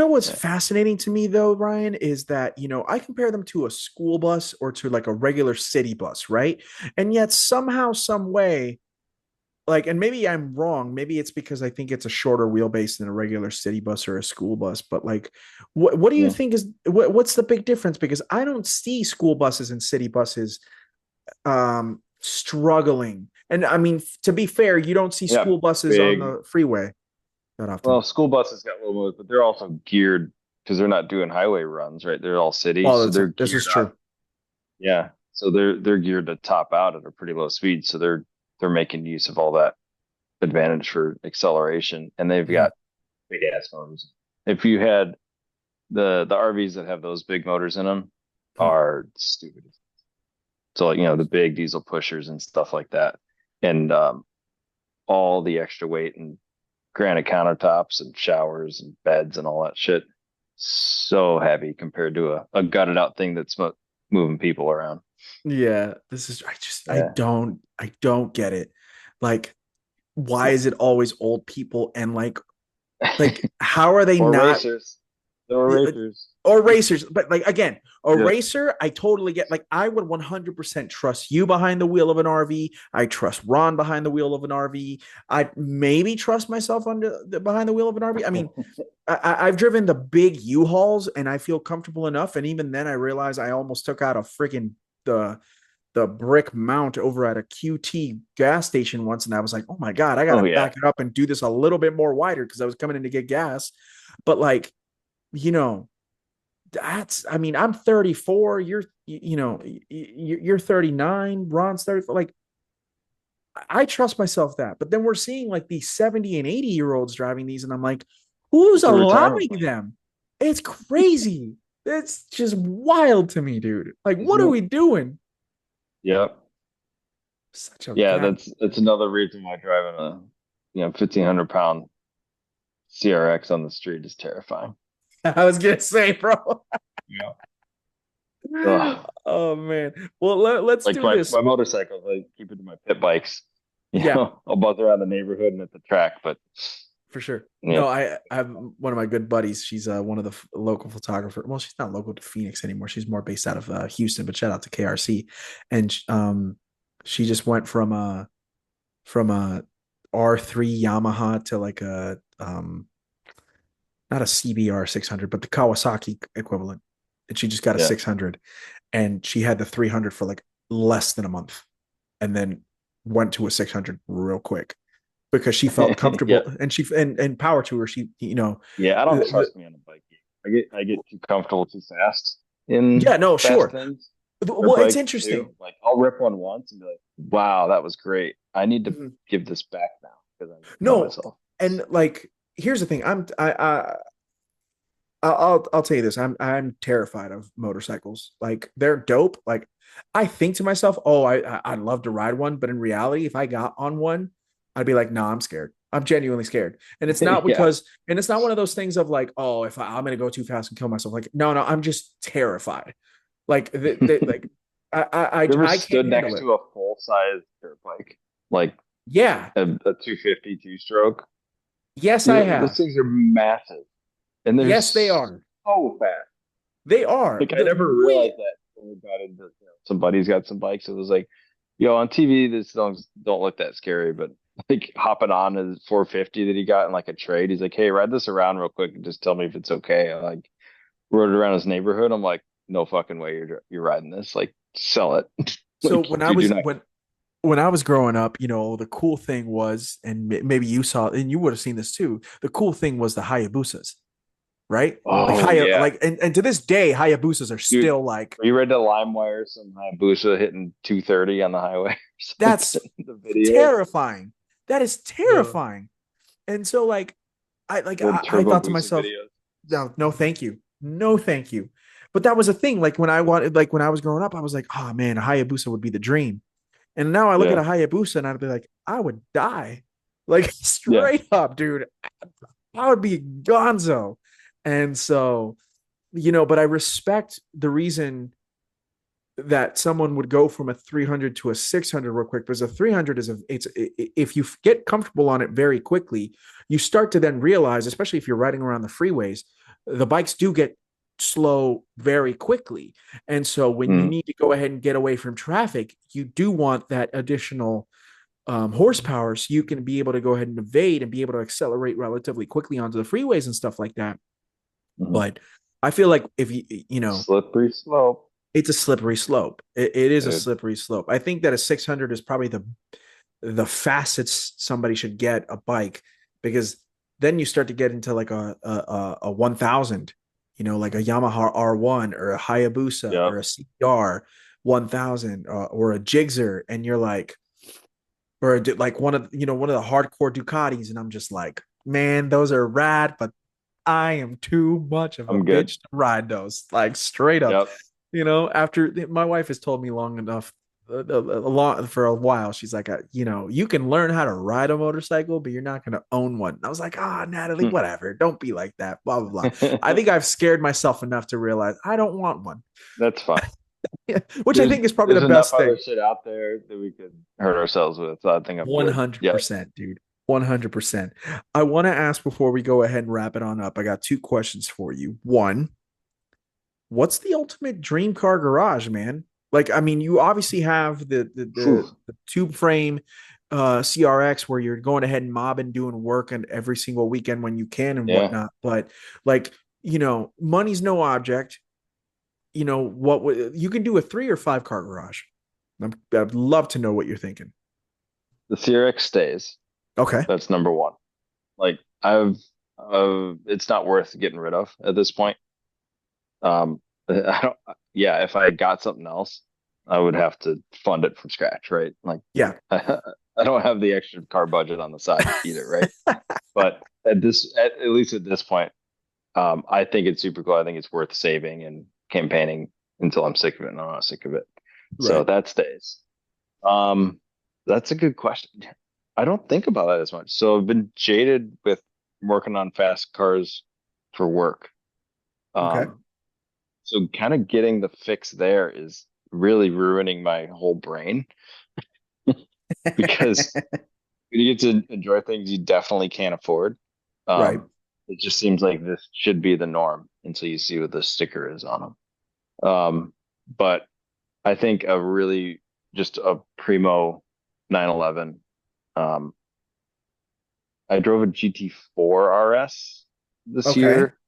[SPEAKER 1] what's
[SPEAKER 2] it. Yeah.
[SPEAKER 1] fascinating to me though, Ryan, is that, I compare them to a school bus or to like a regular city bus, right? And yet somehow, some way, like, and maybe I'm wrong. Maybe it's because I think it's a shorter wheelbase than a regular city bus or a school bus. But like, what do you
[SPEAKER 2] Yeah.
[SPEAKER 1] think is what's the big difference? Because I don't see school buses and city buses struggling. And I mean, to be fair, you don't see
[SPEAKER 2] Yeah,
[SPEAKER 1] school buses on
[SPEAKER 2] big.
[SPEAKER 1] the freeway that often.
[SPEAKER 2] Well, school buses got a little more, but they're also geared because they're not doing highway runs, right? They're all city,
[SPEAKER 1] Well,
[SPEAKER 2] so they're
[SPEAKER 1] this is
[SPEAKER 2] geared
[SPEAKER 1] true.
[SPEAKER 2] up. Yeah, so they're geared to top out at a pretty low speed, so they're making use of all that advantage for acceleration, and they've
[SPEAKER 1] Yeah.
[SPEAKER 2] got big ass motors. If you had the RVs that have those big motors in them
[SPEAKER 1] Hmm.
[SPEAKER 2] are stupid. So like the big diesel pushers and stuff like that, and all the extra weight and granite countertops and showers and beds and all that shit. So heavy compared to a gutted out thing that's moving people around.
[SPEAKER 1] Yeah. This is
[SPEAKER 2] Yeah.
[SPEAKER 1] I don't get it. Like, why is it always old people and like how are they
[SPEAKER 2] Or
[SPEAKER 1] not
[SPEAKER 2] racers. There were racers.
[SPEAKER 1] or racers? But like again, a
[SPEAKER 2] Yeah.
[SPEAKER 1] racer, I totally get. Like I would 100% trust you behind the wheel of an RV. I trust Ron behind the wheel of an RV. I maybe trust myself behind the wheel of an RV. I mean, I've driven the big U-Hauls and I feel comfortable enough. And even then, I realized I almost took out a freaking the brick mount over at a QT gas station once, and I was like, oh my god, I got
[SPEAKER 2] Oh
[SPEAKER 1] to
[SPEAKER 2] yeah.
[SPEAKER 1] back it up and do this a little bit more wider because I was coming in to get gas. But like, you know, that's I mean, I'm 34. You're 39. Ron's 34. Like, I trust myself that. But then we're seeing like these 70 and 80-year-olds driving these, and I'm like, who's
[SPEAKER 2] It's a retirement
[SPEAKER 1] allowing
[SPEAKER 2] plan.
[SPEAKER 1] them? It's crazy. It's just wild to me, dude. Like, what
[SPEAKER 2] Isn't
[SPEAKER 1] are
[SPEAKER 2] it?
[SPEAKER 1] we doing?
[SPEAKER 2] Yep.
[SPEAKER 1] Such a
[SPEAKER 2] Yeah,
[SPEAKER 1] bad.
[SPEAKER 2] that's another reason why driving a 1,500 pound CRX on the street is terrifying.
[SPEAKER 1] I was gonna say, bro.
[SPEAKER 2] Yeah. Ugh.
[SPEAKER 1] Oh man. Well, let's
[SPEAKER 2] Like
[SPEAKER 1] do
[SPEAKER 2] my,
[SPEAKER 1] this.
[SPEAKER 2] my motorcycles, I keep it to my pit bikes.
[SPEAKER 1] Yeah.
[SPEAKER 2] I'll buzz around the neighborhood and at the track, but
[SPEAKER 1] For sure.
[SPEAKER 2] Yeah.
[SPEAKER 1] No, I have one of my good buddies. She's one of the local photographer. Well, she's not local to Phoenix anymore. She's more based out of Houston, but shout out to KRC. And she just went from a R3 Yamaha to like a not a CBR 600, but the Kawasaki equivalent. And she just got a
[SPEAKER 2] Yeah.
[SPEAKER 1] 600, and she had the 300 for like less than a month, and then went to a 600 real quick because she felt
[SPEAKER 2] Yeah.
[SPEAKER 1] comfortable, and and power to her. She,
[SPEAKER 2] Yeah. I don't
[SPEAKER 1] the,
[SPEAKER 2] trust me on a bike. I get too comfortable too fast in
[SPEAKER 1] yeah, no,
[SPEAKER 2] fast
[SPEAKER 1] sure.
[SPEAKER 2] things. Or
[SPEAKER 1] Well, it's
[SPEAKER 2] bikes too.
[SPEAKER 1] interesting.
[SPEAKER 2] Like I'll rip one once and be like, wow, that was great. I need to
[SPEAKER 1] Mhm.
[SPEAKER 2] give this back now because I know
[SPEAKER 1] No,
[SPEAKER 2] myself.
[SPEAKER 1] and like here's the thing. I'll tell you this. I'm terrified of motorcycles. Like they're dope. Like I think to myself, oh, I'd love to ride one, but in reality, if I got on one, I'd be like, no, I'm scared. I'm genuinely scared. And it's not
[SPEAKER 2] Yeah.
[SPEAKER 1] because, and it's not one of those things of like, oh, if I'm gonna go too fast and kill myself. Like, no, no, I'm just terrified. Like like
[SPEAKER 2] You ever
[SPEAKER 1] I can't
[SPEAKER 2] stood
[SPEAKER 1] handle
[SPEAKER 2] next
[SPEAKER 1] it.
[SPEAKER 2] to a full size dirt bike, like
[SPEAKER 1] Yeah.
[SPEAKER 2] a 250 stroke?
[SPEAKER 1] Yes, I
[SPEAKER 2] Those
[SPEAKER 1] have.
[SPEAKER 2] things are massive and they're
[SPEAKER 1] Yes, they are.
[SPEAKER 2] so fast.
[SPEAKER 1] They are.
[SPEAKER 2] Like I
[SPEAKER 1] The
[SPEAKER 2] never
[SPEAKER 1] way
[SPEAKER 2] realized that when we got into, some buddies got some bikes. It was like, yo, on TV, these songs don't look that scary, but like hopping on his 450 that he got in like a trade, he's like, hey, ride this around real quick and just tell me if it's okay. I like rode it around his neighborhood. I'm like, no fucking way you're riding this. Like, sell it.
[SPEAKER 1] so
[SPEAKER 2] Like, dude, you're not.
[SPEAKER 1] when I was growing up, the cool thing was, and maybe you saw, and you would have seen this too. The cool thing was the Hayabusas, right? Like
[SPEAKER 2] Oh yeah,
[SPEAKER 1] and to this day, Hayabusas are
[SPEAKER 2] dude.
[SPEAKER 1] still like
[SPEAKER 2] Were you ready to LimeWire some Hayabusa hitting 230 on the highway or
[SPEAKER 1] that's
[SPEAKER 2] something? The videos.
[SPEAKER 1] terrifying. That is
[SPEAKER 2] Uh,
[SPEAKER 1] terrifying. And so
[SPEAKER 2] Old
[SPEAKER 1] I
[SPEAKER 2] Turbo
[SPEAKER 1] thought to
[SPEAKER 2] Boosa
[SPEAKER 1] myself,
[SPEAKER 2] videos.
[SPEAKER 1] no, no, thank you, no, thank you. But that was a thing. Like when I wanted, like when I was growing up, I was like, oh man, a Hayabusa would be the dream. And now I look at
[SPEAKER 2] Yeah,
[SPEAKER 1] a Hayabusa and I'd be like, I would die. Like
[SPEAKER 2] yeah.
[SPEAKER 1] straight up, dude. I would be gonzo. And so, but I respect the reason that someone would go from a 300 to a 600 real quick, because a 300 is if you get comfortable on it very quickly, you start to then realize, especially if you're riding around the freeways, the bikes do get slow very quickly. And so when you
[SPEAKER 2] Mm,
[SPEAKER 1] need to go ahead and get away from traffic, you do want that additional horsepower so you can be able to go ahead and evade and be able to accelerate relatively quickly onto the freeways and stuff like that.
[SPEAKER 2] mm.
[SPEAKER 1] But I feel like if you,
[SPEAKER 2] Slippery slope,
[SPEAKER 1] it's a slippery slope. It is a
[SPEAKER 2] dude.
[SPEAKER 1] slippery slope. I think that a 600 is probably the fastest somebody should get a bike, because then you start to get into like a 1000, like a Yamaha R1 or a Hayabusa or
[SPEAKER 2] Yep.
[SPEAKER 1] a CR 1000, or a Gixxer, and you're like, or like one of the hardcore Ducatis, and I'm just like, man, those are rad, but I am too much of a
[SPEAKER 2] I'm good.
[SPEAKER 1] bitch to ride those, like straight up.
[SPEAKER 2] Yep.
[SPEAKER 1] After my wife has told me long enough, long for a while, she's like, you can learn how to ride a motorcycle, but you're not going to own one. And I was like, Natalie, whatever, don't be like that, blah blah blah. I think I've scared myself enough to realize I don't want one.
[SPEAKER 2] That's fine.
[SPEAKER 1] Which I
[SPEAKER 2] There's
[SPEAKER 1] think is probably
[SPEAKER 2] there's
[SPEAKER 1] the
[SPEAKER 2] enough
[SPEAKER 1] best
[SPEAKER 2] other
[SPEAKER 1] thing.
[SPEAKER 2] shit out there that we could hurt ourselves with. So I think I'm good. Yep.
[SPEAKER 1] 100%, dude. 100%. I want to ask before we go ahead and wrap it on up. I got two questions for you. One, what's the ultimate dream car garage, man? Like, I mean, you obviously have
[SPEAKER 2] Whew.
[SPEAKER 1] the tube frame CRX where you're going ahead and mobbing, doing work and every single weekend when you can and
[SPEAKER 2] Yeah.
[SPEAKER 1] whatnot. But like, money's no object. What you can do a 3 or 5 car garage. I'd love to know what you're thinking.
[SPEAKER 2] The CRX stays.
[SPEAKER 1] Okay.
[SPEAKER 2] That's number one. Like it's not worth getting rid of at this point. I don't, yeah, if I got something else, I would have to fund it from scratch, right? Like
[SPEAKER 1] Yeah.
[SPEAKER 2] I don't have the extra car budget on the side either, right? But at least at this point, I think it's super cool. I think it's worth saving and campaigning until I'm sick of it and I'm not sick of it. So
[SPEAKER 1] Right.
[SPEAKER 2] that stays. Um, that's a good question. I don't think about that as much. So I've been jaded with working on fast cars for work.
[SPEAKER 1] Okay.
[SPEAKER 2] Um, so kind of getting the fix there is really ruining my whole brain because you get to enjoy things you definitely can't afford.
[SPEAKER 1] Right.
[SPEAKER 2] It just seems like this should be the norm until you see what the sticker is on them. But I think a really just a primo 911. Um, I drove a GT4 RS this
[SPEAKER 1] Okay.
[SPEAKER 2] year,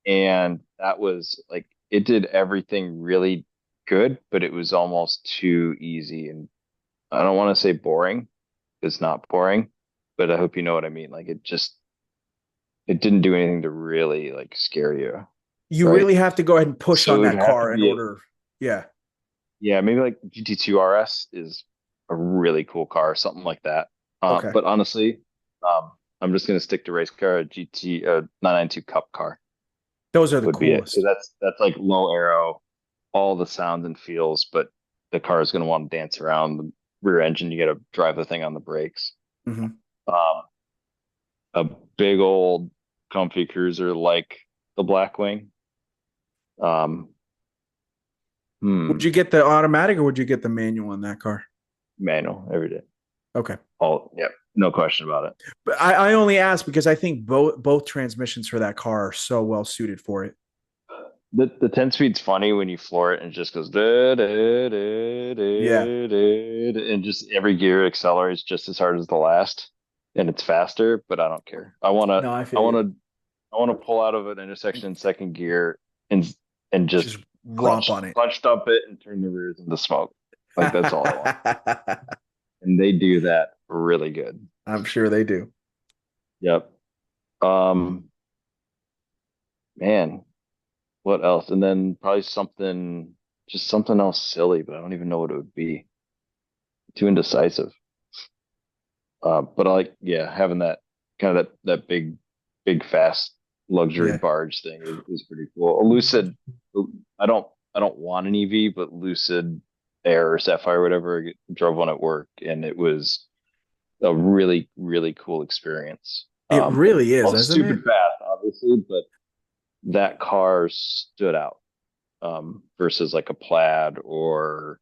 [SPEAKER 2] and that was like it did everything really good, but it was almost too easy. And I don't want to say boring. It's not boring, but I hope you know what I mean. Like it didn't do anything to really like scare you,
[SPEAKER 1] You
[SPEAKER 2] right?
[SPEAKER 1] really have to go ahead and push on
[SPEAKER 2] So it would
[SPEAKER 1] that
[SPEAKER 2] have to
[SPEAKER 1] car in
[SPEAKER 2] be
[SPEAKER 1] order. Yeah.
[SPEAKER 2] yeah, maybe like GT2 RS is a really cool car, something like that.
[SPEAKER 1] Okay.
[SPEAKER 2] But honestly, I'm just gonna stick to race car. A GT 992 Cup car
[SPEAKER 1] Those are the
[SPEAKER 2] would be it because
[SPEAKER 1] coolest.
[SPEAKER 2] that's like low aero, all the sounds and feels, but the car is gonna want to dance around the rear engine. You got to drive the thing on the brakes.
[SPEAKER 1] Hmm.
[SPEAKER 2] Um, a big old comfy cruiser like the Blackwing. Um,
[SPEAKER 1] Would you
[SPEAKER 2] hmm,
[SPEAKER 1] get the automatic or would you get the manual in that car?
[SPEAKER 2] manual every day.
[SPEAKER 1] Okay.
[SPEAKER 2] All yep, no question about it.
[SPEAKER 1] But I only ask because I think both transmissions for that car are so well suited for it.
[SPEAKER 2] The 10 speed's funny when you floor it and it just goes da, da, da,
[SPEAKER 1] Yeah.
[SPEAKER 2] da, da, da, and just every gear accelerates just as hard as the last and it's faster, but I don't care.
[SPEAKER 1] No, I
[SPEAKER 2] I
[SPEAKER 1] feel you.
[SPEAKER 2] wanna I wanna pull out of an intersection in second gear and just
[SPEAKER 1] Just romp on it.
[SPEAKER 2] clutch dump it and turn the rears into smoke. Like that's all I want. And they do that really good.
[SPEAKER 1] I'm sure they do.
[SPEAKER 2] Yep. Um man, what else? And then probably just something else silly, but I don't even know what it would be. Too indecisive. But I like, yeah, having that kind of that big, fast luxury
[SPEAKER 1] Yeah.
[SPEAKER 2] barge thing is pretty cool. A Lucid, I don't, I don't want an EV, but Lucid Air or Sapphire, or whatever, I drove one at work, and it was a really cool experience.
[SPEAKER 1] It really is,
[SPEAKER 2] All
[SPEAKER 1] isn't
[SPEAKER 2] stupid
[SPEAKER 1] it?
[SPEAKER 2] fast, obviously, but that car stood out versus like a Plaid or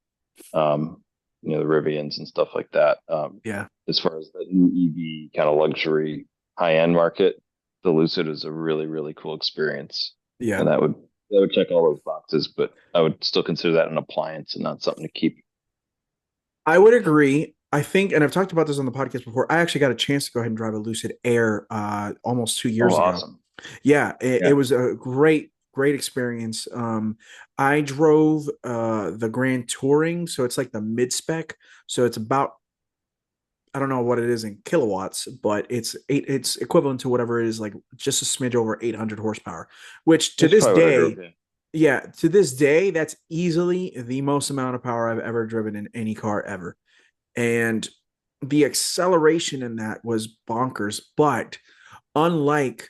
[SPEAKER 2] um, the Rivians and stuff like that.
[SPEAKER 1] Yeah.
[SPEAKER 2] As far as the new EV kind of luxury high end market, the Lucid is a really cool experience,
[SPEAKER 1] Yeah.
[SPEAKER 2] and that would check all those boxes. But I would still consider that an appliance and not something to keep.
[SPEAKER 1] I would agree. I think, and I've talked about this on the podcast before. I actually got a chance to go ahead and drive a Lucid Air almost two
[SPEAKER 2] Oh,
[SPEAKER 1] years ago.
[SPEAKER 2] awesome!
[SPEAKER 1] Yeah, it
[SPEAKER 2] Yeah,
[SPEAKER 1] was a great experience. I drove the Grand Touring, so it's like the mid spec. So it's about, I don't know what it is in kilowatts, but it's equivalent to whatever it is, like just a smidge over 800 horsepower. Which to
[SPEAKER 2] that's
[SPEAKER 1] this
[SPEAKER 2] probably what I drove.
[SPEAKER 1] day,
[SPEAKER 2] Yeah,
[SPEAKER 1] yeah, to this day, that's easily the most amount of power I've ever driven in any car ever. And the acceleration in that was bonkers. But unlike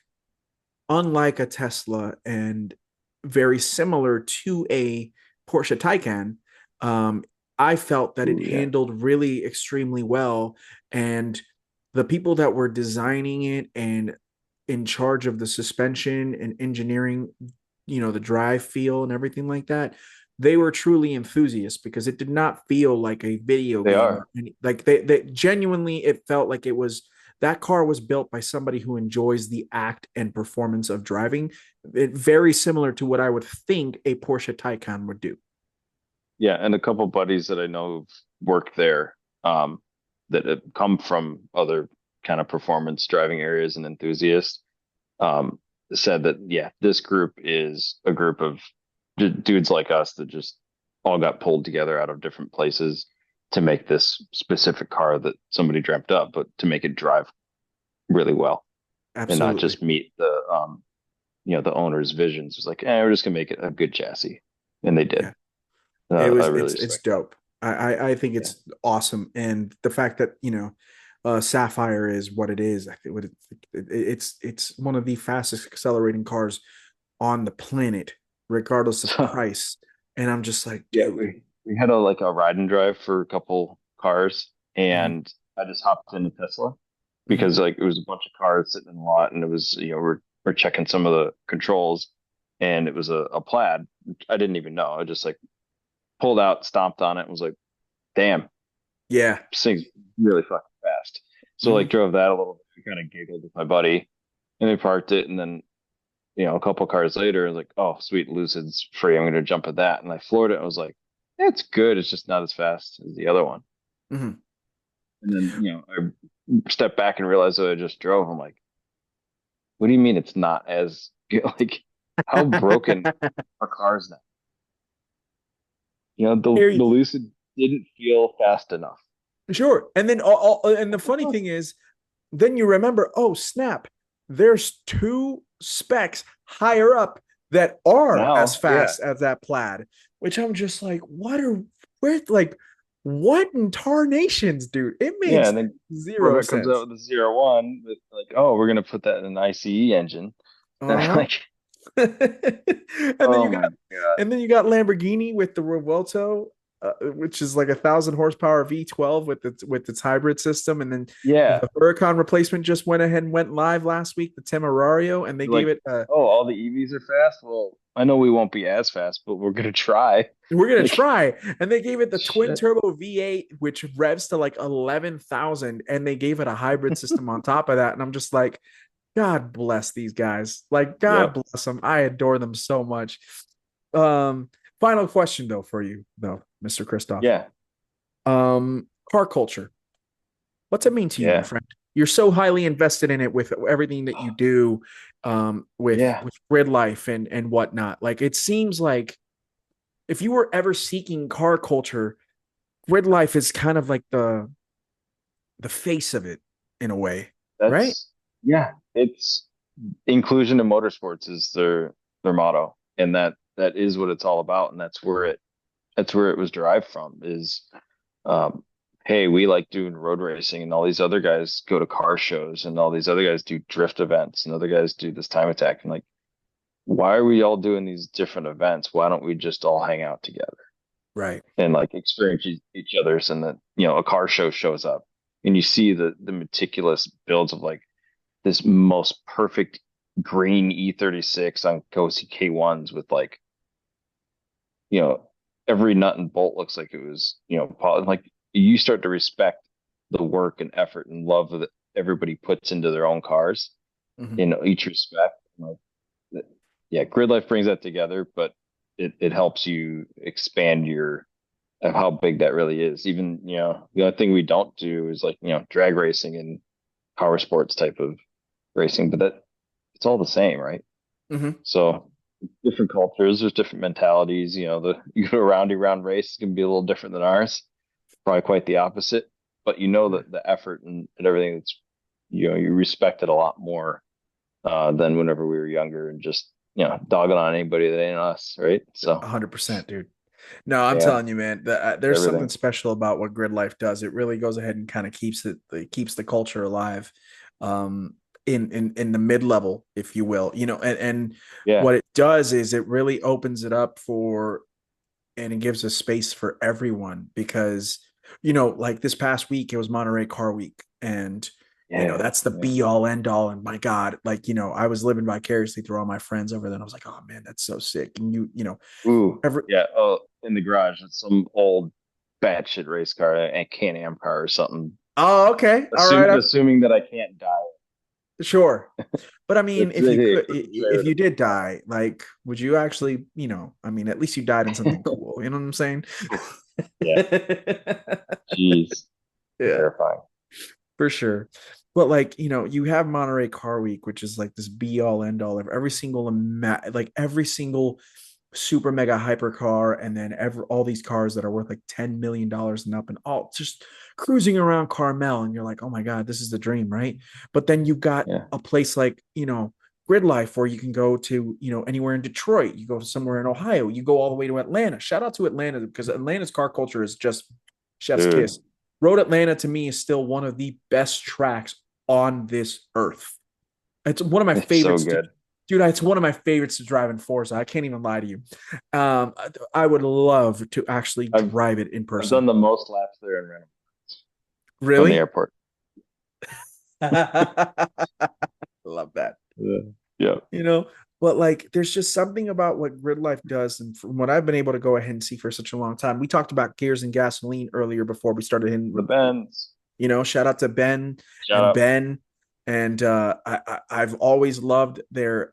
[SPEAKER 1] unlike a Tesla and very similar to a Porsche Taycan, um, I felt that it
[SPEAKER 2] ooh, yeah,
[SPEAKER 1] handled really extremely well. And the people that were designing it and in charge of the suspension and engineering, the drive feel and everything like that, they were truly enthusiasts because it did not feel like a video
[SPEAKER 2] they
[SPEAKER 1] game or
[SPEAKER 2] are.
[SPEAKER 1] any, like they genuinely, it felt like it was, that car was built by somebody who enjoys the act and performance of driving. Very similar to what I would think a Porsche Taycan would do.
[SPEAKER 2] Yeah, and a couple buddies that I know have worked there, that have come from other kind of performance driving areas and enthusiasts, um, said that yeah, this group is a group of dudes like us that just all got pulled together out of different places to make this specific car that somebody dreamt up, but to make it drive really well and not
[SPEAKER 1] Absolutely.
[SPEAKER 2] just meet the owner's visions. It's like, we're just gonna make it a good chassis, and they did.
[SPEAKER 1] Yeah. It was
[SPEAKER 2] I really
[SPEAKER 1] it's
[SPEAKER 2] respect
[SPEAKER 1] dope. I think
[SPEAKER 2] that.
[SPEAKER 1] it's awesome, and the fact that Sapphire is what it is. I think it's one of the fastest accelerating cars on the planet, regardless of
[SPEAKER 2] So
[SPEAKER 1] price. And I'm just like,
[SPEAKER 2] yeah,
[SPEAKER 1] dude.
[SPEAKER 2] we had a ride and drive for a couple cars,
[SPEAKER 1] Mhm,
[SPEAKER 2] and I just hopped in a Tesla
[SPEAKER 1] mhm.
[SPEAKER 2] because like it was a bunch of cars sitting in the lot, and it was we're checking some of the controls, and it was a Plaid. I didn't even know. I just like pulled out, stomped on it, and was like, "Damn,
[SPEAKER 1] Yeah.
[SPEAKER 2] this thing's really fucking fast." So like
[SPEAKER 1] Mhm.
[SPEAKER 2] drove that a little bit, kind of giggled with my buddy, And they parked it, and then a couple cars later, like, oh, sweet, Lucid's free. I'm going to jump at that. And I floored it. I was like, yeah, it's good. It's just not as fast as the other one.
[SPEAKER 1] Mhm.
[SPEAKER 2] And then, I stepped back and realized that I just drove. I'm like, what do you mean it's not as good? Like, how broken are cars now?
[SPEAKER 1] Here
[SPEAKER 2] The
[SPEAKER 1] you,
[SPEAKER 2] Lucid didn't feel fast enough.
[SPEAKER 1] sure. And then and the funny thing is, then you remember, oh snap, there's two specs higher up that are as
[SPEAKER 2] Now, yeah.
[SPEAKER 1] fast as that plaid, which I'm just like, where, like, what in tarnations, dude? It
[SPEAKER 2] Yeah.
[SPEAKER 1] makes
[SPEAKER 2] And then
[SPEAKER 1] zero
[SPEAKER 2] Corvette comes out
[SPEAKER 1] sense.
[SPEAKER 2] with the 01 with like, oh, we're going to put that in an ICE engine. And I'm
[SPEAKER 1] Uh-huh.
[SPEAKER 2] like,
[SPEAKER 1] and then
[SPEAKER 2] oh
[SPEAKER 1] you
[SPEAKER 2] my
[SPEAKER 1] got
[SPEAKER 2] God.
[SPEAKER 1] Lamborghini with the Revuelto, which is like 1,000 horsepower V12 with its hybrid system, and then
[SPEAKER 2] Yeah.
[SPEAKER 1] the Huracan replacement just went ahead and went live last week, the Temerario, and they
[SPEAKER 2] You're
[SPEAKER 1] gave
[SPEAKER 2] like,
[SPEAKER 1] it
[SPEAKER 2] oh, all the EVs are fast. Well, I know we won't be as fast, but we're gonna try.
[SPEAKER 1] we're gonna
[SPEAKER 2] Like,
[SPEAKER 1] try, and they gave it the twin
[SPEAKER 2] shit.
[SPEAKER 1] turbo V8, which revs to like 11,000, and they gave it a hybrid system on top of that, and I'm just like, God bless these guys. Like, God
[SPEAKER 2] Yep.
[SPEAKER 1] bless them. I adore them so much. Um, Final question though for you, though, Mr. Kristoff.
[SPEAKER 2] Yeah.
[SPEAKER 1] Car culture. What's it mean to you, my
[SPEAKER 2] Yeah.
[SPEAKER 1] friend? You're so highly invested in it with everything that you do,
[SPEAKER 2] Yeah.
[SPEAKER 1] with Gridlife and whatnot. Like, it seems like if you were ever seeking car culture, Gridlife is kind of like the face of it in a way, right?
[SPEAKER 2] That's yeah. It's inclusion in motorsports is their motto, and that is what it's all about, and that's where it was derived from. Is um, hey, we like doing road racing, and all these other guys go to car shows, and all these other guys do drift events, and other guys do this time attack, and like, why are we all doing these different events? Why don't we just all hang out together
[SPEAKER 1] Right.
[SPEAKER 2] and like experience each other's? And that a car show shows up, and you see the meticulous builds of like this most perfect green E36 on Cozy K1s with like you know every nut and bolt looks like it was like you start to respect the work and effort and love that everybody puts into their own cars
[SPEAKER 1] Mhm.
[SPEAKER 2] in each respect. Like, yeah, grid life brings that together, but it helps you expand your of how big that really is. Even, the only thing we don't do is like, drag racing and power sports type of racing, but that it's all the same, right?
[SPEAKER 1] Mhm.
[SPEAKER 2] So different cultures, there's different mentalities. You go to a roundy round race, it's gonna be a little different than ours, probably quite the opposite. But that the effort and everything that's you respect it a lot more than whenever we were younger and just dogging on anybody that ain't us, right? So
[SPEAKER 1] 100%, dude. No, I'm
[SPEAKER 2] yeah,
[SPEAKER 1] telling you, man, there's something
[SPEAKER 2] everything.
[SPEAKER 1] special about what Grid Life does. It really goes ahead and kind of keeps the culture alive, um, in the mid level, if you will. And
[SPEAKER 2] Yeah,
[SPEAKER 1] what it does is it really opens it up for, and it gives a space for everyone because, like this past week it was Monterey Car Week, and
[SPEAKER 2] yeah,
[SPEAKER 1] that's the
[SPEAKER 2] yeah.
[SPEAKER 1] be all end all. And my God, like, I was living vicariously through all my friends over there, and I was like, oh man, that's so sick. And
[SPEAKER 2] Ooh,
[SPEAKER 1] every
[SPEAKER 2] yeah. Oh, in the garage, it's some old batshit race car, a Can-Am car or something.
[SPEAKER 1] Oh, okay. All right.
[SPEAKER 2] Assuming that I can't die.
[SPEAKER 1] Sure. But I mean,
[SPEAKER 2] It's they put the
[SPEAKER 1] if
[SPEAKER 2] trailer
[SPEAKER 1] you
[SPEAKER 2] to
[SPEAKER 1] did
[SPEAKER 2] the back.
[SPEAKER 1] die, like, would you actually, I mean, at least you died in something cool. You know what I'm saying?
[SPEAKER 2] Yeah. Jeez.
[SPEAKER 1] Yeah,
[SPEAKER 2] Terrifying.
[SPEAKER 1] for sure. But like, you have Monterey Car Week, which is like this be all end all of every single like every single super mega hypercar, and then all these cars that are worth like $10 million and up, and all just cruising around Carmel, and you're like, oh my God, this is the dream, right? But then you got
[SPEAKER 2] Yeah.
[SPEAKER 1] a place like, Grid Life, where you can go to, anywhere in Detroit, you go to somewhere in Ohio, you go all the way to Atlanta. Shout out to Atlanta, because Atlanta's car culture is just chef's
[SPEAKER 2] Dude,
[SPEAKER 1] kiss. Road Atlanta to me is still one of the best tracks on this earth. It's one of my
[SPEAKER 2] it's so
[SPEAKER 1] favorites to,
[SPEAKER 2] good.
[SPEAKER 1] dude. It's one of my favorites to drive in Forza. I can't even lie to you. I would love to actually
[SPEAKER 2] I've
[SPEAKER 1] drive it in
[SPEAKER 2] I've done
[SPEAKER 1] person.
[SPEAKER 2] the most laps there in Renton from the
[SPEAKER 1] Really?
[SPEAKER 2] airport.
[SPEAKER 1] Love that.
[SPEAKER 2] Yeah. Yeah.
[SPEAKER 1] You know, but like, there's just something about what Grid Life does, and from what I've been able to go ahead and see for such a long time. We talked about gears and gasoline earlier before we started in.
[SPEAKER 2] The Benz.
[SPEAKER 1] Shout out to Ben
[SPEAKER 2] Shout
[SPEAKER 1] and
[SPEAKER 2] out.
[SPEAKER 1] Ben. And I've always loved their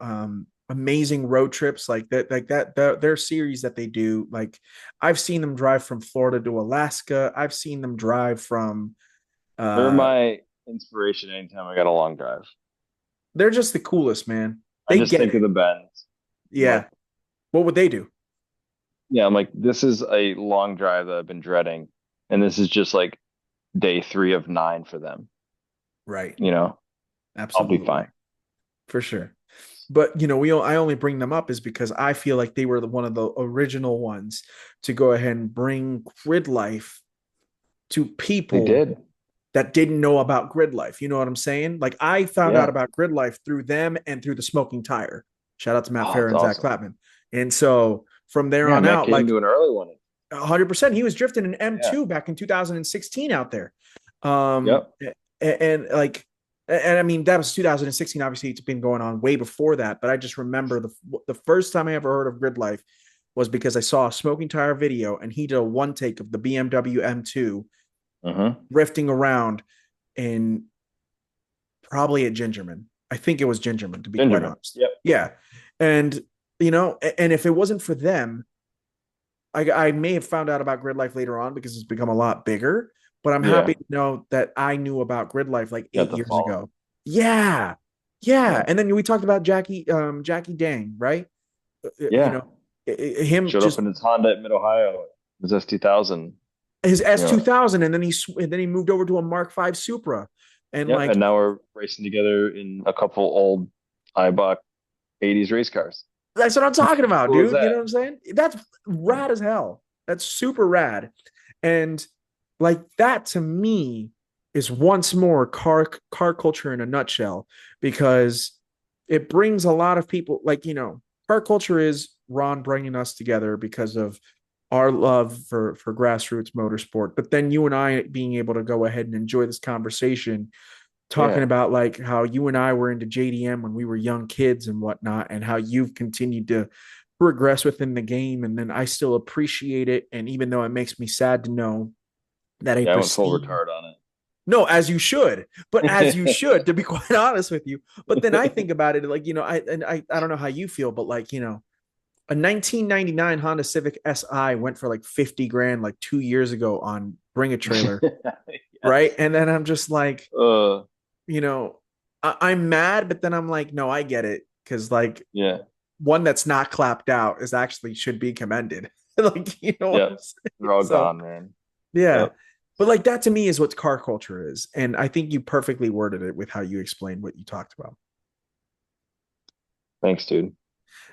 [SPEAKER 1] amazing road trips, their series that they do. Like I've seen them drive from Florida to Alaska. I've seen them drive from.
[SPEAKER 2] They're
[SPEAKER 1] Uh,
[SPEAKER 2] my inspiration anytime I got a long drive.
[SPEAKER 1] they're just the coolest, man.
[SPEAKER 2] I
[SPEAKER 1] They
[SPEAKER 2] just
[SPEAKER 1] get
[SPEAKER 2] think of
[SPEAKER 1] it.
[SPEAKER 2] the bends. I'm like,
[SPEAKER 1] Yeah. What would they do?
[SPEAKER 2] yeah, I'm like, this is a long drive that I've been dreading, and this is just like day 3 of 9 for them.
[SPEAKER 1] Right.
[SPEAKER 2] You know, I'll be
[SPEAKER 1] Absolutely.
[SPEAKER 2] fine.
[SPEAKER 1] For sure. But I only bring them up is because I feel like they were one of the original ones to go ahead and bring grid life to
[SPEAKER 2] They
[SPEAKER 1] people
[SPEAKER 2] did.
[SPEAKER 1] that didn't know about grid life. You know what I'm saying? Like I found out
[SPEAKER 2] Yeah.
[SPEAKER 1] about grid life through them and through the Smoking Tire. Shout out to Matt
[SPEAKER 2] Oh,
[SPEAKER 1] Farah
[SPEAKER 2] it's
[SPEAKER 1] and Zach
[SPEAKER 2] awesome.
[SPEAKER 1] Clapman. And so from there
[SPEAKER 2] Yeah,
[SPEAKER 1] on
[SPEAKER 2] Matt
[SPEAKER 1] out,
[SPEAKER 2] came
[SPEAKER 1] like
[SPEAKER 2] to an early one.
[SPEAKER 1] 100%, he was drifting an
[SPEAKER 2] Yeah.
[SPEAKER 1] M2 back in 2016 out there. Um,
[SPEAKER 2] Yep.
[SPEAKER 1] and like, and I mean, that was 2016. Obviously, it's been going on way before that. But I just remember the first time I ever heard of Grid Life was because I saw a Smoking Tire video, and he did a one take of the BMW M2
[SPEAKER 2] Uh-huh.
[SPEAKER 1] drifting around in probably at Gingerman. I think it was Gingerman, to be quite
[SPEAKER 2] Benjamin.
[SPEAKER 1] honest.
[SPEAKER 2] Yep.
[SPEAKER 1] Yeah, and and if it wasn't for them, I may have found out about Grid Life later on because it's become a lot bigger. But I'm happy
[SPEAKER 2] Yeah.
[SPEAKER 1] to know that I knew about Grid Life like
[SPEAKER 2] Got
[SPEAKER 1] 8
[SPEAKER 2] the
[SPEAKER 1] years
[SPEAKER 2] follow.
[SPEAKER 1] ago. Yeah, yeah.
[SPEAKER 2] Yeah.
[SPEAKER 1] And then we talked about Jackie Dang, right? You
[SPEAKER 2] Yeah.
[SPEAKER 1] know, him
[SPEAKER 2] Showed up
[SPEAKER 1] just
[SPEAKER 2] in his Honda at Mid Ohio. His S2000.
[SPEAKER 1] his
[SPEAKER 2] You know.
[SPEAKER 1] S2000, and then he moved over to a Mark V Supra, and
[SPEAKER 2] Yep.
[SPEAKER 1] like
[SPEAKER 2] And now we're racing together in a couple old Eibach 80s race cars.
[SPEAKER 1] that's what I'm talking
[SPEAKER 2] How
[SPEAKER 1] about,
[SPEAKER 2] cool is
[SPEAKER 1] dude. You
[SPEAKER 2] that?
[SPEAKER 1] know what I'm saying? That's
[SPEAKER 2] Yeah.
[SPEAKER 1] rad as hell. That's super rad. And like that to me is once more car culture in a nutshell because it brings a lot of people like, car culture is Ron bringing us together because of our love for grassroots motorsport. But then you and I being able to go ahead and enjoy this conversation talking
[SPEAKER 2] Yeah.
[SPEAKER 1] about like how you and I were into JDM when we were young kids and whatnot, and how you've continued to progress within the game. And then I still appreciate it. And even though it makes me sad to know that a
[SPEAKER 2] Yeah, I went full
[SPEAKER 1] prestige,
[SPEAKER 2] retard on
[SPEAKER 1] no, as you should, but as you
[SPEAKER 2] it.
[SPEAKER 1] should, to be quite honest with you. But then I think about it like, I don't know how you feel, but like, a 1999 Honda Civic Si went for like 50 grand like 2 years ago on Bring a Trailer, right?
[SPEAKER 2] Yes.
[SPEAKER 1] And then I'm just like,
[SPEAKER 2] Uh,
[SPEAKER 1] you know, I'm mad, but then I'm like, no, I get it. Cause like
[SPEAKER 2] yeah.
[SPEAKER 1] one that's not clapped out is actually should be commended. Like, you know what I'm
[SPEAKER 2] Yep.
[SPEAKER 1] saying?
[SPEAKER 2] They're all
[SPEAKER 1] So
[SPEAKER 2] gone, man.
[SPEAKER 1] yeah.
[SPEAKER 2] Yep.
[SPEAKER 1] But like that to me is what car culture is. And I think you perfectly worded it with how you explained what you talked about.
[SPEAKER 2] Thanks, dude.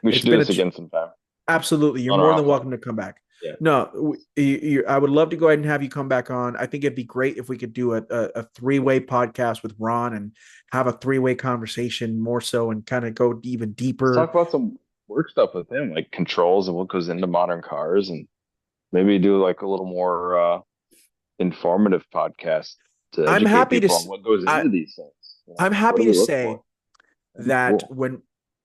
[SPEAKER 2] We
[SPEAKER 1] It's
[SPEAKER 2] should do
[SPEAKER 1] been
[SPEAKER 2] this again sometime
[SPEAKER 1] absolutely. You're
[SPEAKER 2] on or
[SPEAKER 1] more than
[SPEAKER 2] offline.
[SPEAKER 1] welcome to come back.
[SPEAKER 2] Yeah.
[SPEAKER 1] No, I would love to go ahead and have you come back on. I think it'd be great if we could do a three-way podcast with Ron and have a three-way conversation more so and kind of go even
[SPEAKER 2] Let's
[SPEAKER 1] deeper.
[SPEAKER 2] talk about some work stuff with him, like controls and what goes into modern cars, and maybe do like a little more informative podcast to
[SPEAKER 1] I'm
[SPEAKER 2] educate
[SPEAKER 1] happy to
[SPEAKER 2] people on what goes
[SPEAKER 1] I
[SPEAKER 2] into these things.
[SPEAKER 1] I'm
[SPEAKER 2] What
[SPEAKER 1] happy
[SPEAKER 2] do
[SPEAKER 1] to
[SPEAKER 2] we look
[SPEAKER 1] say
[SPEAKER 2] for? That'd be
[SPEAKER 1] that
[SPEAKER 2] cool.
[SPEAKER 1] when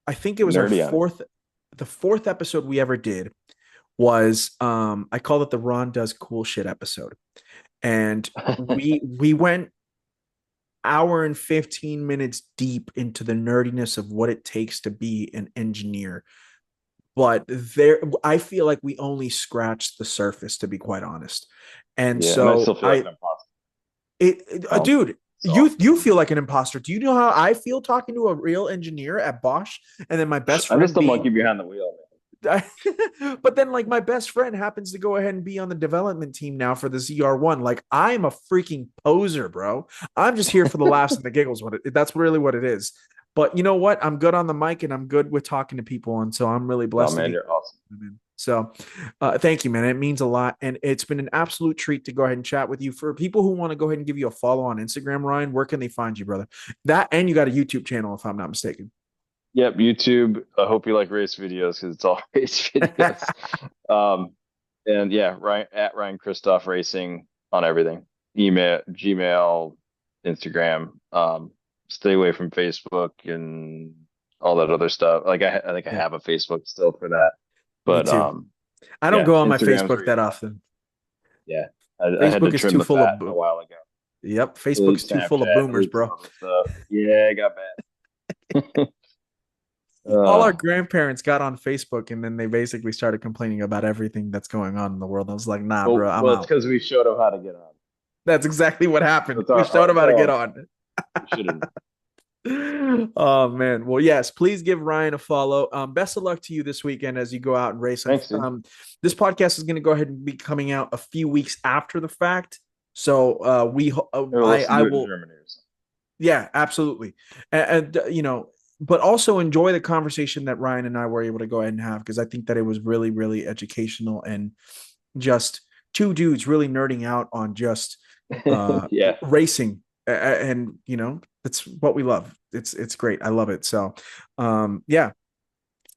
[SPEAKER 1] I think it
[SPEAKER 2] Get
[SPEAKER 1] was our
[SPEAKER 2] nerdy on it.
[SPEAKER 1] fourth episode we ever did was I called it the Ron Does Cool Shit episode. And we went hour and 15 minutes deep into the nerdiness of what it takes to be an engineer. But I feel like we only scratched the surface, to be quite honest. And
[SPEAKER 2] Yeah, and I
[SPEAKER 1] so
[SPEAKER 2] still feel like an imposter. So
[SPEAKER 1] dude,
[SPEAKER 2] it's all
[SPEAKER 1] you feel like an imposter. Do you know how I feel talking to a real engineer at Bosch, and then my best
[SPEAKER 2] I'm just
[SPEAKER 1] friend
[SPEAKER 2] a
[SPEAKER 1] being
[SPEAKER 2] monkey behind the wheel,
[SPEAKER 1] but then like my best friend happens to go ahead and be on the development team now for the ZR1. Like I'm a freaking poser, bro. I'm just here for the laughs and the giggles. That's really what it is. But you know what? I'm good on the mic and I'm good with talking to people. And so I'm really
[SPEAKER 2] Oh
[SPEAKER 1] blessed to
[SPEAKER 2] man,
[SPEAKER 1] be.
[SPEAKER 2] you're awesome.
[SPEAKER 1] So thank you, man. It means a lot. And it's been an absolute treat to go ahead and chat with you. For people who want to go ahead and give you a follow on Instagram, Ryan, where can they find you, brother? That and you got a YouTube channel, if I'm not mistaken.
[SPEAKER 2] Yep, YouTube. I hope you like race videos because it's all race videos. Um, and yeah, Ryan at Ryan Kristoff Racing on everything. Email, Gmail, Instagram. Stay away from Facebook and all that other stuff. Like I think I
[SPEAKER 1] Yeah,
[SPEAKER 2] have a Facebook still for that.
[SPEAKER 1] me
[SPEAKER 2] But
[SPEAKER 1] too. I don't
[SPEAKER 2] yeah,
[SPEAKER 1] go on my
[SPEAKER 2] Instagram's
[SPEAKER 1] Facebook
[SPEAKER 2] where you
[SPEAKER 1] that
[SPEAKER 2] want.
[SPEAKER 1] often.
[SPEAKER 2] Yeah, I had to
[SPEAKER 1] Facebook is
[SPEAKER 2] trim
[SPEAKER 1] too
[SPEAKER 2] the
[SPEAKER 1] full of
[SPEAKER 2] fat a while ago.
[SPEAKER 1] Yep.
[SPEAKER 2] Delete
[SPEAKER 1] Facebook's too full of
[SPEAKER 2] Snapchat,
[SPEAKER 1] boomers,
[SPEAKER 2] delete some
[SPEAKER 1] bro.
[SPEAKER 2] other stuff. Yeah, I got bad.
[SPEAKER 1] All our
[SPEAKER 2] uh,
[SPEAKER 1] grandparents got on Facebook and then they basically started complaining about everything that's going on in the world. I was like, nah, bro, I'm
[SPEAKER 2] well, it's
[SPEAKER 1] out.
[SPEAKER 2] because we showed them how to get on.
[SPEAKER 1] That's exactly what happened.
[SPEAKER 2] It's
[SPEAKER 1] We showed them
[SPEAKER 2] it's
[SPEAKER 1] how to
[SPEAKER 2] our
[SPEAKER 1] get
[SPEAKER 2] own fault.
[SPEAKER 1] on.
[SPEAKER 2] We should have.
[SPEAKER 1] Oh man. Well, yes, please give Ryan a follow. Best of luck to you this weekend as you go out and race.
[SPEAKER 2] Thanks, dude.
[SPEAKER 1] This podcast is going to go ahead and be coming out a few weeks after the fact. So
[SPEAKER 2] Maybe we'll listen
[SPEAKER 1] I
[SPEAKER 2] to it in
[SPEAKER 1] will.
[SPEAKER 2] Germany or something.
[SPEAKER 1] Yeah, absolutely. But also enjoy the conversation that Ryan and I were able to go ahead and have because I think that it was really, really educational and just two dudes really nerding out on just
[SPEAKER 2] Yeah.
[SPEAKER 1] racing. And that's what we love. It's great. I love it. So, yeah,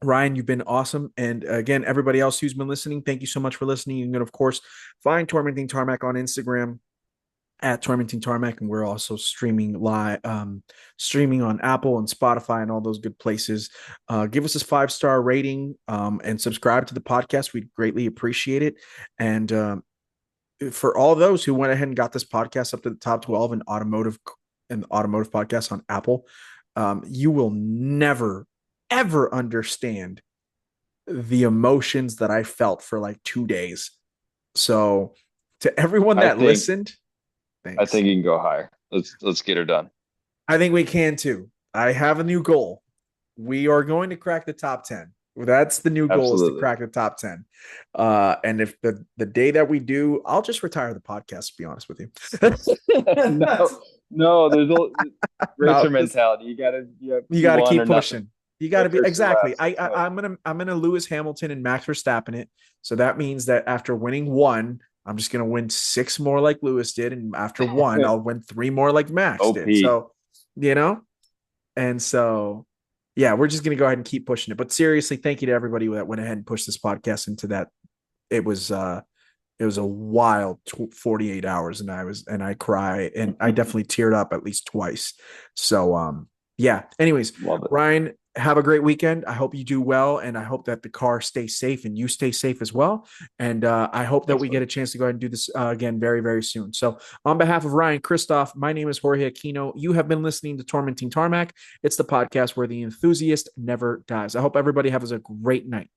[SPEAKER 1] Ryan, you've been awesome. And again, everybody else who's been listening, thank you so much for listening. You can, of course, find Tormenting Tarmac on Instagram at Tormenting Tarmac, and we're also streaming on Apple and Spotify and all those good places. Give us a 5-star rating and subscribe to the podcast. We'd greatly appreciate it. And for all those who went ahead and got this podcast up to the top 12 in automotive podcasts on Apple, you will never ever understand the emotions that I felt for like 2 days. So to everyone
[SPEAKER 2] I
[SPEAKER 1] that
[SPEAKER 2] think
[SPEAKER 1] listened,
[SPEAKER 2] I
[SPEAKER 1] thanks.
[SPEAKER 2] think you can go higher. Let's get her done.
[SPEAKER 1] I think we can too. I have a new goal. We are going to crack the top 10. That's the new goal, is to
[SPEAKER 2] Absolutely.
[SPEAKER 1] crack the top 10. And if the day that we do, I'll just retire the podcast, to be honest with
[SPEAKER 2] No, no,
[SPEAKER 1] no,
[SPEAKER 2] racer mentality.
[SPEAKER 1] you
[SPEAKER 2] You
[SPEAKER 1] got to
[SPEAKER 2] won or
[SPEAKER 1] keep
[SPEAKER 2] nothing.
[SPEAKER 1] pushing. You got to
[SPEAKER 2] Win
[SPEAKER 1] be
[SPEAKER 2] first or
[SPEAKER 1] exactly.
[SPEAKER 2] last. That's the way.
[SPEAKER 1] I'm gonna Lewis Hamilton and Max Verstappen it. So that means that after winning one, I'm just gonna win 6 more like Lewis did, and after one, I'll win 3 more like Max did.
[SPEAKER 2] OP.
[SPEAKER 1] So, you know, and so yeah, we're just gonna go ahead and keep pushing it. But seriously, thank you to everybody that went ahead and pushed this podcast into that. It was a wild 48 hours, and I cry, and I definitely teared up at least twice. So yeah, anyways,
[SPEAKER 2] Love it.
[SPEAKER 1] Ryan, have a great weekend. I hope you do well, and I hope that the car stays safe and you stay safe as well. And I hope that
[SPEAKER 2] Thanks,
[SPEAKER 1] we get
[SPEAKER 2] buddy.
[SPEAKER 1] a chance to go ahead and do this again very, very soon. So on behalf of Ryan Kristoff, my name is Jorge Aquino. You have been listening to Tormenting Tarmac. It's the podcast where the enthusiast never dies. I hope everybody has a great night.